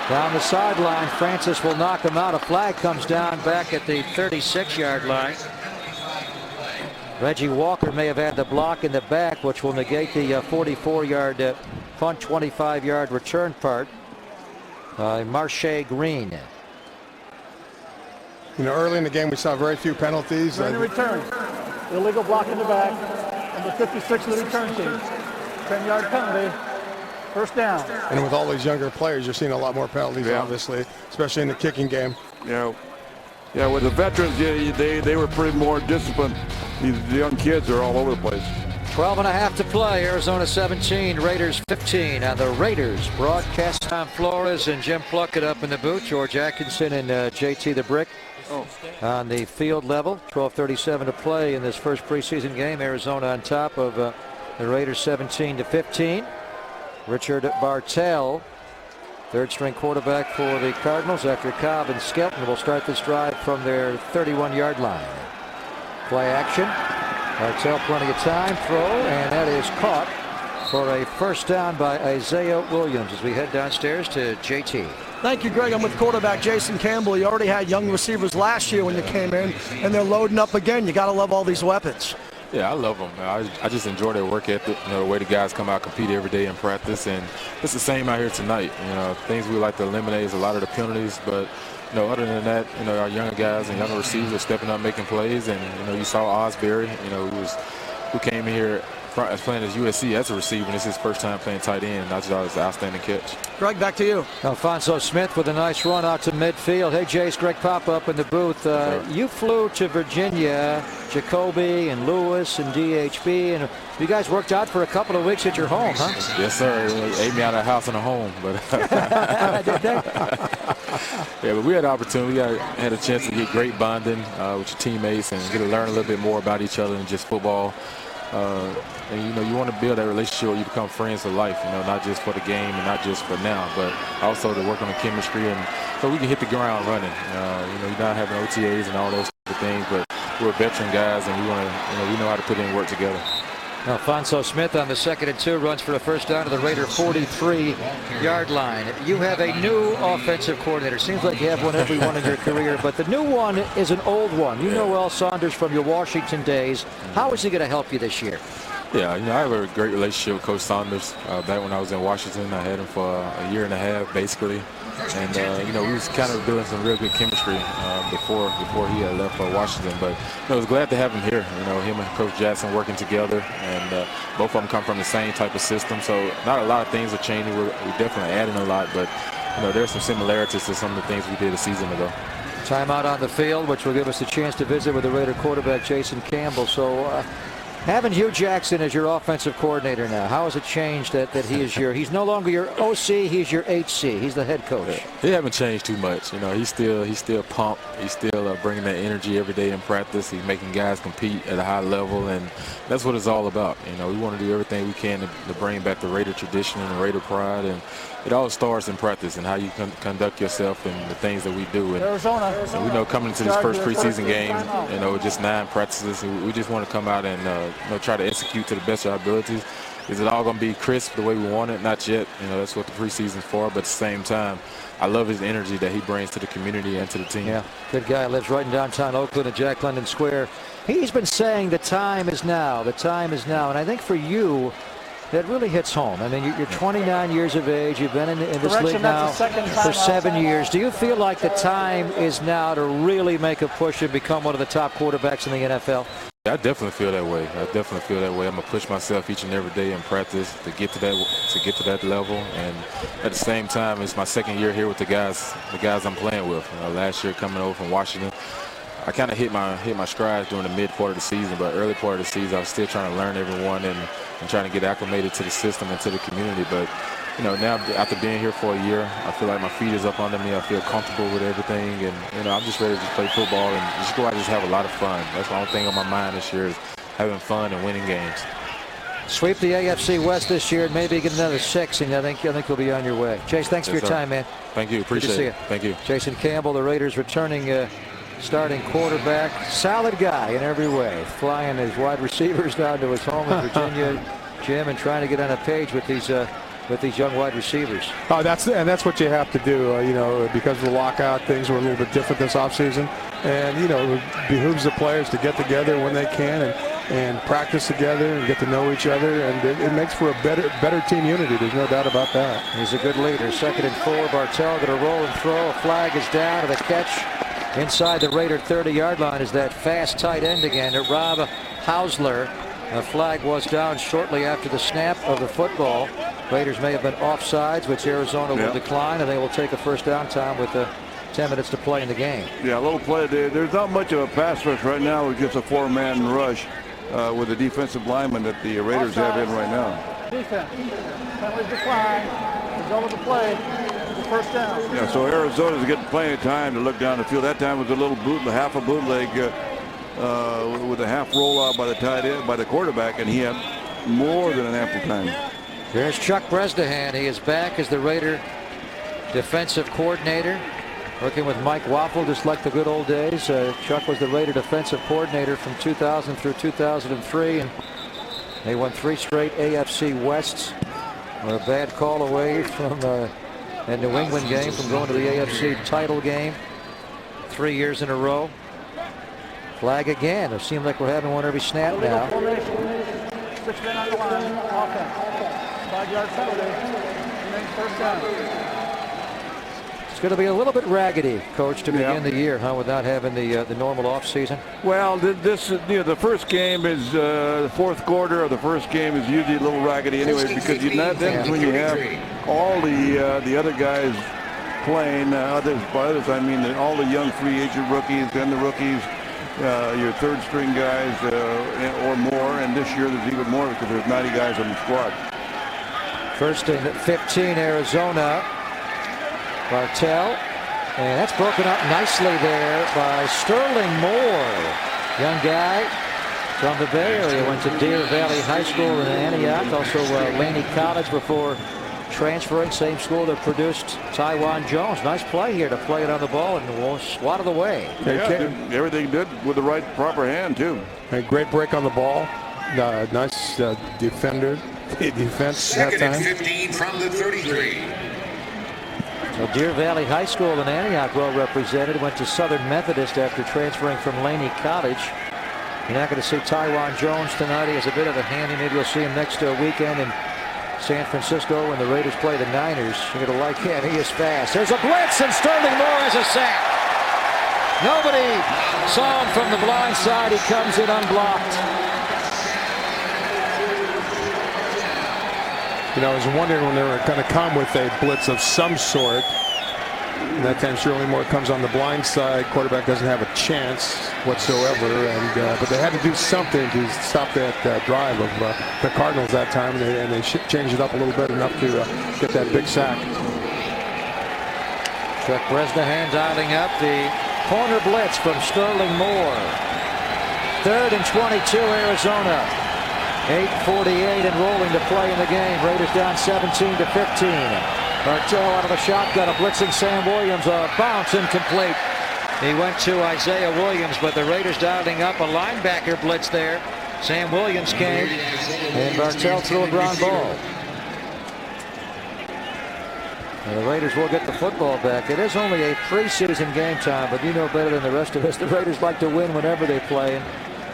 Down the sideline, Francis will knock him out. A flag comes down back at the 36-yard line. Reggie Walker may have had the block in the back, which will negate the 44-yard punt, 25-yard return part by Marche Green. You know, early in the game, we saw very few penalties. Ready to return. Illegal block in the back. Number 56 of the return team. 10-yard penalty. 1st down. And with all these younger players, you're seeing a lot more penalties, obviously, especially in the kicking game. Yeah, with the veterans, they were pretty more disciplined. These young kids are all over the place. 12.5 to play. Arizona 17, Raiders 15 on the Raiders broadcast. Tom Flores and Jim Plunkett up in the booth. George Atkinson and JT the Brick on the field level. 12:37 to play in this first preseason game. Arizona on top of the Raiders 17-15. Richard Bartell third-string quarterback for the Cardinals after Cobb and Skelton will start this drive from their 31-yard line. Play action. Martell plenty of time. Throw, and that is caught for a first down by Isaiah Williams as we head downstairs to JT. Thank you, Greg. I'm with quarterback Jason Campbell. You already had young receivers last year when you came in, and they're loading up again. You got to love all these weapons. Yeah, I love them. I just enjoy their work ethic. You know, the way the guys come out, compete every day in practice, and it's the same out here tonight. You know, things we like to eliminate is a lot of the penalties, but you know, other than that, you know, our younger guys and younger receivers are stepping up, making plays, and you know, you saw Osbury, you know, who came here playing as USC as a receiver, and it's his first time playing tight end. I just thought it was an outstanding catch. Greg, back to you. Alfonso Smith with a nice run out to midfield. Hey, Jace, Greg Papa up in the booth. You flew to Virginia, Jacoby and Lewis and DHB, and you guys worked out for a couple of weeks at your home, huh? Yes, sir. It ate me out of the house and a home, but yeah, but we had the opportunity. We had a chance to get great bonding with your teammates and get to learn a little bit more about each other than just football. And you know, you want to build that relationship where you become friends for life, you know, not just for the game and not just for now, but also to work on the chemistry, and so we can hit the ground running. You know, you're not having OTAs and all those things, but we're veteran guys, and we want to, you know, we know how to put in work together. Alfonso Smith on the 2nd and 2 runs for a first down to the Raider 43-yard line. You have a new offensive coordinator. Seems like you have one every one in your career, but the new one is an old one. You know Al Saunders from your Washington days. How is he going to help you this year? Yeah, you know, I have a great relationship with Coach Saunders. Back when I was in Washington, I had him for a year and a half, basically. And, you know, we was kind of building some real good chemistry before he had left for Washington. But, you know, I was glad to have him here. You know, him and Coach Jackson working together. And both of them come from the same type of system. So not a lot of things are changing. We're definitely adding a lot. But, you know, there's some similarities to some of the things we did a season ago. Timeout on the field, which will give us a chance to visit with the Raider quarterback, Jason Campbell. So, having Hugh Jackson as your offensive coordinator now, how has it changed that he's no longer your OC, he's your HC, he's the head coach? He haven't changed too much. You know, he's still pumped. He's still bringing that energy every day in practice. He's making guys compete at a high level, and that's what it's all about. You know, we want to do everything we can to bring back the Raider tradition and the Raider pride, and it all starts in practice and how you conduct yourself and the things that we do. And we know coming into this first preseason game, you know, just 9 practices, we just want to come out and you know, try to execute to the best of our abilities. Is it all going to be crisp the way we want it? Not yet. You know, that's what the preseason's for. But at the same time, I love his energy that he brings to the community and to the team. Yeah, good guy. Lives right in downtown Oakland at Jack London Square. He's been saying the time is now. The time is now. And I think for you, that really hits home. I mean, you're 29 years of age. You've been in this league now for 7 years. Do you feel like the time is now to really make a push and become one of the top quarterbacks in the NFL? I definitely feel that way. I'm going to push myself each and every day in practice to get to that level. And at the same time, it's my second year here with the guys I'm playing with. You know, last year coming over from Washington, I kind of hit my strides during the mid part of the season, but early part of the season, I was still trying to learn everyone and trying to get acclimated to the system and to the community. But, you know, now after being here for a year, I feel like my feet is up under me. I feel comfortable with everything, and, you know, I'm just ready to play football and just go out and just have a lot of fun. That's the only thing on my mind this year is having fun and winning games. Sweep the AFC West this year and maybe get another 6, and I think you'll be on your way. Chase, thanks for your time, man. Thank you. Appreciate it. Thank you. Jason Campbell, the Raiders returning starting quarterback. Solid guy in every way. Flying his wide receivers down to his home in Virginia, Jim, and trying to get on a page with these young wide receivers. Oh, that's what you have to do. You know, because of the lockout, things were a little bit different this offseason. And, you know, it behooves the players to get together when they can and practice together and get to know each other. And it makes for a better team unity. There's no doubt about that. He's a good leader. 2nd and 4. Bartell going to roll and throw. A flag is down, and the catch inside the Raider 30-yard line is that fast tight end again, Rob Hausler. The flag was down shortly after the snap of the football. Raiders may have been offsides, which Arizona will decline, and they will take a first down time with 10 minutes to play in the game. Yeah, a little play there. There's not much of a pass rush right now with just a 4-man rush with the defensive lineman that the Raiders have in right now. Defense. Penalty decline. Result of the play. The first down. Yeah, so Arizona's getting plenty of time to look down the field. That time was a little half a bootleg with a half rollout by the tight end, by the quarterback, and he had more than an ample time. There's Chuck Bresnahan. He is back as the Raider defensive coordinator, working with Mike Waffle just like the good old days. Chuck was the Raider defensive coordinator from 2000 through 2003, and they won 3 straight AFC Wests. Were a bad call away from a New England game from going to the AFC title game 3 years in a row. Flag again. It seems like we're having one every snap now. 6 men on the line. Offense. 5-yard penalty. Remains first down. It's going to be a little bit raggedy, Coach, to begin the year, huh? Without having the normal off season. Well, this the first game is the fourth quarter of the first game is usually a little raggedy anyway, because that's when you have all the other guys playing. By others, I mean all the young free agent rookies and the rookies, your third string guys or more. And this year there's even more because there's 90 guys on the squad. First and 15, Arizona. Bartell, and that's broken up nicely there by Sterling Moore. Young guy from the Bay Area, went to Deer Valley High School in Antioch, also Laney College before transferring, same school that produced Taiwan Jones. Nice play here to play it on the ball and swat it away. Everything did with the right proper hand too. A great break on the ball. Nice defender. Defense that time. Second and 15 from the 33. So Deer Valley High School in Antioch, well represented. Went to Southern Methodist after transferring from Laney College. You're not going to see Taiwan Jones tonight. He has a bit of a handy. Maybe you'll see him next weekend in San Francisco when the Raiders play the Niners. You're going to like him. He is fast. There's a blitz, and Sterling Moore has a sack. Nobody saw him from the blind side. He comes in unblocked. You know, I was wondering when they were going to come with a blitz of some sort. And that time Sterling Moore comes on the blind side. Quarterback doesn't have a chance whatsoever. And but they had to do something to stop that drive of the Cardinals that time. And they changed it up a little bit enough to get that big sack. Chuck Bresnahan dialing up the corner blitz from Sterling Moore. 3rd and 22, Arizona. 8:48 and rolling to play in the game. Raiders down 17-15. Bartell out of the shotgun, a blitzing Sam Williams, a bounce incomplete. He went to Isaiah Williams, but the Raiders dialing up a linebacker blitz there. Sam Williams came, and Bartell threw a ground ball. And the Raiders will get the football back. It is only a preseason game time, but you know better than the rest of us. The Raiders like to win whenever they play. And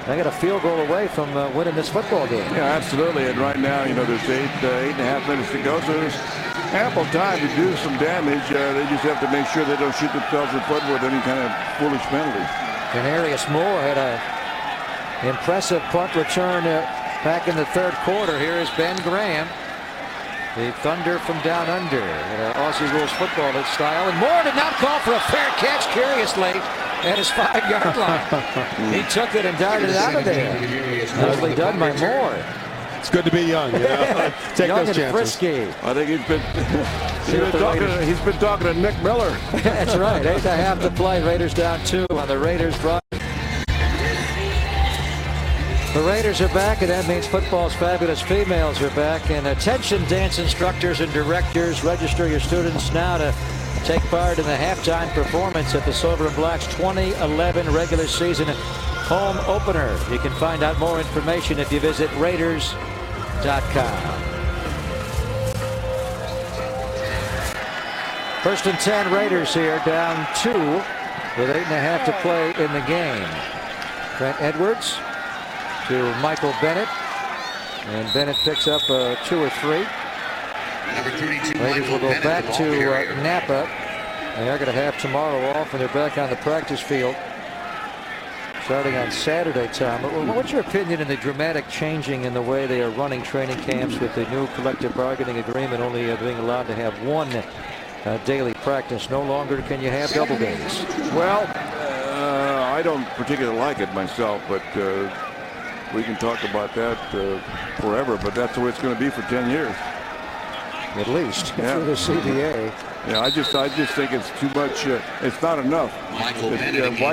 they got a field goal away from winning this football game. Yeah, absolutely. And right now, you know, there's 8.5 minutes to go, so there's ample time to do some damage. They just have to make sure they don't shoot themselves in the foot with any kind of foolish penalty. Denarius Moore had an impressive punt return back in the 3rd quarter. Here is Ben Graham, the Thunder from down under, Aussie rules football style. And Moore did not call for a fair catch, curiously, at his 5-yard line. He took it and darted out of there. Nicely done by Moore. It's good to be young. You know? Take young those and chances. Frisky. I think he's been talking to Nick Miller. That's right. 8.5 to play. Raiders down 2 on the Raiders drive. The Raiders are back, and that means football's fabulous females are back. And attention, dance instructors and directors, register your students now to take part in the halftime performance at the Silver and Black's 2011 regular season home opener. You can find out more information if you visit Raiders.com. 1st and 10, Raiders here, down 2 with 8.5 to play in the game. Trent Edwards to Michael Bennett, and Bennett picks up 2 or 3. Raiders will go back to Napa. They are going to have tomorrow off, and they're back on the practice field starting on Saturday time. But what's your opinion in the dramatic changing in the way they are running training camps with the new collective bargaining agreement only being allowed to have 1 daily practice? No longer can you have double days. Well, I don't particularly like it myself, but we can talk about that forever. But that's the way it's going to be for 10 years. At least through the CBA. Yeah, I just think it's too much. It's not enough. Why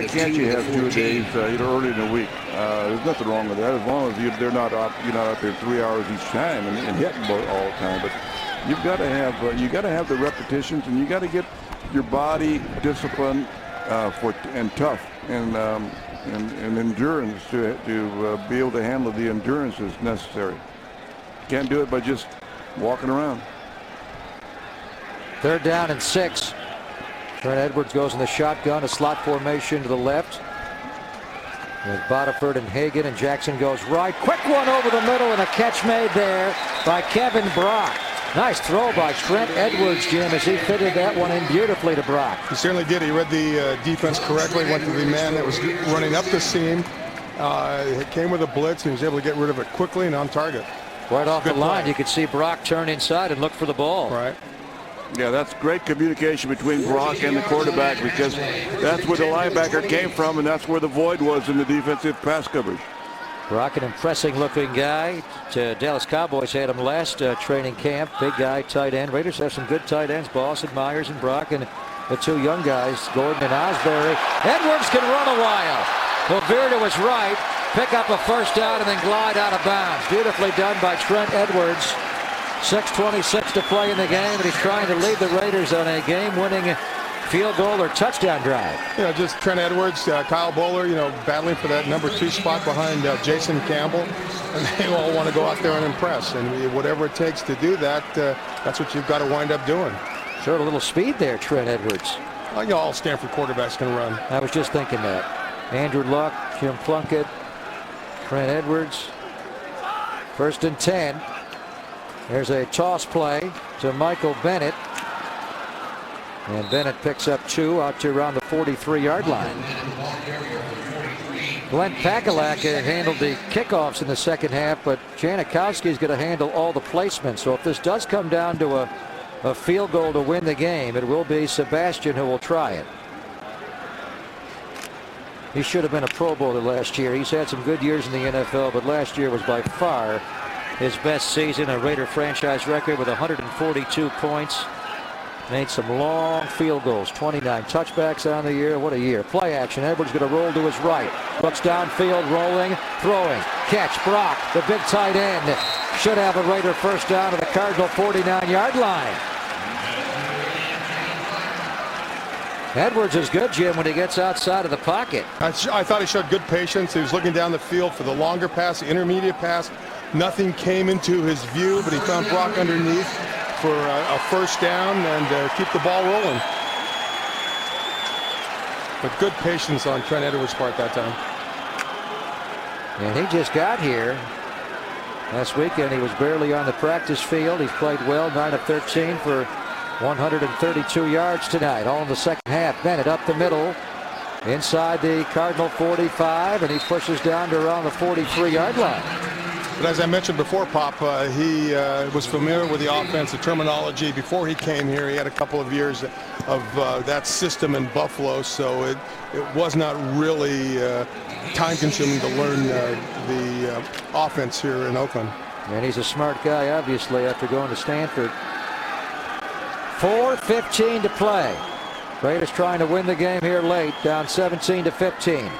can't you have 2 days early in the week? There's nothing wrong with that as long as you're not out there 3 hours each time and hitting all the time. But You've got to have the repetitions, and you got to get your body disciplined and tough and endurance to be able to handle the endurance that's necessary. Can't do it by just walking around. 3rd down and 6. Trent Edwards goes in the shotgun, a slot formation to the left. With Bodiford and Hagan, and Jackson goes right. Quick one over the middle, and a catch made there by Kevin Brock. Nice throw by Trent Edwards, Jim, as he fitted that one in beautifully to Brock. He certainly did. He read the defense correctly, went to the man that was running up the seam. It came with a blitz, and he was able to get rid of it quickly and on target. Right off the line, you could see Brock turn inside and look for the ball. Right. Yeah, that's great communication between Brock and the quarterback, because that's where the linebacker came from, and that's where the void was in the defensive pass coverage. Brock, an impressive looking guy. Dallas Cowboys had him last training camp. Big guy, tight end. Raiders have some good tight ends, Boston, Myers, and Brock, and the 2 young guys, Gordon and Osbury. Edwards can run a while. Will veer to his right, pick up a 1st down, and then glide out of bounds. Beautifully done by Trent Edwards. 6:26 to play in the game, and he's trying to lead the Raiders on a game-winning field goal or touchdown drive. Just Trent Edwards, Kyle Bowler, battling for that number 2 spot behind Jason Campbell, and they all want to go out there and impress. And whatever it takes to do that, that's what you've got to wind up doing. Showed a little speed there, Trent Edwards. All Stanford quarterbacks can run. I was just thinking that. Andrew Luck, Jim Plunkett, Trent Edwards. 1st and 10. There's a toss play to Michael Bennett. And Bennett picks up 2 out to around the 43-yard line. Glenn Pakalak handled the kickoffs in the 2nd half, but Janikowski is going to handle all the placements. So if this does come down to a field goal to win the game, it will be Sebastian who will try it. He should have been a Pro Bowler last year. He's had some good years in the NFL, but last year was by far his best season, a Raider franchise record with 142 points. Made some long field goals, 29 touchbacks on the year. What a year. Play action. Edwards going to roll to his right. Looks downfield, rolling, throwing. Catch. Brock, the big tight end. Should have a Raider 1st down to the Cardinal 49-yard line. Edwards is good, Jim, when he gets outside of the pocket. I thought he showed good patience. He was looking down the field for the longer pass, the intermediate pass. Nothing came into his view, but he found Brock underneath for a 1st down and keep the ball rolling. But good patience on Trent Edwards' part that time. And he just got here. Last weekend he was barely on the practice field. He's played well, 9 of 13 for 132 yards tonight. All in the 2nd half. Bennett up the middle inside the Cardinal 45, and he pushes down to around the 43-yard line. But as I mentioned before, Pop, he was familiar with the offense, the terminology. Before he came here, he had a couple of years of that system in Buffalo, so it was not really time-consuming to learn the offense here in Oakland. And he's a smart guy, obviously, after going to Stanford. 4:15 to play. Raiders trying to win the game here late, down 17-15.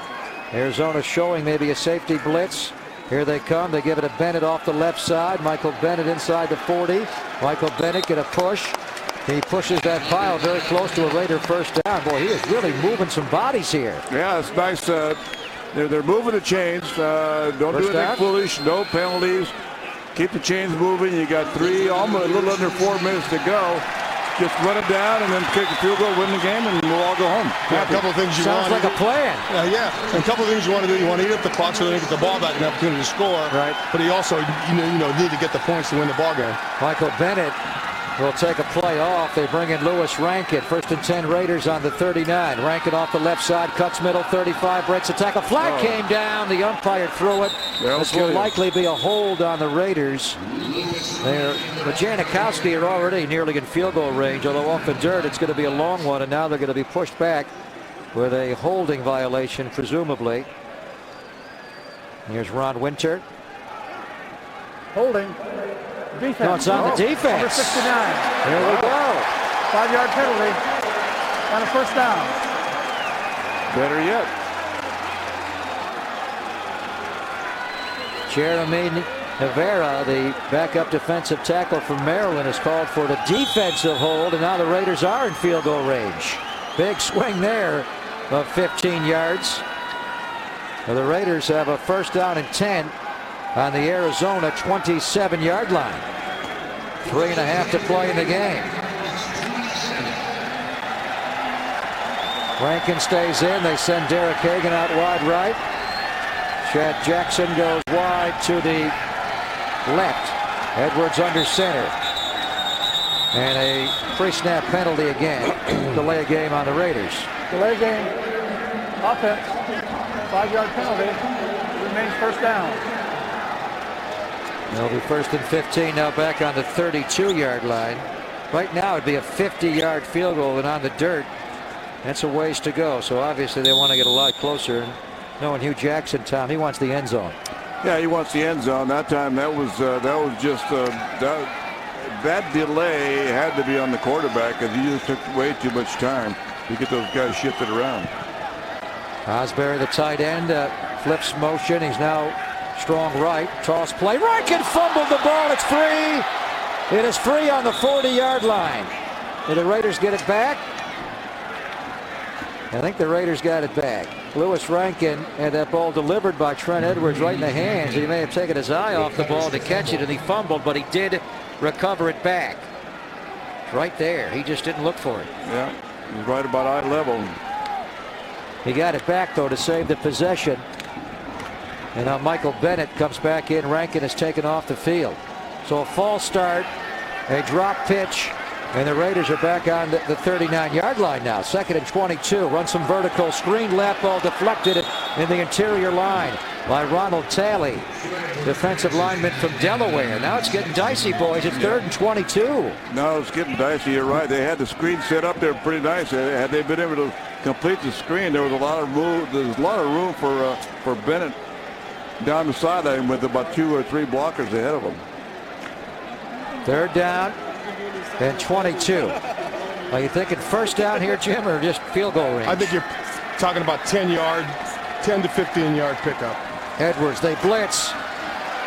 Arizona showing maybe a safety blitz. Here they come. They give it to Bennett off the left side. Michael Bennett inside the 40. Michael Bennett get a push. He pushes that pile very close to a Raider 1st down. Boy, he is really moving some bodies here. Yeah, it's nice. They're moving the chains. Don't do anything foolish. No penalties. Keep the chains moving. You got almost a little under 4 minutes to go. Just run it down and then kick a field goal, win the game, and we'll all go home. Yeah, a couple of things you want. Sounds like a plan. Yeah, and a couple of things you want to do. You want to eat up the clock so they get the ball back and an opportunity to score. Right. But he also, need to get the points to win the ball game. Michael Bennett will take a play off. They bring in Lewis Rankin. 1st and 10 Raiders on the 39. Rankin off the left side, cuts middle, 35, breaks a tackle. Flag came down. The umpire threw it. This will likely be a hold on the Raiders. The Janikowski are already nearly in field goal range, although off the dirt it's going to be a long one, and now they're going to be pushed back with a holding violation, presumably. Here's Ron Winter. Holding. Defense. No, it's on the defense. Number 69. There we go. 5-yard penalty on a 1st down. Better yet. Jeremy Rivera, the backup defensive tackle from Maryland, is called for the defensive hold, and now the Raiders are in field goal range. Big swing there of 15 yards. The Raiders have a first down and 10 on the Arizona 27-yard line. 3.5 to play in the game. Rankin stays in. They send Derek Hagan out wide right. Chad Jackson goes wide to the left. Edwards under center. And a pre-snap penalty again. Delay a game on the Raiders. Delay game. Offense. 5-yard penalty. Remains first down. They'll be first and 15 now, back on the 32-yard line. Right now it'd be a 50-yard field goal, and on the dirt that's a ways to go. So obviously they want to get a lot closer. And knowing Hugh Jackson, Tom, he wants the end zone. Yeah, he wants the end zone. That time that was just that delay had to be on the quarterback, because he just took way too much time to get those guys shifted around. Osbury, the tight end, flips motion. He's now strong right. Toss play. Rankin fumbled the ball. It's free. It is free on the 40-yard line. Did the Raiders get it back? I think the Raiders got it back. Lewis Rankin had that ball delivered by Trent Edwards right in the hands. He may have taken his eye off the ball to catch it, and he fumbled, but he did recover it back. Right there. He just didn't look for it. Yeah, he was right about eye level. He got it back, though, to save the possession. And now Michael Bennett comes back in. Rankin is taken off the field. So a false start, a drop pitch, and the Raiders are back on the 39-yard line now. Second and 22. Run some vertical screen left, ball deflected in the interior line by Ronald Talley, defensive lineman from Delaware. Now it's getting dicey, boys. It's third and 22. No, it's getting dicey. You're right. They had the screen set up there pretty nice. Had they been able to complete the screen, there was a lot of room. There's a lot of room for Bennett down the sideline with about 2 or 3 blockers ahead of him. Third down and 22. Are you thinking first down here, Jim, or just field goal range? I think you're talking about 10 to 15-yard pickup. Edwards, they blitz.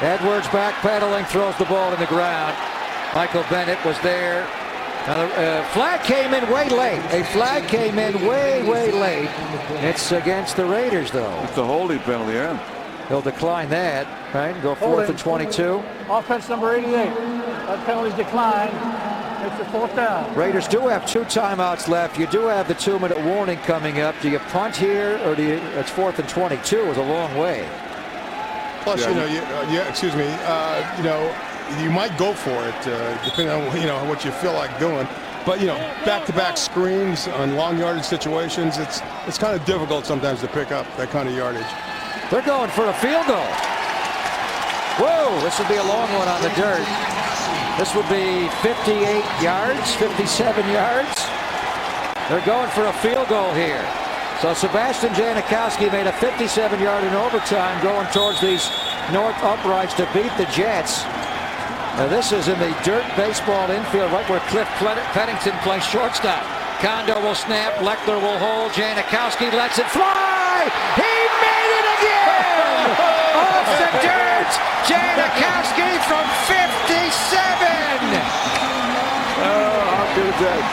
Edwards backpedaling, throws the ball in the ground. Michael Bennett was there. Now the flag came in way late. A flag came in way late. It's against the Raiders, though. It's a holding penalty, yeah. He'll decline that, right? Go fourth and 22. Offense number 88. That penalty's declined. It's a fourth down. Raiders do have 2 timeouts left. You do have the 2-minute warning coming up. Do you punt here, or do you? It's fourth and 22. Is a long way. Plus, you might go for it, depending on what you feel like doing. But back-to-back screens on long yardage situations, it's kind of difficult sometimes to pick up that kind of yardage. They're going for a field goal. Whoa, this would be a long one on the dirt. This would be 58 yards, 57 yards. They're going for a field goal here. So Sebastian Janikowski made a 57-yard in overtime going towards these north uprights to beat the Jets. Now this is in the dirt baseball infield, right where Cliff Pennington plays shortstop. Kondo will snap, Lechler will hold, Janikowski lets it fly! He made it again! Off the dirt! Janikowski from 57! Oh, how good is that?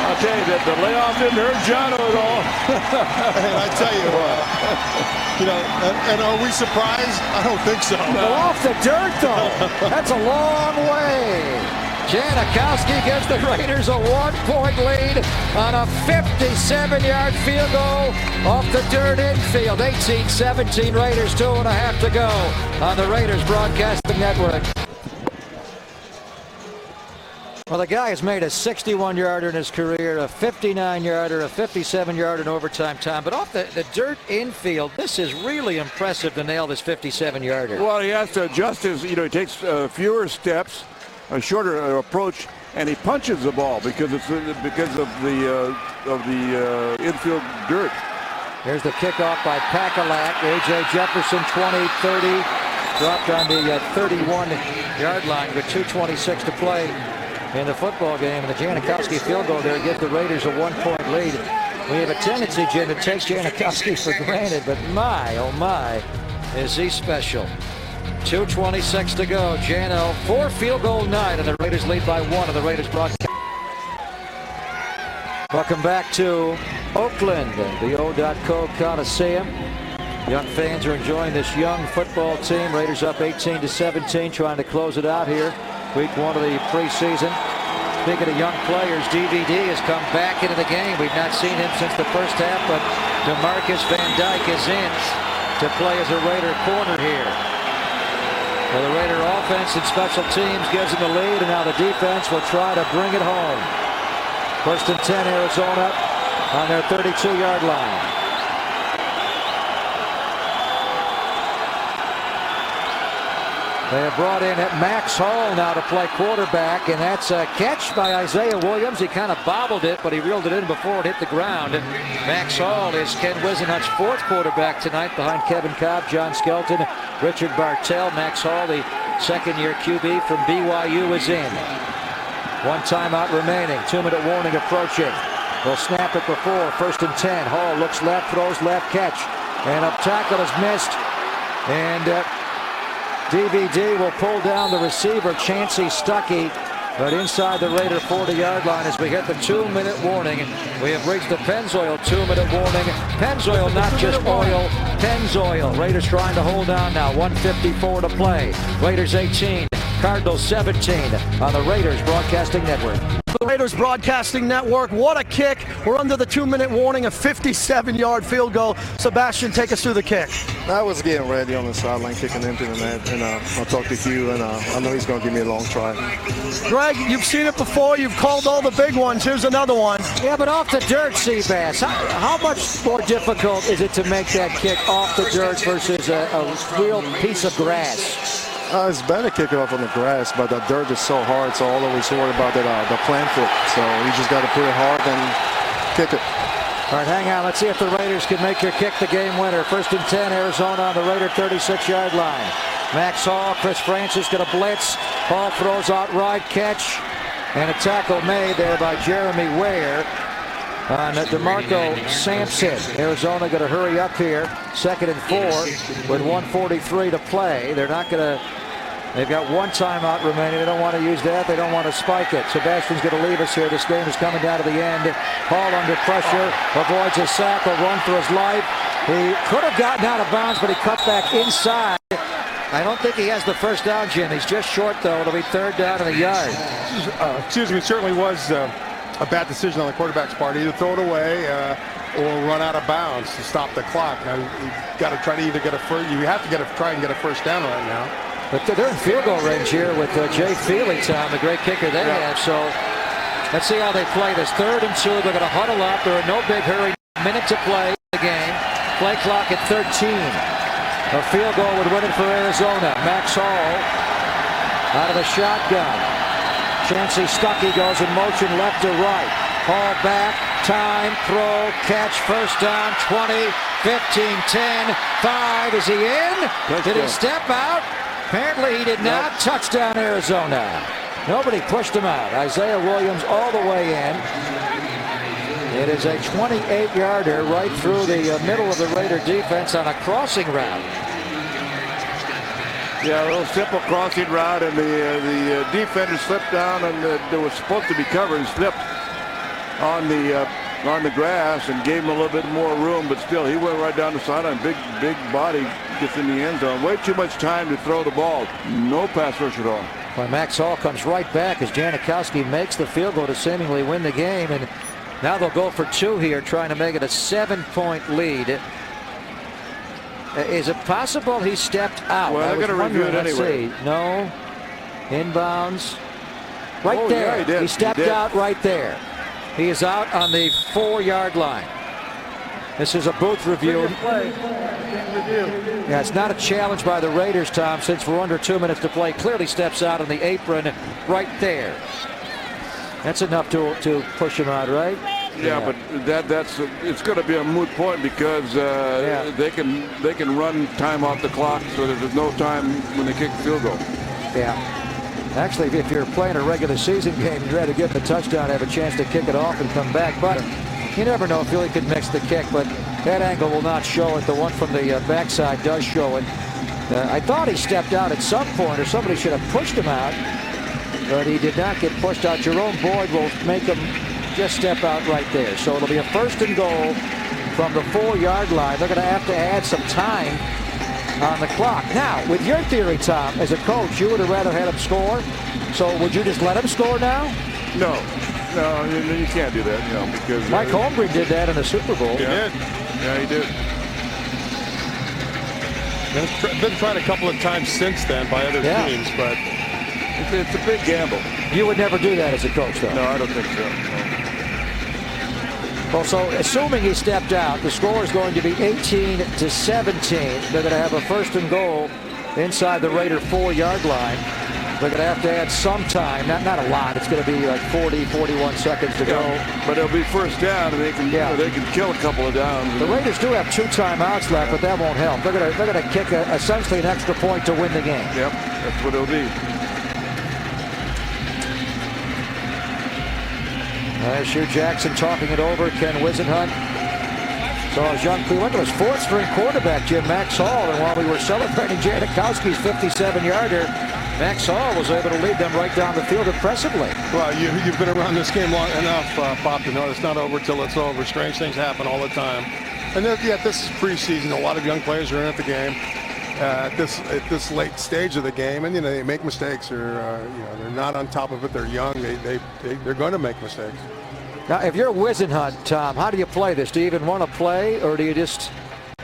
I'll tell you that the layoff didn't hurt Jono at all. And I tell you what, and are we surprised? I don't think so. Well, off the dirt, though. That's a long way. Janikowski gives the Raiders a 1-point lead on a 57-yard field goal off the dirt infield. 18-17 Raiders, 2.5 to go on the Raiders Broadcasting Network. Well, the guy has made a 61-yarder in his career, a 59-yarder, a 57-yarder in overtime time. But off the dirt infield, this is really impressive to nail this 57-yarder. Well, he has to adjust his, he takes fewer steps, a shorter approach, and he punches the ball because of the infield dirt. Here's the kickoff by Pakalak. A.J. Jefferson, 20-30, dropped on the 31-yard line with 2:26 to play in the football game. And the Janikowski field goal there gives the Raiders a 1-point lead. We have a tendency, Jim, to take Janikowski for granted, but my, oh my, is he special. 2:26 to go. Jano, 4 field goal night, and the Raiders lead by 1 on the Raiders broadcast. Welcome back to Oakland and the O.Co Coliseum. Young fans are enjoying this young football team. Raiders up 18-17, trying to close it out here. Week 1 of the preseason. Speaking of young players, DVD has come back into the game. We've not seen him since the first half, but DeMarcus Van Dyke is in to play as a Raider corner here. Well, the Raider offense and special teams gives them the lead, and now the defense will try to bring it home. First and 10, Arizona on their 32-yard line. They have brought in Max Hall now to play quarterback, and that's a catch by Isaiah Williams. He kind of bobbled it, but he reeled it in before it hit the ground. Max Hall is Ken Wisenhunt's 4th quarterback tonight behind Kevin Cobb, John Skelton, Richard Bartell. Max Hall, the 2nd-year QB from BYU, is in. 1 timeout remaining. 2-minute warning approaching. They'll snap it before. First and 10. Hall looks left, throws left, catch. And up tackle is missed. And DVD will pull down the receiver, Chancey Stuckey, but inside the Raider 40-yard line as we hit the 2-minute warning. We have reached the Pennzoil 2-minute warning. Pennzoil, not just oil, Pennzoil. Raiders trying to hold on now. 1:54 to play. Raiders 18, Cardinals 17 on the Raiders Broadcasting Network. The Raiders Broadcasting Network, what a kick. We're under the 2-minute warning, a 57-yard field goal. Sebastian, take us through the kick. I was getting ready on the sideline, kicking into the net, and I'll talk to Hugh, and I know he's going to give me a long try. Greg, you've seen it before. You've called all the big ones. Here's another one. Yeah, but off the dirt, Seabass. How much more difficult is it to make that kick off the dirt versus a real piece of grass? It's better to kick it off on the grass, but the dirt is so hard, so all always worried about the plant foot. So you just got to put it hard and kick it. All right, hang on. Let's see if the Raiders can make your kick the game winner. First and 10, Arizona on the Raider 36-yard line. Max Hall, Chris Francis going to blitz. Hall throws out right, catch, and a tackle made there by Jeremy Ware on DeMarco Sampson. Arizona going to hurry up here. 2nd and 4 with 1:43 to play. They're not going to. They've got 1 timeout remaining. They don't want to use that. They don't want to spike it. Sebastian's going to leave us here. This game is coming down to the end. Hall under pressure. Avoids a sack. Will run for his life. He could have gotten out of bounds, but he cut back inside. I don't think he has the first down, Jim. He's just short, though. It'll be 3rd down and a yard. Excuse me. It certainly was a bad decision on the quarterback's part. Either throw it away or run out of bounds to stop the clock. Now, you've got to try to either get a first. You have to try and get a first down right now. But they're in field goal range here with Jay Feely, Tom, the great kicker they have. So let's see how they play this. 3rd and 2. They're going to huddle up. They're in no big hurry. Minute to play in the game. Play clock at 13. A field goal would win it for Arizona. Max Hall out of the shotgun. Chancey Stuckey goes in motion left to right. Hall back. Time. Throw. Catch. First down. 20. 15. 10. 5. Is he in? Did he step out? Apparently he did not. Touchdown Arizona. Nobody pushed him out. Isaiah Williams all the way in. It is a 28-yarder right through the middle of the Raider defense on a crossing route. Yeah, a little simple crossing route, and the defender slipped down, and there was supposed to be covered and slipped on the grass and gave him a little bit more room, but still he went right down the sideline. Big body gets in the end zone. Way too much time to throw the ball. No pass rush at all. Well, Max Hall comes right back as Janikowski makes the field goal to seemingly win the game, and now they'll go for 2 here, trying to make it a 7-point lead. Is it possible he stepped out? Well, they're going to review it anyway. No. Inbounds. Right there. Yeah, he did. He stepped out right there. He is out on the 4-yard line. This is a booth review. Yeah, it's not a challenge by the Raiders, Tom, since we're under 2 minutes to play. Clearly steps out on the apron right there. That's enough to push him out, right? Yeah, but it's going to be a moot point because they can run time off the clock, so there's no time when they kick the field goal. Yeah. Actually, if you're playing a regular season game, you'd rather get the touchdown, have a chance to kick it off and come back. But you never know. Philly could mix the kick, but that angle will not show it. The one from the backside does show it. I thought he stepped out at some point, or somebody should have pushed him out, but he did not get pushed out. Jerome Boyd will make him just step out right there. So it'll be a 1st and goal from the 4-yard line. They're going to have to add some time on the clock. Now, with your theory, Tom, as a coach, you would have rather had him score. So would you just let him score now? No, you can't do that, because Mike Holmgren did that in the Super Bowl. He did. Yeah, he did. Been tried a couple of times since then by other teams, but it's a big gamble. You would never do that as a coach, though. No, I don't think so. No. Well, so assuming he stepped out, the score is going to be 18-17. They're going to have a 1st and goal inside the Raider 4-yard line. They're going to have to add some time, not a lot. It's going to be like 40, 41 seconds to go. But it'll be 1st down, and they can kill a couple of downs. The Raiders do have 2 timeouts left, but that won't help. They're going to kick essentially an extra point to win the game. Yep, that's what it'll be. There's Hugh Jackson talking it over. Ken Wisenhunt. So as we went to his 4th-string quarterback, Jim Max Hall, and while we were celebrating Janikowski's 57-yarder, Max Hall was able to lead them right down the field impressively. Well, you've been around this game long enough, Bob, to know it's not over till it's over. Strange things happen all the time. And this is preseason. A lot of young players are in at the game at this late stage of the game, and they make mistakes, or they're not on top of it. They're young. They're going to make mistakes. Now, if you're Wisenhunt, Tom, how do you play this? Do you even want to play, or do you just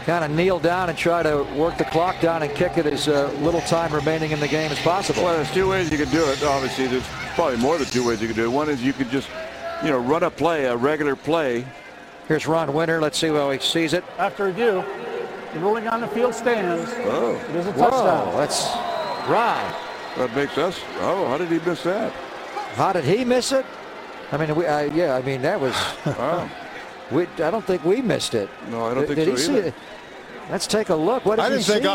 kind of kneel down and try to work the clock down and kick it as little time remaining in the game as possible? Well, there's 2 ways you can do it. Obviously, there's probably more than 2 ways you can do it. One is you could just, run a play, a regular play. Here's Ron Winter. Let's see how he sees it. After review, the ruling on the field stands. Oh. It is a touchdown. That's Ron. That makes us. Oh, how did he miss that? How did he miss it? I mean, that was. Wow. I don't think we missed it. No, I don't think so he see either. it? Let's take a look. What did I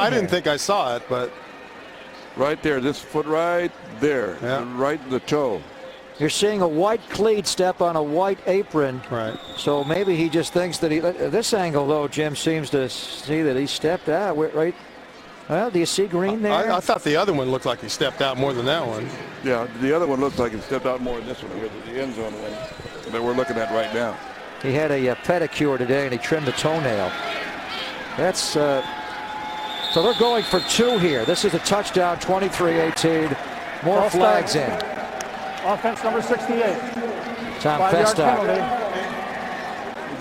didn't think I saw it, but right there, this foot right there, right in the toe. You're seeing a white cleat step on a white apron. Right. So maybe he just thinks that this angle, though, Jim seems to see that he stepped out. Right. Well, do you see green there? I thought the other one looked like he stepped out more than that one. Yeah, the other one looks like he stepped out more than this one, the end zone one that we're looking at right now. He had a pedicure today, and he trimmed the toenail. That's so they're going for 2 here. This is a touchdown, 23-18. More flags in. Offense number 68. Tom 5-yard Festock.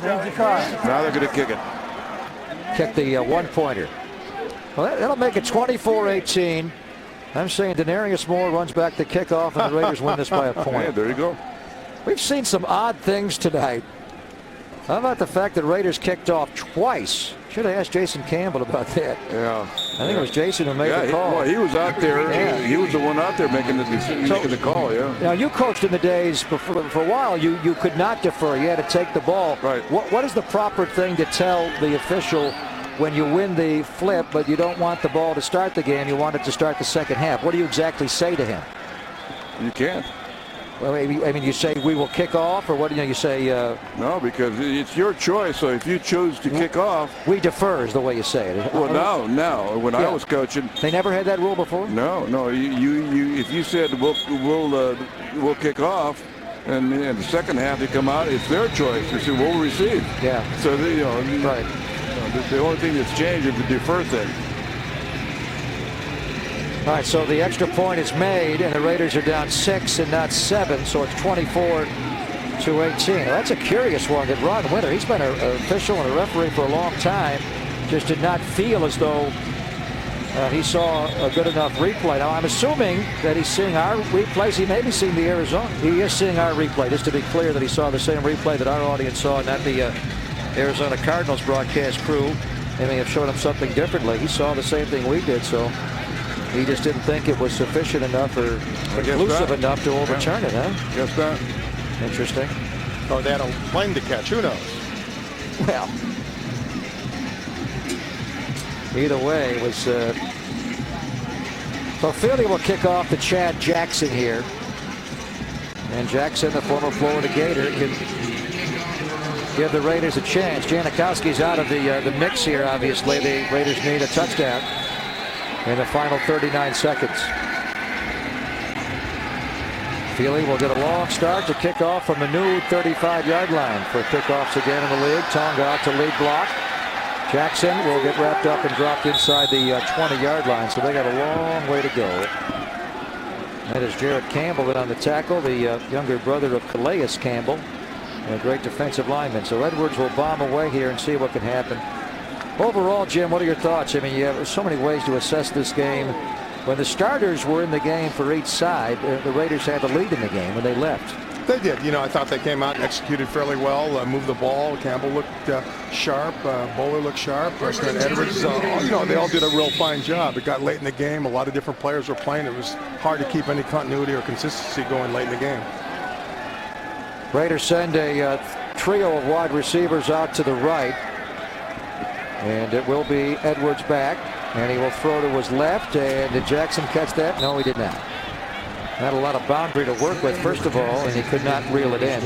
penalty. Now they're going to kick it. Kick the 1-pointer. Well, that'll make it 24-18. I'm saying Denarius Moore runs back the kickoff, and the Raiders win this by a point. Yeah, there you go. We've seen some odd things tonight. How about the fact that Raiders kicked off twice? Should have asked Jason Campbell about that. Yeah. I think it was Jason who made the call. He was out there. Yeah. He was the one out there making the call, yeah. Now, you coached in the days, before, for a while, you could not defer. You had to take the ball. Right. What is the proper thing to tell the official when you win the flip, but you don't want the ball to start the game, you want it to start the second half? What do you exactly say to him? You can't. Well, I mean, you say we will kick off, or what do you say? No, because it's your choice. So if you choose to kick off, we defer is the way you say it. Well, now, when I was coaching, they never had that rule before. No. You if you said we'll kick off, and in the second half they come out, it's their choice. They say we'll receive. Yeah. So right. The only thing that's changed is the defer thing. All right, so the extra point is made, and the Raiders are down 6 and not 7, so it's 24-18. Now, that's a curious one that Ron Winter, he's been an official and a referee for a long time, just did not feel as though he saw a good enough replay. Now, I'm assuming that he's seeing our replays. He may be seeing the Arizona. He is seeing our replay, just to be clear that he saw the same replay that our audience saw, and not the Arizona Cardinals broadcast crew. They may have shown him something differently. He saw the same thing we did, so he just didn't think it was sufficient enough or conclusive enough to overturn it, huh? Guess not. Interesting. Or they had a plane to catch. Who knows? Well, either way, it was. So Philly will kick off to Chad Jackson here. And Jackson, the former Florida Gator, can give the Raiders a chance. Janikowski's out of the mix here, obviously. The Raiders need a touchdown. in the final 39 seconds. Feely will get a long start to kick off from the new 35-yard line for kickoffs again in the league. Tonga out to lead block. Jackson will get wrapped up and dropped inside the 20-yard line, so they got a long way to go. That is Jarrett Campbell in on the tackle, the younger brother of Calais Campbell, a great defensive lineman. So Edwards will bomb away here and see what can happen. Overall, Jim, what are your thoughts? I mean, you have so many ways to assess this game. When the starters were in the game for each side, the Raiders had the lead in the game when they left. They did. You know, I thought they came out and executed fairly well, moved the ball. Campbell looked sharp. Bowler looked sharp. And Edwards, you know, they all did a real fine job. It got late in the game. A lot of different players were playing. It was hard to keep any continuity or consistency going late in the game. Raiders send a trio of wide receivers out to the right. And it will be Edwards back. And he will throw to his left. And did Jackson catch that? No, he did not. Had a lot of boundary to work with, first of all, and he could not reel it in.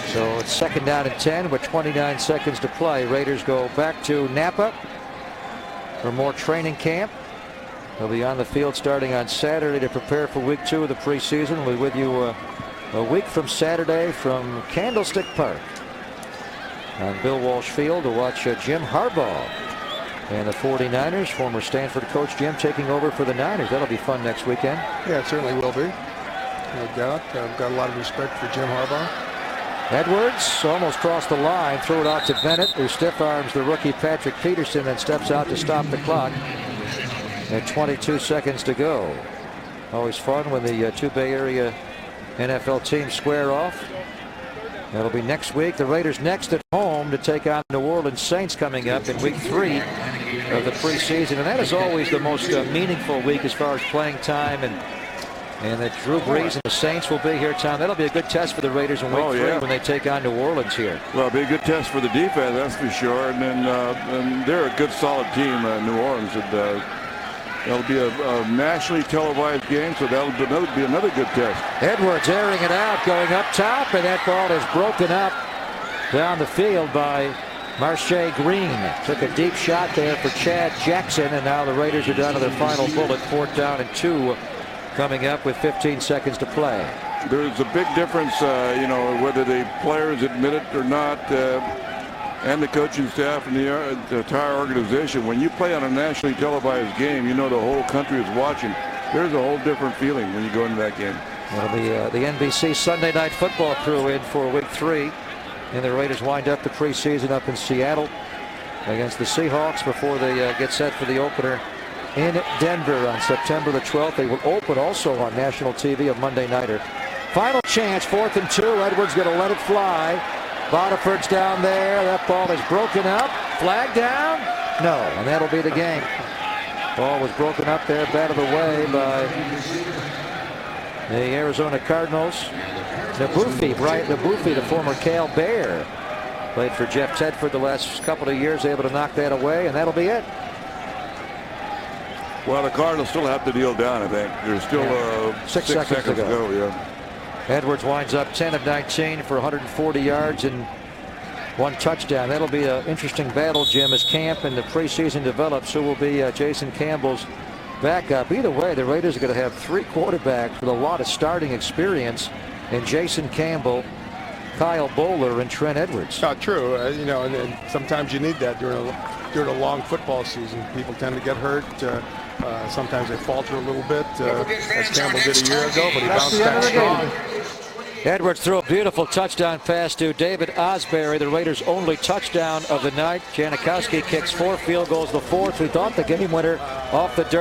So it's 2nd down and 10 with 29 seconds to play. Raiders go back to Napa for more training camp. They'll be on the field starting on Saturday to prepare for week 2 of the preseason. We'll be with you a week from Saturday from Candlestick Park on Bill Walsh Field to watch Jim Harbaugh and the 49ers, former Stanford coach Jim, taking over for the Niners. That'll be fun next weekend. Yeah, it certainly will be. No doubt. I've got a lot of respect for Jim Harbaugh. Edwards almost crossed the line, threw it out to Bennett, who stiff arms the rookie Patrick Peterson and steps out to stop the clock. And 22 seconds to go. Always fun when the two Bay Area NFL teams square off. That'll be next week. The Raiders next at home to take on New Orleans Saints coming up in week 3 of the preseason. And that is always the most meaningful week as far as playing time. And that Drew Brees and the Saints will be here, Tom. That'll be a good test for the Raiders in week 3 when they take on New Orleans here. Well, it'll be a good test for the defense, that's for sure. And then and they're a good, solid team, New Orleans. And, that'll be a nationally televised game, so that'll be another good test. Edwards airing it out, going up top, and that ball is broken up down the field by Marche Green. Took a deep shot there for Chad Jackson, and now the Raiders are down to their final bullet. 4th down and 2 coming up with 15 seconds to play. There's a big difference, you know, whether the players admit it or not, and the coaching staff and the entire organization. When you play on a nationally televised game, you know the whole country is watching. There's a whole different feeling when you go into that game. That'll be the NBC Sunday Night Football crew in for week 3. And the Raiders wind up the preseason up in Seattle against the Seahawks before they get set for the opener in Denver on September the 12th. They will open also on national TV, a Monday nighter. Final chance, 4th and 2. Edwards going to let it fly. Bodiford's down there. That ball is broken up. Flag down? No, and that'll be the game. Ball was broken up there, batted away by the Arizona Cardinals. Nabufi, Bryant Nabufi, the former Cal Bear, played for Jeff Tedford the last couple of years, able to knock that away, and that'll be it. Well, the Cardinals still have to kneel down, I think. There's still 6 seconds to go. Yeah. Edwards winds up 10 of 19 for 140 yards and 1 touchdown. That'll be an interesting battle, Jim, as camp and the preseason develops. Who will be Jason Campbell's backup? Either way, the Raiders are going to have 3 quarterbacks with a lot of starting experience in Jason Campbell, Kyle Bowler, and Trent Edwards. True. You know, and sometimes you need that during a long football season. People tend to get hurt. Sometimes they falter a little bit, as Campbell did a year ago, but he bounced back strong. Edwards threw a beautiful touchdown pass to David Osbury, the Raiders' only touchdown of the night. Janikowski kicks 4 field goals, the 4th. We thought the game winner off the dirt.